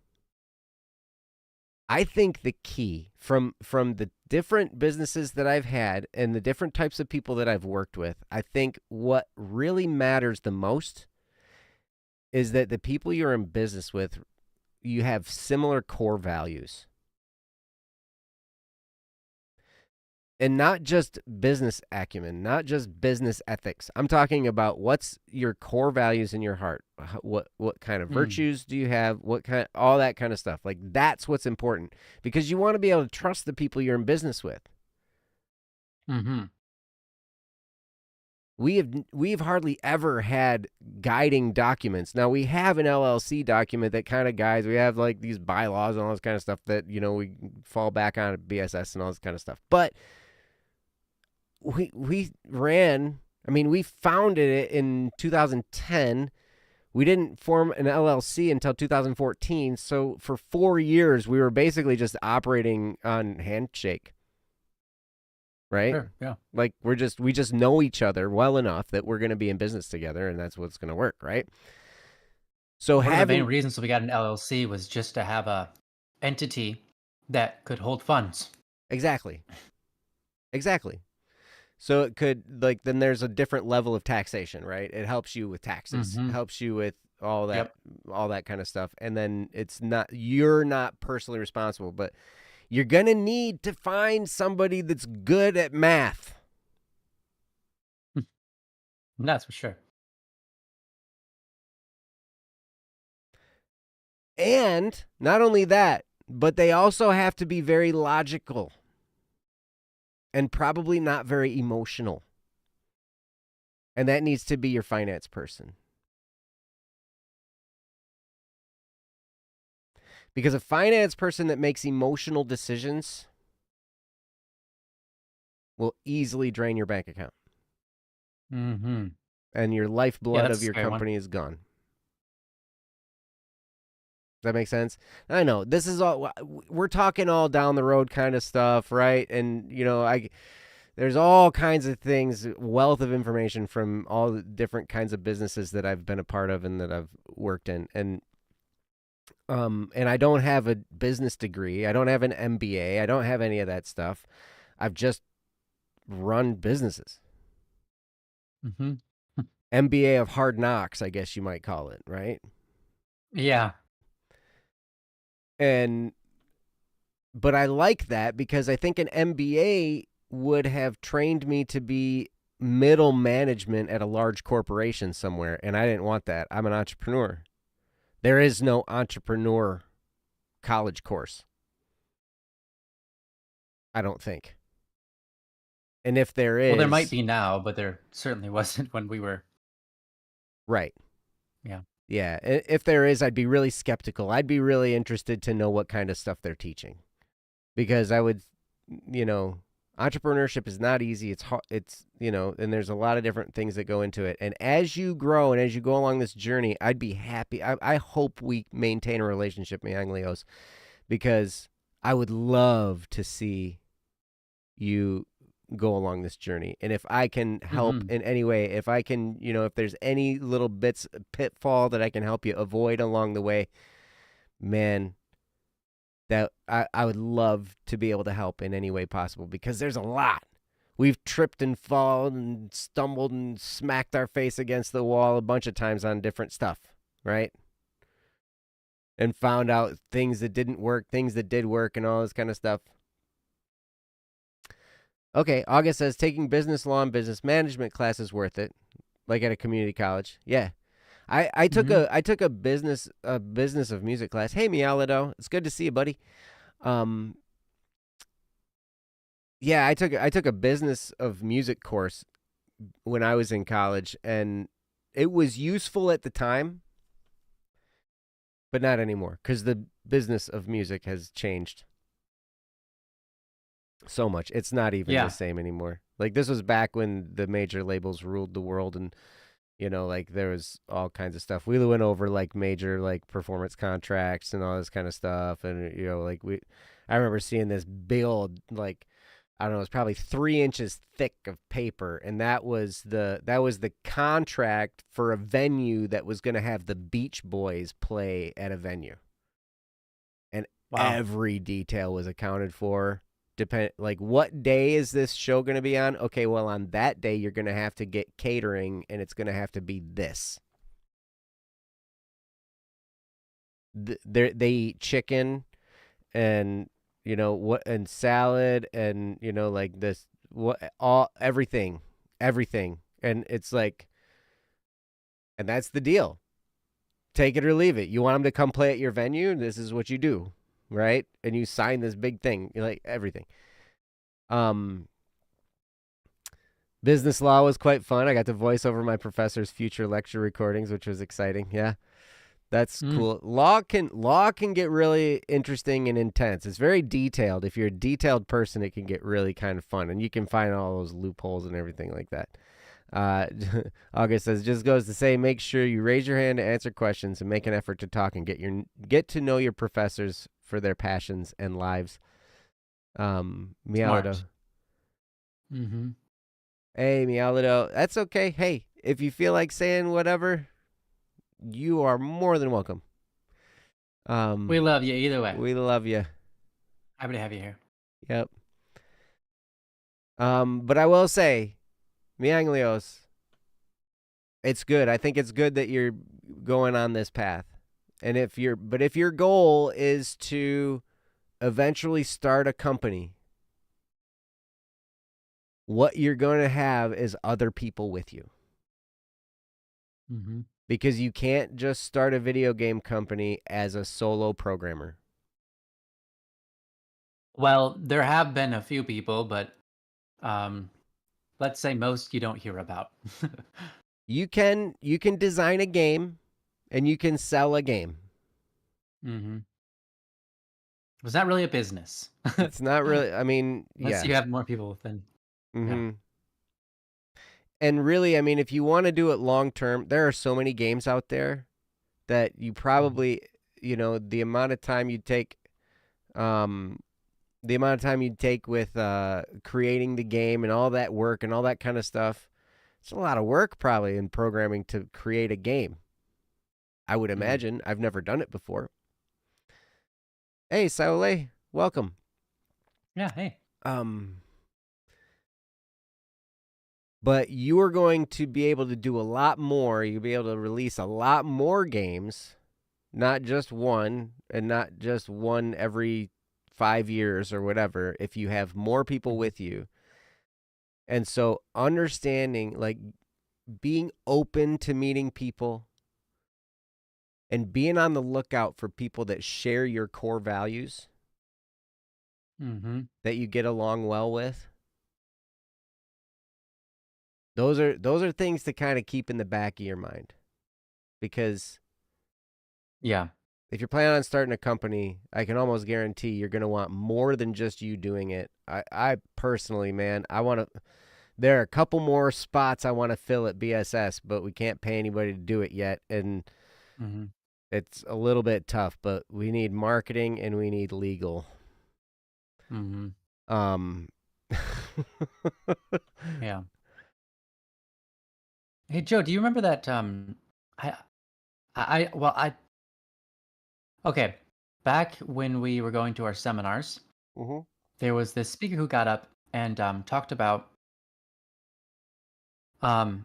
[SPEAKER 2] I think the key from the different businesses that I've had and the different types of people that I've worked with, I think what really matters the most is that the people you're in business with, you have similar core values. And not just business acumen, not just business ethics. I'm talking about what's your core values in your heart. What kind of virtues do you have? What kind, all that kind of stuff. Like, that's what's important, because you want to be able to trust the people you're in business with.
[SPEAKER 1] Mm-hmm.
[SPEAKER 2] We've hardly ever had guiding documents. Now, we have an LLC document that kind of guides. We have like these bylaws and all this kind of stuff that, we fall back on at BSS and all this kind of stuff. But we ran, we founded it in 2010. We didn't form an LLC until 2014. So for 4 years, we were basically just operating on handshake. Right?
[SPEAKER 1] Sure, yeah.
[SPEAKER 2] Like, we just know each other well enough that we're going to be in business together, and that's what's going to work, right? So
[SPEAKER 1] One of the main reasons we got an LLC was just to have a entity that could hold funds.
[SPEAKER 2] Exactly. So it could, like, then there's a different level of taxation, right? It helps you with taxes, helps you with all that, all that kind of stuff. And then you're not personally responsible, but you're going to need to find somebody that's good at math.
[SPEAKER 1] That's for sure.
[SPEAKER 2] And not only that, but they also have to be very logical and probably not very emotional. And that needs to be your finance person. Because a finance person that makes emotional decisions will easily drain your bank account.
[SPEAKER 1] Mm-hmm.
[SPEAKER 2] And your lifeblood of your company is gone. Does that make sense? I know this is all, we're talking all down the road kind of stuff, right? And there's all kinds of things, wealth of information from all the different kinds of businesses that I've been a part of and that I've worked in. And I don't have a business degree. I don't have an MBA. I don't have any of that stuff. I've just run businesses.
[SPEAKER 1] Mm-hmm.
[SPEAKER 2] MBA of hard knocks, I guess you might call it, right?
[SPEAKER 1] Yeah.
[SPEAKER 2] But I like that because I think an MBA would have trained me to be middle management at a large corporation somewhere, and I didn't want that. I'm an entrepreneur. There is no entrepreneur college course, I don't think. And if there is...
[SPEAKER 1] Well, there might be now, but there certainly wasn't when we were...
[SPEAKER 2] Right.
[SPEAKER 1] Yeah.
[SPEAKER 2] Yeah. If there is, I'd be really skeptical. I'd be really interested to know what kind of stuff they're teaching. because I would, you know, entrepreneurship is not easy. It's hard. It's, and there's a lot of different things that go into it. And as you grow and as you go along this journey, I'd be happy. I hope we maintain a relationship, Young Leos, because I would love to see you go along this journey. And if I can help
[SPEAKER 1] Mm-hmm.
[SPEAKER 2] in any way, if I can, if there's any little bits pitfall that I can help you avoid along the way, man, that I would love to be able to help in any way possible, because there's a lot. We've tripped and fallen and stumbled and smacked our face against the wall a bunch of times on different stuff, right? And found out things that didn't work, things that did work, and all this kind of stuff. Okay, August says taking business law and business management class is worth it, like at a community college. Yeah, I took
[SPEAKER 1] Mm-hmm.
[SPEAKER 2] a business of music class. Hey, Mialido, it's good to see you, buddy. Um, yeah, I took a business of music course when I was in college, and it was useful at the time, but not anymore because the business of music has changed so much. It's not even the
[SPEAKER 1] Yeah.
[SPEAKER 2] same anymore. Like, this was back when the major labels ruled the world, and like, there was all kinds of stuff. We went over like major like performance contracts and all this kind of stuff, and like, I remember seeing this build, like, I don't know, it's probably 3 inches thick of paper, and that was the contract for a venue that was going to have the Beach Boys play at a venue, and
[SPEAKER 1] Wow.
[SPEAKER 2] every detail was accounted for. Like, what day is this show going to be on? Okay, well, on that day you're going to have to get catering, and it's going to have to be this. They eat chicken and what, and salad, and like this, what, all, everything, and it's like, and that's the deal. Take it or leave it. You want them to come play at your venue, this is what you do, right? And you sign this big thing, like everything. um Business law was quite fun. I got to voice over my professor's future lecture recordings, which was exciting. Yeah, that's
[SPEAKER 1] Mm.
[SPEAKER 2] cool. Law can get really interesting and intense. It's very detailed. If you're a detailed person, it can get really kind of fun, and you can find all those loopholes and everything like that. Uh, August says, just goes to say, make sure you raise your hand to answer questions and make an effort to talk and get to know your professors for their passions and lives. Mialido.
[SPEAKER 1] Smart. Mm-hmm.
[SPEAKER 2] Hey, Mialido. That's okay. Hey, if you feel like saying whatever, you are more than welcome.
[SPEAKER 1] We
[SPEAKER 2] Um,
[SPEAKER 1] love you either way.
[SPEAKER 2] we love you.
[SPEAKER 1] Happy to have you here.
[SPEAKER 2] Yep. But I will say, Mianglios, it's good. I think it's good that you're going on this path. And if your goal is to eventually start a company, what you're going to have is other people with you.
[SPEAKER 1] Mm-hmm.
[SPEAKER 2] Because you can't just start a video game company as a solo programmer.
[SPEAKER 1] Well, there have been a few people, but um, let's say most you don't hear about.
[SPEAKER 2] You can design a game and you can sell a game.
[SPEAKER 1] Mm-hmm. Was that really a business?
[SPEAKER 2] It's not really, I mean,
[SPEAKER 1] Unless
[SPEAKER 2] yeah.
[SPEAKER 1] you have more people, then yeah.
[SPEAKER 2] Mhm. And really, I mean, if you want to do it long term, there are so many games out there that you
[SPEAKER 1] Mhm.
[SPEAKER 2] probably, the amount of time you take um with creating the game and all that work and all that kind of stuff. It's a lot of work probably in programming to create a game. I would
[SPEAKER 1] Mm.
[SPEAKER 2] imagine. I've never done it before. Hey, Saule, welcome.
[SPEAKER 1] Yeah. Hey.
[SPEAKER 2] Um, but you are going to be able to do a lot more. You'll be able to release a lot more games, not just one, and not just one every 5 years or whatever, if you have more people
[SPEAKER 1] Mhm.
[SPEAKER 2] with you. And so, understanding, like, being open to meeting people and being on the lookout for people that share your core values,
[SPEAKER 1] Mhm.
[SPEAKER 2] that you get along well with. Those are things to kind of keep in the back of your mind, because
[SPEAKER 1] Yeah.
[SPEAKER 2] if you're planning on starting a company, I can almost guarantee you're going to want more than just you doing it. I personally, man, I want to. There are a couple more spots I want to fill at BSS, but we can't pay anybody to do it yet, and
[SPEAKER 1] Mm-hmm.
[SPEAKER 2] it's a little bit tough. But we need marketing and we need legal.
[SPEAKER 1] Mm-hmm.
[SPEAKER 2] Um,
[SPEAKER 1] Yeah. Hey Joe, do you remember that? I, well, okay. Back when we were going to our seminars,
[SPEAKER 2] mhm,
[SPEAKER 1] there was this speaker who got up and talked about. Um,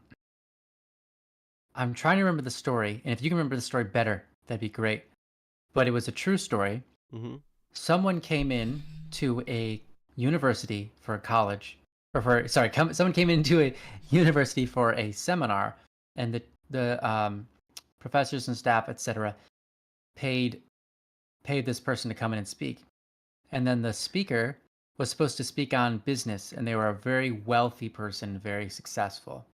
[SPEAKER 1] I'm trying to remember the story, and if you can remember the story better, that'd be great. But it was a true story.
[SPEAKER 2] mhm,
[SPEAKER 1] Someone came in to a university for a college, or for sorry, someone came into a university for a seminar, and the professors and staff, etc., paid paid this person to come in and speak. And then the speaker was supposed to speak on business, and they were a very wealthy person, very successful.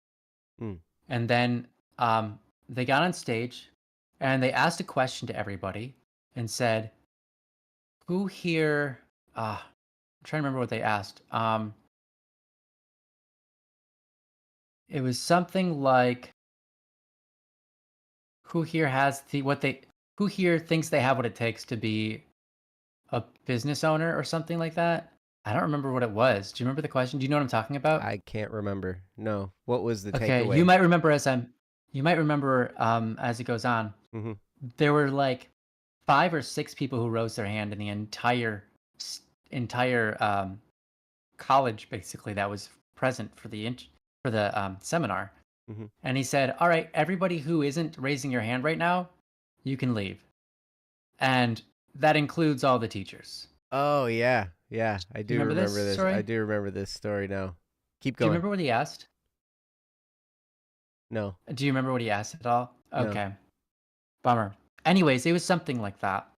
[SPEAKER 2] mm.
[SPEAKER 1] And then they got on stage and they asked a question to everybody and said, "Who here?" I'm trying to remember what they asked. It was something like, "Who here has the what they? Who here thinks they have what it takes to be a business owner or something like that?" I don't remember what it was. Do you remember the question? Do you know what I'm talking about?
[SPEAKER 2] I can't remember. No. What was the
[SPEAKER 1] Okay,
[SPEAKER 2] takeaway?
[SPEAKER 1] you might remember as it goes on.
[SPEAKER 2] Mm-hmm.
[SPEAKER 1] There were like 5 or 6 people who rose their hand in the entire college basically that was present for the seminar.
[SPEAKER 2] Mm-hmm.
[SPEAKER 1] And he said, "All right, everybody who isn't raising your hand right now, you can leave." And that includes all the teachers.
[SPEAKER 2] Oh yeah, yeah. I
[SPEAKER 1] Do you
[SPEAKER 2] do
[SPEAKER 1] remember this
[SPEAKER 2] remember this. I
[SPEAKER 1] story?
[SPEAKER 2] do remember this story now. Keep
[SPEAKER 1] Do you
[SPEAKER 2] going.
[SPEAKER 1] remember what he asked?
[SPEAKER 2] No,
[SPEAKER 1] Do you remember what he asked at all?
[SPEAKER 2] no.
[SPEAKER 1] Okay. Bummer. Anyways, it was something like that.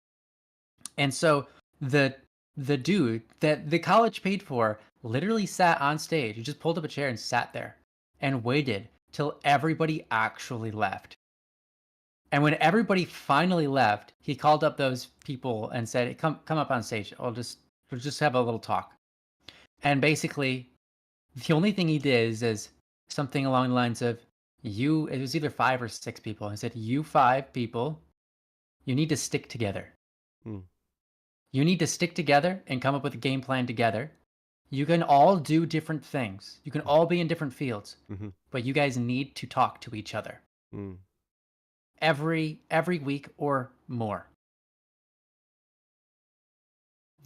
[SPEAKER 1] And so the the dude that the college paid for literally sat on stage. He just pulled up a chair and sat there and waited till everybody actually left. And when everybody finally left, he called up those people and said, "Hey, come up on stage. We'll just have a little talk." And basically, the only thing he did is something along the lines of, "You." It was either 5 or 6 people. He said, "You 5 people, you need to stick together.
[SPEAKER 2] Mm.
[SPEAKER 1] You need to stick together and come up with a game plan together. You can all do different things. You can all be in different fields,
[SPEAKER 2] Mm-hmm.
[SPEAKER 1] but you guys need to talk to each other
[SPEAKER 2] Mm.
[SPEAKER 1] every week or more."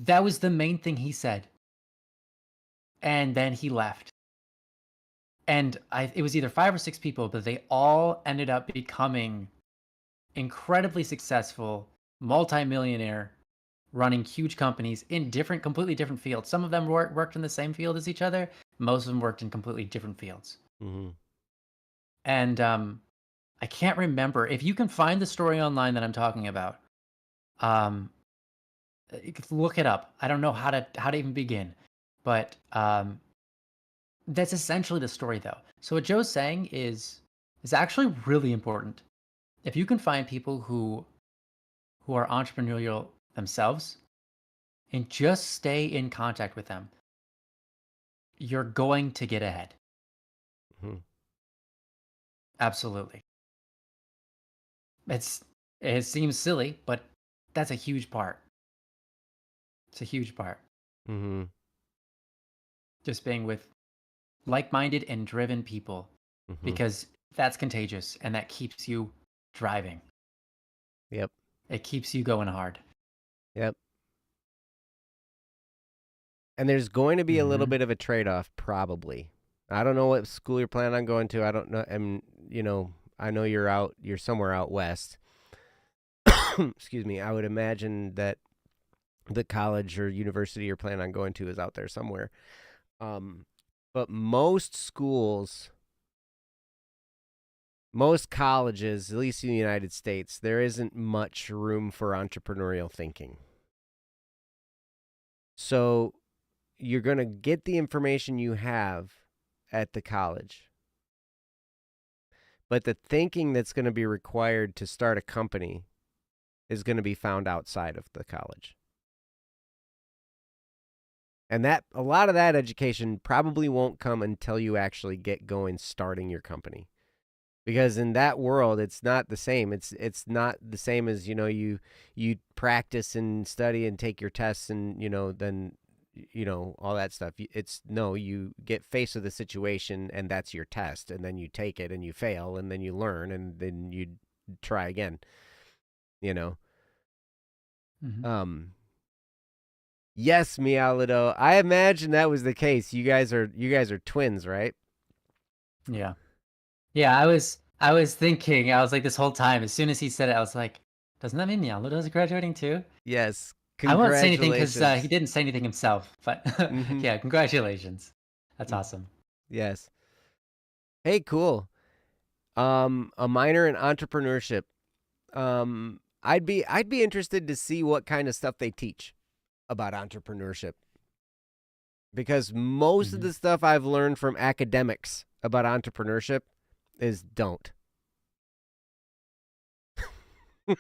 [SPEAKER 1] That was the main thing he said. And then he left. And it was either 5 or 6 people, but they all ended up becoming incredibly successful, multimillionaire, running huge companies in completely different fields. Some of them worked in the same field as each other. Most of them worked in completely different fields.
[SPEAKER 2] Mm-hmm.
[SPEAKER 1] And I can't remember if you can find the story online that I'm talking about. Um, you could look it up. I don't know how to even begin, but that's essentially the story, though. So what Joe's saying is actually really important. If you can find people who are entrepreneurial themselves and just stay in contact with them, you're going to get ahead.
[SPEAKER 2] Mm-hmm.
[SPEAKER 1] Absolutely. It seems silly, but that's a huge part. It's a huge part.
[SPEAKER 2] Mm-hmm.
[SPEAKER 1] Just being with like-minded and driven people,
[SPEAKER 2] Mm-hmm.
[SPEAKER 1] because that's contagious and that keeps you driving.
[SPEAKER 2] Yep.
[SPEAKER 1] It keeps you going hard.
[SPEAKER 2] Yep. And there's going to be a little
[SPEAKER 1] Mhm.
[SPEAKER 2] bit of a trade-off, probably. I don't know what school you're planning on going to. I don't know. And I know you're somewhere out west. Excuse me. I would imagine that the college or university you're planning on going to is out there somewhere. But most schools, most colleges, at least in the United States, there isn't much room for entrepreneurial thinking. So you're going to get the information you have at the college. But the thinking that's going to be required to start a company is going to be found outside of the college. And that a lot of that education probably won't come until you actually get going starting your company. Because in that world it's not the same. It's not the same as, you practice and study and take your tests and, then all that stuff. It's no, you get faced with a situation and that's your test, and then you take it and you fail and then you learn and then you try again.
[SPEAKER 1] Mm-hmm.
[SPEAKER 2] Yes, Mialido. I imagine that was the case. You guys are twins, right?
[SPEAKER 1] Yeah. Yeah, I was thinking, I was like this whole time, as soon as he said it, I was like, doesn't that mean Yaludo's graduating too?
[SPEAKER 2] Yes.
[SPEAKER 1] I won't say anything because he
[SPEAKER 2] Congratulations.
[SPEAKER 1] didn't say anything himself, but
[SPEAKER 2] Mm-hmm.
[SPEAKER 1] yeah, congratulations. That's awesome.
[SPEAKER 2] Yes. Hey, cool. A minor in entrepreneurship. I'd be interested to see what kind of stuff they teach about entrepreneurship, because most of
[SPEAKER 1] Mm-hmm.
[SPEAKER 2] the stuff I've learned from academics about entrepreneurship is don't.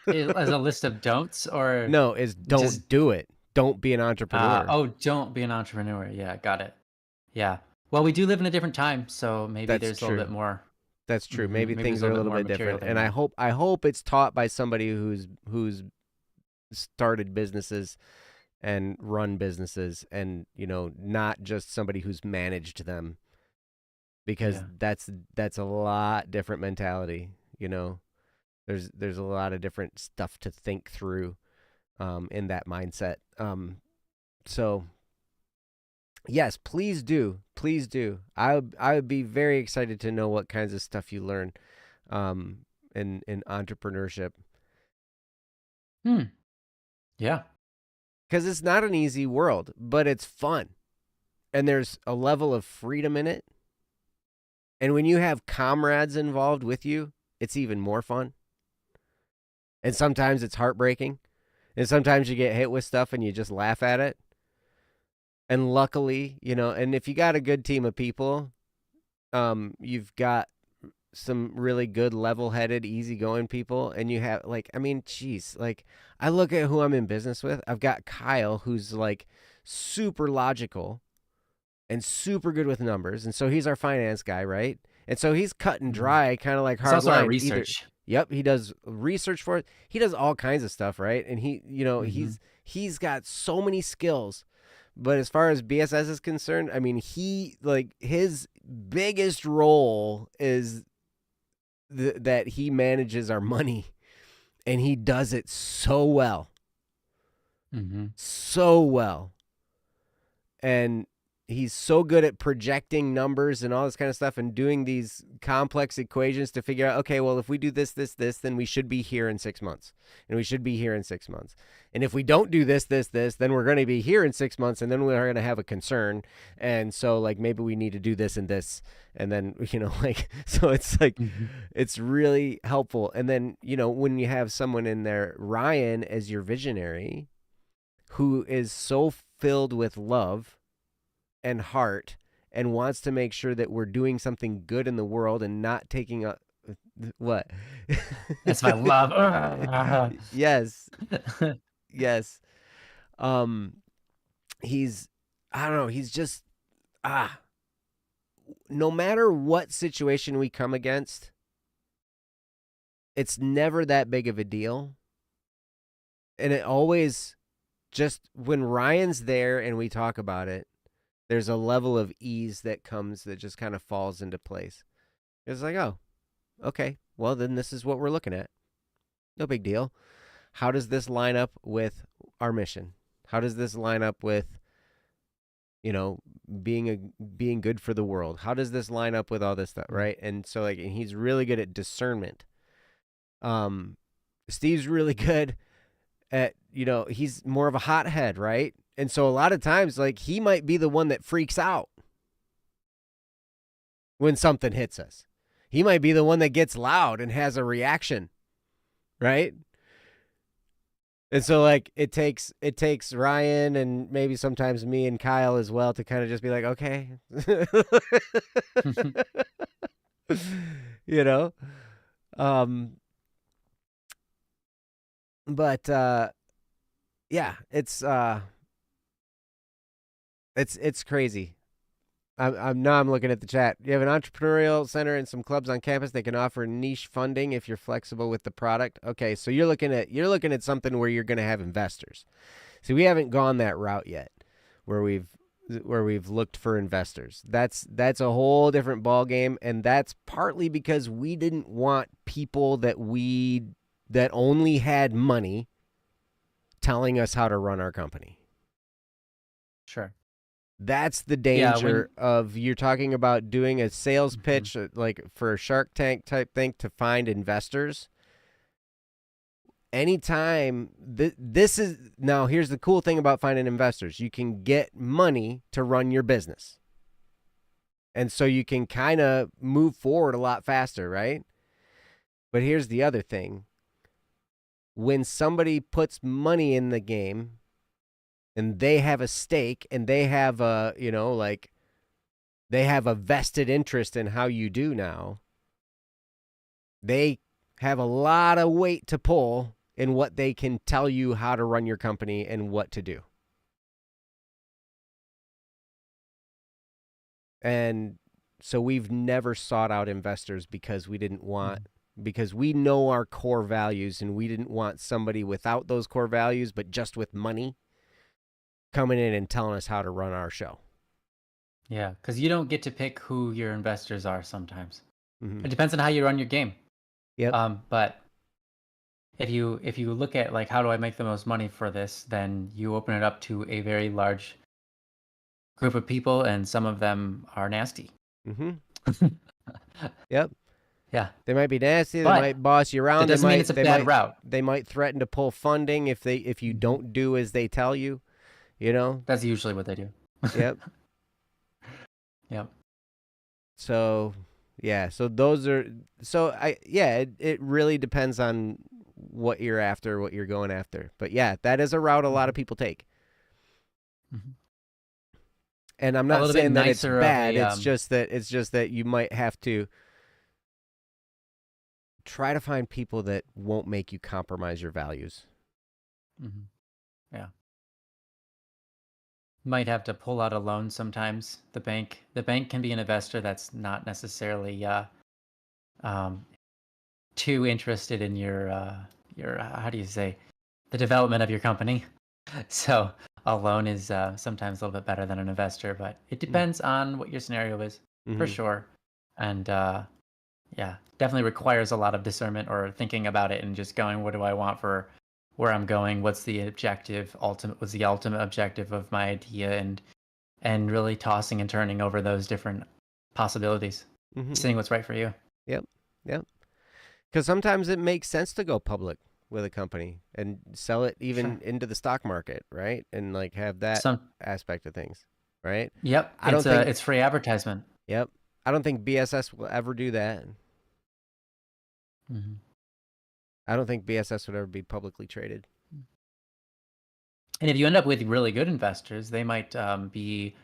[SPEAKER 1] As a list of don'ts, or
[SPEAKER 2] No, is
[SPEAKER 1] just
[SPEAKER 2] don't do it. Don't be an entrepreneur.
[SPEAKER 1] don't be an entrepreneur. Yeah, got it. Yeah. Well, we do live in a different time, so maybe
[SPEAKER 2] That's
[SPEAKER 1] there's a little
[SPEAKER 2] true.
[SPEAKER 1] bit more.
[SPEAKER 2] That's true.
[SPEAKER 1] Mm-hmm,
[SPEAKER 2] Maybe
[SPEAKER 1] maybe there's
[SPEAKER 2] things
[SPEAKER 1] a
[SPEAKER 2] are a
[SPEAKER 1] little bit
[SPEAKER 2] little
[SPEAKER 1] more
[SPEAKER 2] bit
[SPEAKER 1] material
[SPEAKER 2] different.
[SPEAKER 1] there
[SPEAKER 2] And I
[SPEAKER 1] now.
[SPEAKER 2] hope it's taught by somebody who's started businesses and run businesses, and not just somebody who's managed them, because
[SPEAKER 1] Yeah.
[SPEAKER 2] that's a lot different mentality. There's a lot of different stuff to think through in that mindset. So yes, please do. I would be very excited to know what kinds of stuff you learn in entrepreneurship,
[SPEAKER 1] Hmm. Yeah.
[SPEAKER 2] because it's not an easy world, but it's fun, and there's a level of freedom in it. And when you have comrades involved with you, it's even more fun. And sometimes it's heartbreaking. And sometimes you get hit with stuff and you just laugh at it. And luckily, and if you got a good team of people, you've got some really good, level-headed, easygoing people, and you have geez, I look at who I'm in business with. I've got Kyle, who's like super logical and super good with numbers, and so he's our finance guy, right? And so he's cut and
[SPEAKER 1] Mm.
[SPEAKER 2] dry, kind of like
[SPEAKER 1] It's
[SPEAKER 2] hard
[SPEAKER 1] also our
[SPEAKER 2] lines. Either,
[SPEAKER 1] research.
[SPEAKER 2] yep, he does research for it. He does all kinds of stuff, right? And
[SPEAKER 1] Mm-hmm.
[SPEAKER 2] he's got so many skills. But as far as BSS is concerned, I mean, his biggest role is that he manages our money, and he does it so well,
[SPEAKER 1] Mm-hmm.
[SPEAKER 2] so well. And he's so good at projecting numbers and all this kind of stuff and doing these complex equations to figure out, okay, well, if we do this, then we should be here in 6 months, and we should be here in 6 months. And if we don't do this, then we're going to be here in 6 months, and then we're going to have a concern. And so maybe we need to do this and this. And then, so it's
[SPEAKER 1] Mm-hmm.
[SPEAKER 2] it's really helpful. And then, when you have someone in there, Ryan, as your visionary, who is so filled with love and heart, and wants to make sure that we're doing something good in the world and not taking a what?
[SPEAKER 1] That's my love.
[SPEAKER 2] Yes, yes. Um, he's I don't know. He's just no matter what situation we come against, it's never that big of a deal, and it always just when Ryan's there and we talk about it, there's a level of ease that comes that just kind of falls into place. It's like, oh, okay, well, then this is what we're looking at. No big deal. How does this line up with our mission? How does this line up with, being good for the world? How does this line up with all this stuff, right? And so and he's really good at discernment. Steve's really good at, he's more of a hothead, right? And so a lot of times, he might be the one that freaks out when something hits us. He might be the one that gets loud and has a reaction, right? And so it takes Ryan and maybe sometimes me and Kyle as well to kind of just be like, okay. you know? Um But yeah, it's crazy. I'm looking at the chat. You have an entrepreneurial center and some clubs on campus. They can offer niche funding if you're flexible with the product. Okay, so you're looking at something where you're going to have investors. See, we haven't gone that route yet, where we've looked for investors. That's a whole different ball game, and that's partly because we didn't want people that only had money telling us how to run our company.
[SPEAKER 1] Sure.
[SPEAKER 2] That's the
[SPEAKER 1] Yeah,
[SPEAKER 2] danger of you're talking about doing a sales pitch like for a Shark Tank type thing to find investors. Anytime this is now, here's the cool thing about finding investors. You can get money to run your business. And so you can kind of move forward a lot faster, right? But here's the other thing. When somebody puts money in the game and they have a stake and they have they have a vested interest in how you do now, they have a lot of weight to pull in what they can tell you how to run your company and what to do. And so we've never sought out investors because we didn't want, because we know our core values, and we didn't want somebody without those core values but just with money coming in and telling us how to run our show.
[SPEAKER 1] Yeah, because you don't get to pick who your investors are sometimes.
[SPEAKER 2] Mm-hmm.
[SPEAKER 1] It depends on how you run your game.
[SPEAKER 2] Yep.
[SPEAKER 1] But if you look at like, how do I make the most money for this, then you open it up to a very large group of people, and some of them are nasty.
[SPEAKER 2] Mm-hmm. Yep.
[SPEAKER 1] Yeah.
[SPEAKER 2] They might be nasty. They
[SPEAKER 1] But
[SPEAKER 2] might boss you around.
[SPEAKER 1] that doesn't mean it's a bad route.
[SPEAKER 2] They might threaten to pull funding if you don't do as they tell you. You know.
[SPEAKER 1] That's usually what they do.
[SPEAKER 2] Yep.
[SPEAKER 1] Yep.
[SPEAKER 2] So yeah. So those are. So It really depends on what you're after, what you're going after. But yeah, that is a route a lot of people take.
[SPEAKER 1] Mm-hmm.
[SPEAKER 2] And I'm not saying that it's bad. It's just that you might have to try to find people that won't make you compromise your values.
[SPEAKER 1] Mm-hmm. Yeah. Might have to pull out a loan sometimes. The bank can be an investor that's not necessarily too interested in your how do you say, the development of your company. So a loan is sometimes a little bit better than an investor, but it depends on what your scenario is, for sure. And yeah, definitely requires a lot of discernment or thinking about it and just going, what do I want for where I'm going? What's the ultimate objective of my idea? And really tossing and turning over those different possibilities, seeing what's right for you.
[SPEAKER 2] Yep. Because sometimes it makes sense to go public with a company and sell it even into the stock market, right? And like have that aspect of things, right?
[SPEAKER 1] Yep. It's free advertisement.
[SPEAKER 2] Yep. I don't think BSS will ever do that.
[SPEAKER 1] Mm-hmm.
[SPEAKER 2] I don't think BSS would ever be publicly traded.
[SPEAKER 1] And if you end up with really good investors, they might be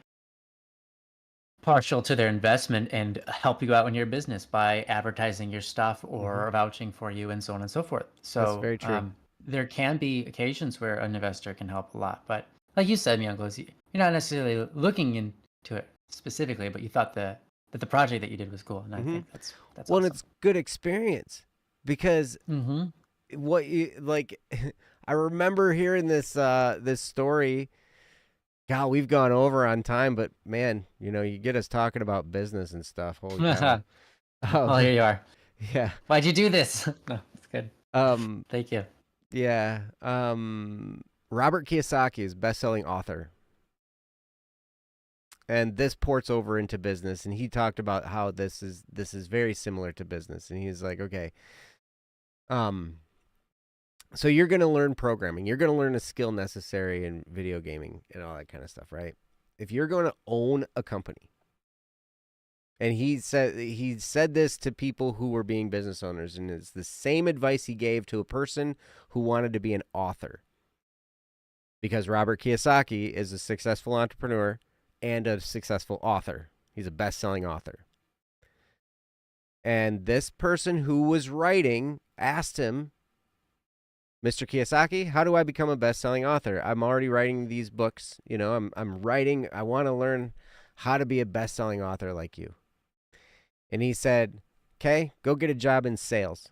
[SPEAKER 1] partial to their investment and help you out in your business by advertising your stuff or vouching for you and so on and so forth. So
[SPEAKER 2] that's very true.
[SPEAKER 1] There can be occasions where an investor can help a lot. But like you said, Miangos, you're not necessarily looking into it specifically, but you thought that the project that you did was cool. And I think that's
[SPEAKER 2] well,
[SPEAKER 1] awesome.
[SPEAKER 2] It's good experience because what you like, I remember hearing this story. God, we've gone over on time, but man, you get us talking about business and stuff. Holy cow.
[SPEAKER 1] Well, here you are.
[SPEAKER 2] Yeah.
[SPEAKER 1] Why'd you do this? No, it's good. Thank you.
[SPEAKER 2] Yeah. Robert Kiyosaki is best-selling author. And this ports over into business, and he talked about how this is very similar to business. And he's like, okay, so you're going to learn programming. You're going to learn a skill necessary in video gaming and all that kind of stuff, right? If you're going to own a company, and he said this to people who were being business owners, and it's the same advice he gave to a person who wanted to be an author. Because Robert Kiyosaki is a successful entrepreneur and a successful author. He's a best-selling author. And this person who was writing asked him, Mr. Kiyosaki, how do I become a best-selling author? I'm already writing these books. You know, I'm writing. I want to learn how to be a best-selling author like you. And he said, okay, go get a job in sales.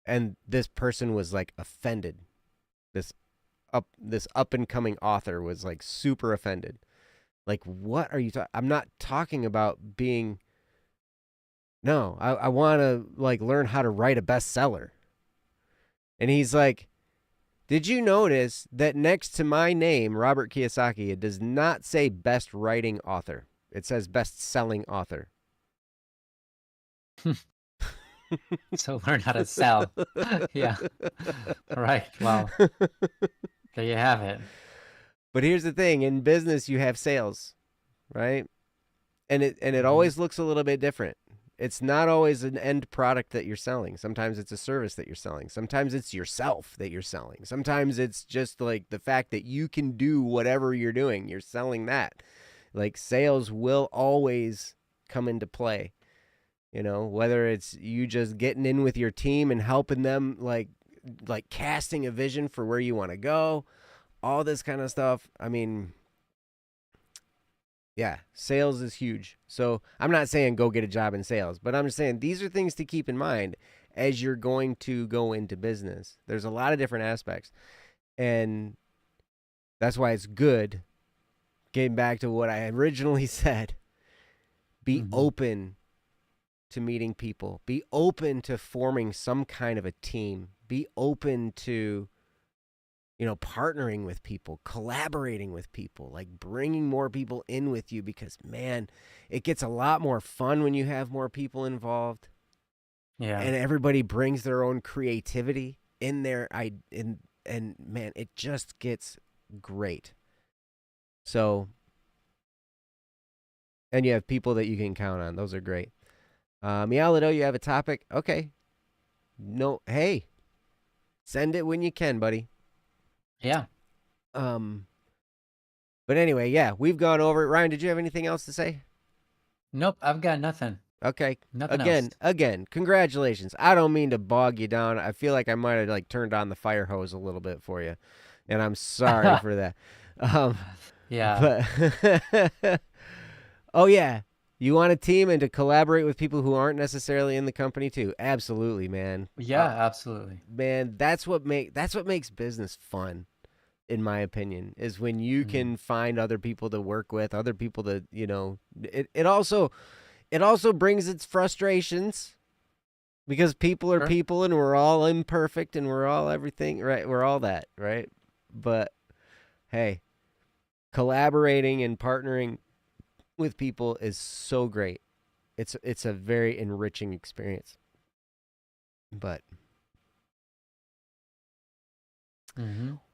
[SPEAKER 2] And this person was like offended. This up and coming author was like super offended. Like, what are you talking? I'm not talking about being. No, I want to like learn how to write a bestseller. And he's like, did you notice that next to my name, Robert Kiyosaki, it does not say best writing author. It says best selling author.
[SPEAKER 1] So learn how to sell. Yeah. Right. Well, there you have it.
[SPEAKER 2] But here's the thing, in business you have sales, right? And it always looks a little bit different. It's not always an end product that you're selling. Sometimes it's a service that you're selling. Sometimes it's yourself that you're selling. Sometimes it's just like the fact that you can do whatever you're doing. You're selling that. Like sales will always come into play. You know, whether it's you just getting in with your team and helping them like casting a vision for where you want to go, all this kind of stuff. I mean, yeah, sales is huge. So I'm not saying go get a job in sales, but I'm just saying these are things to keep in mind as you're going to go into business. There's a lot of different aspects. And that's why it's good, getting back to what I originally said, be open to meeting people. Be open to forming some kind of a team. Be open to, you know, partnering with people, collaborating with people, like bringing more people in with you because, man, it gets a lot more fun when you have more people involved.
[SPEAKER 1] Yeah.
[SPEAKER 2] And everybody brings their own creativity in there. And man, it just gets great. So, and you have people that you can count on. Those are great. Mialido, you have a topic? Okay. No, hey, send it when you can, buddy.
[SPEAKER 1] Yeah.
[SPEAKER 2] But anyway, yeah, we've gone over it. Ryan, did you have anything else to say?
[SPEAKER 1] Nope, I've got nothing.
[SPEAKER 2] Okay.
[SPEAKER 1] Nothing else.
[SPEAKER 2] Again, congratulations. I don't mean to bog you down. I feel like I might have like turned on the fire hose a little bit for you, and I'm sorry for that.
[SPEAKER 1] Yeah.
[SPEAKER 2] But oh yeah, you want a team and to collaborate with people who aren't necessarily in the company too. Absolutely, man.
[SPEAKER 1] Yeah, absolutely.
[SPEAKER 2] Man, that's what makes business fun, in my opinion, is when you can find other people to work with, other people to, you know, it also brings its frustrations because people are people and we're all imperfect and we're all everything, right? We're all that, right? But hey, collaborating and partnering with people is so great. It's a very enriching experience. But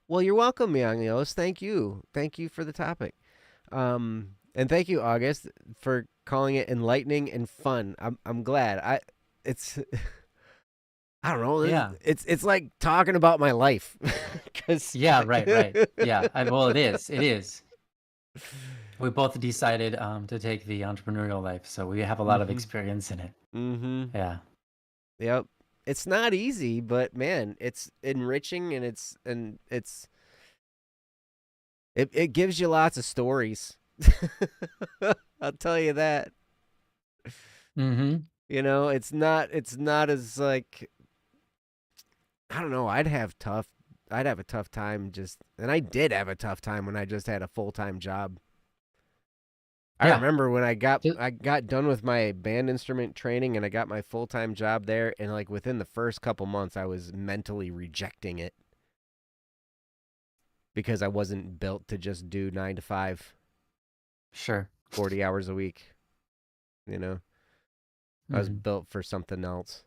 [SPEAKER 2] well, you're welcome, Miangos. Thank you for the topic, and thank you, August, for calling it enlightening and fun. I'm glad. It's I don't know.
[SPEAKER 1] Yeah.
[SPEAKER 2] It's like talking about my life.
[SPEAKER 1] Yeah, right. Yeah, well, it is. We both decided to take the entrepreneurial life, so we have a lot of experience in it. Yeah.
[SPEAKER 2] Yep. It's not easy, but man, it's enriching and it gives you lots of stories. I'll tell you that. You know, it's not as like, I don't know, I'd have a tough time and I did have a tough time when I just had a full-time job. I remember when I got done with my band instrument training and I got my full-time job there, and like within the first couple months I was mentally rejecting it because I wasn't built to just do 9 to 5.
[SPEAKER 1] Sure.
[SPEAKER 2] 40 hours a week. You know. I was built for something else.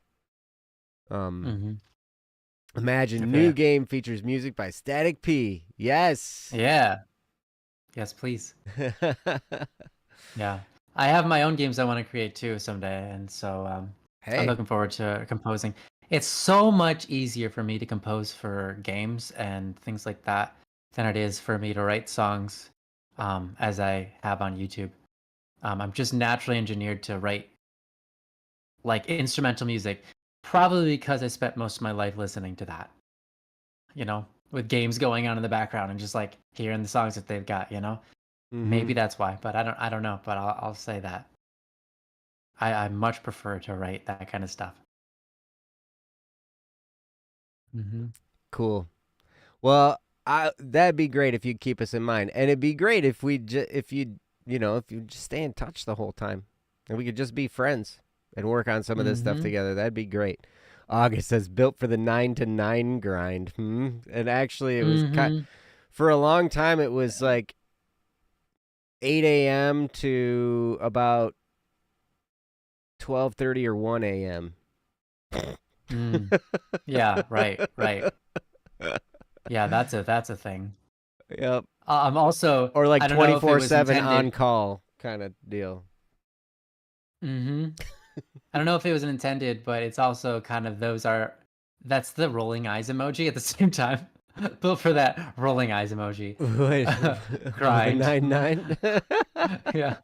[SPEAKER 2] Imagine new game features music by Static P. Yes.
[SPEAKER 1] Yeah. Yes, please. Yeah. I have my own games I want to create too someday, and so I'm looking forward to composing. It's so much easier for me to compose for games and things like that than it is for me to write songs, as I have on YouTube. I'm just naturally engineered to write like instrumental music. Probably because I spent most of my life listening to that, with games going on in the background and just like hearing the songs that they've got, Maybe that's why, but I don't know, but I'll say that. I much prefer to write that kind of stuff. Mhm.
[SPEAKER 2] Cool. Well, that'd be great if you'd keep us in mind, and it'd be great if if you just stay in touch the whole time, and we could just be friends and work on some of this stuff
[SPEAKER 1] Mhm.
[SPEAKER 2] together. That'd be great. August says built for the 9 to 9 grind. And actually, it was
[SPEAKER 1] Mhm.
[SPEAKER 2] for a long time. It was like 8 a.m. to about 12:30 or 1 a.m.
[SPEAKER 1] Mm. Yeah, right. Yeah, that's a thing.
[SPEAKER 2] Yep.
[SPEAKER 1] I'm also
[SPEAKER 2] Or like
[SPEAKER 1] I don't know if it was
[SPEAKER 2] 24/7 on
[SPEAKER 1] intended.
[SPEAKER 2] call kind of deal.
[SPEAKER 1] Mhm. I don't know if it was intended, but it's also kind of that's the rolling eyes emoji at the same time. Built for that rolling eyes emoji.
[SPEAKER 2] Wait, oh, the
[SPEAKER 1] Grind.
[SPEAKER 2] 9-9?
[SPEAKER 1] Yeah.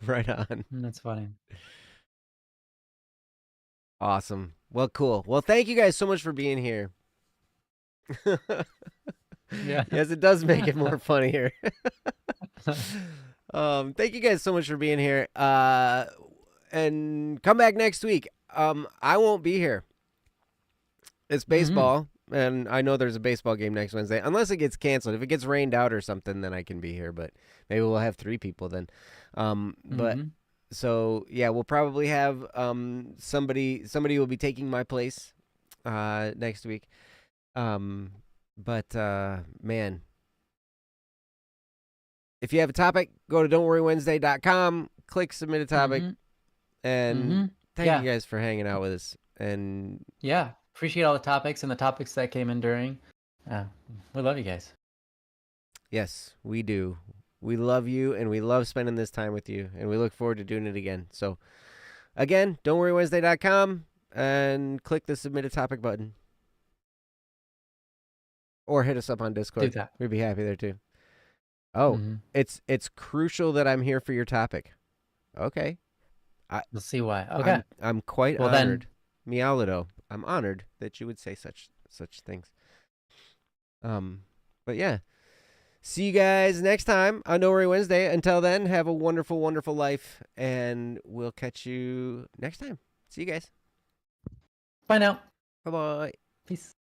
[SPEAKER 2] Right on.
[SPEAKER 1] That's funny.
[SPEAKER 2] Awesome. Well, cool. Well, thank you guys so much for being here.
[SPEAKER 1] Yeah.
[SPEAKER 2] Yes, it does make it more funnier. Thank you guys so much for being here. And come back next week. I won't be here. It's
[SPEAKER 1] Mhm.
[SPEAKER 2] baseball, and I know there's a baseball game next Wednesday. Unless it gets canceled. If it gets rained out or something, then I can be here. But maybe we'll have 3 people then. But
[SPEAKER 1] Mhm.
[SPEAKER 2] so yeah, we'll probably have somebody will be taking my place next week. Um, but man, if you have a topic, go to don'tworrywednesday.com, click submit a topic,
[SPEAKER 1] Mhm.
[SPEAKER 2] and
[SPEAKER 1] Mhm.
[SPEAKER 2] thank you
[SPEAKER 1] Yeah.
[SPEAKER 2] guys for hanging out with us. And
[SPEAKER 1] Yeah. Appreciate all the topics and the topics that came in during. Uh, we love you guys.
[SPEAKER 2] yes, we do. We love you, and we love spending this time with you, and we look forward to doing it again. So again, don'tworrywednesday.com and click the submit a topic button, or hit us up on
[SPEAKER 1] Do
[SPEAKER 2] Discord.
[SPEAKER 1] that.
[SPEAKER 2] We'd be happy there too. Oh,
[SPEAKER 1] Mhm.
[SPEAKER 2] it's crucial that I'm here for your topic. Okay. I
[SPEAKER 1] We'll see why. Okay.
[SPEAKER 2] I'm quite
[SPEAKER 1] Well then,
[SPEAKER 2] honored. Mialido. I'm honored that you would say such things. Um but yeah. See you guys next time on No Worry Wednesday. Until then, have a wonderful, wonderful life, and we'll catch you next time. See you guys.
[SPEAKER 1] bye now.
[SPEAKER 2] Bye bye.
[SPEAKER 1] Peace.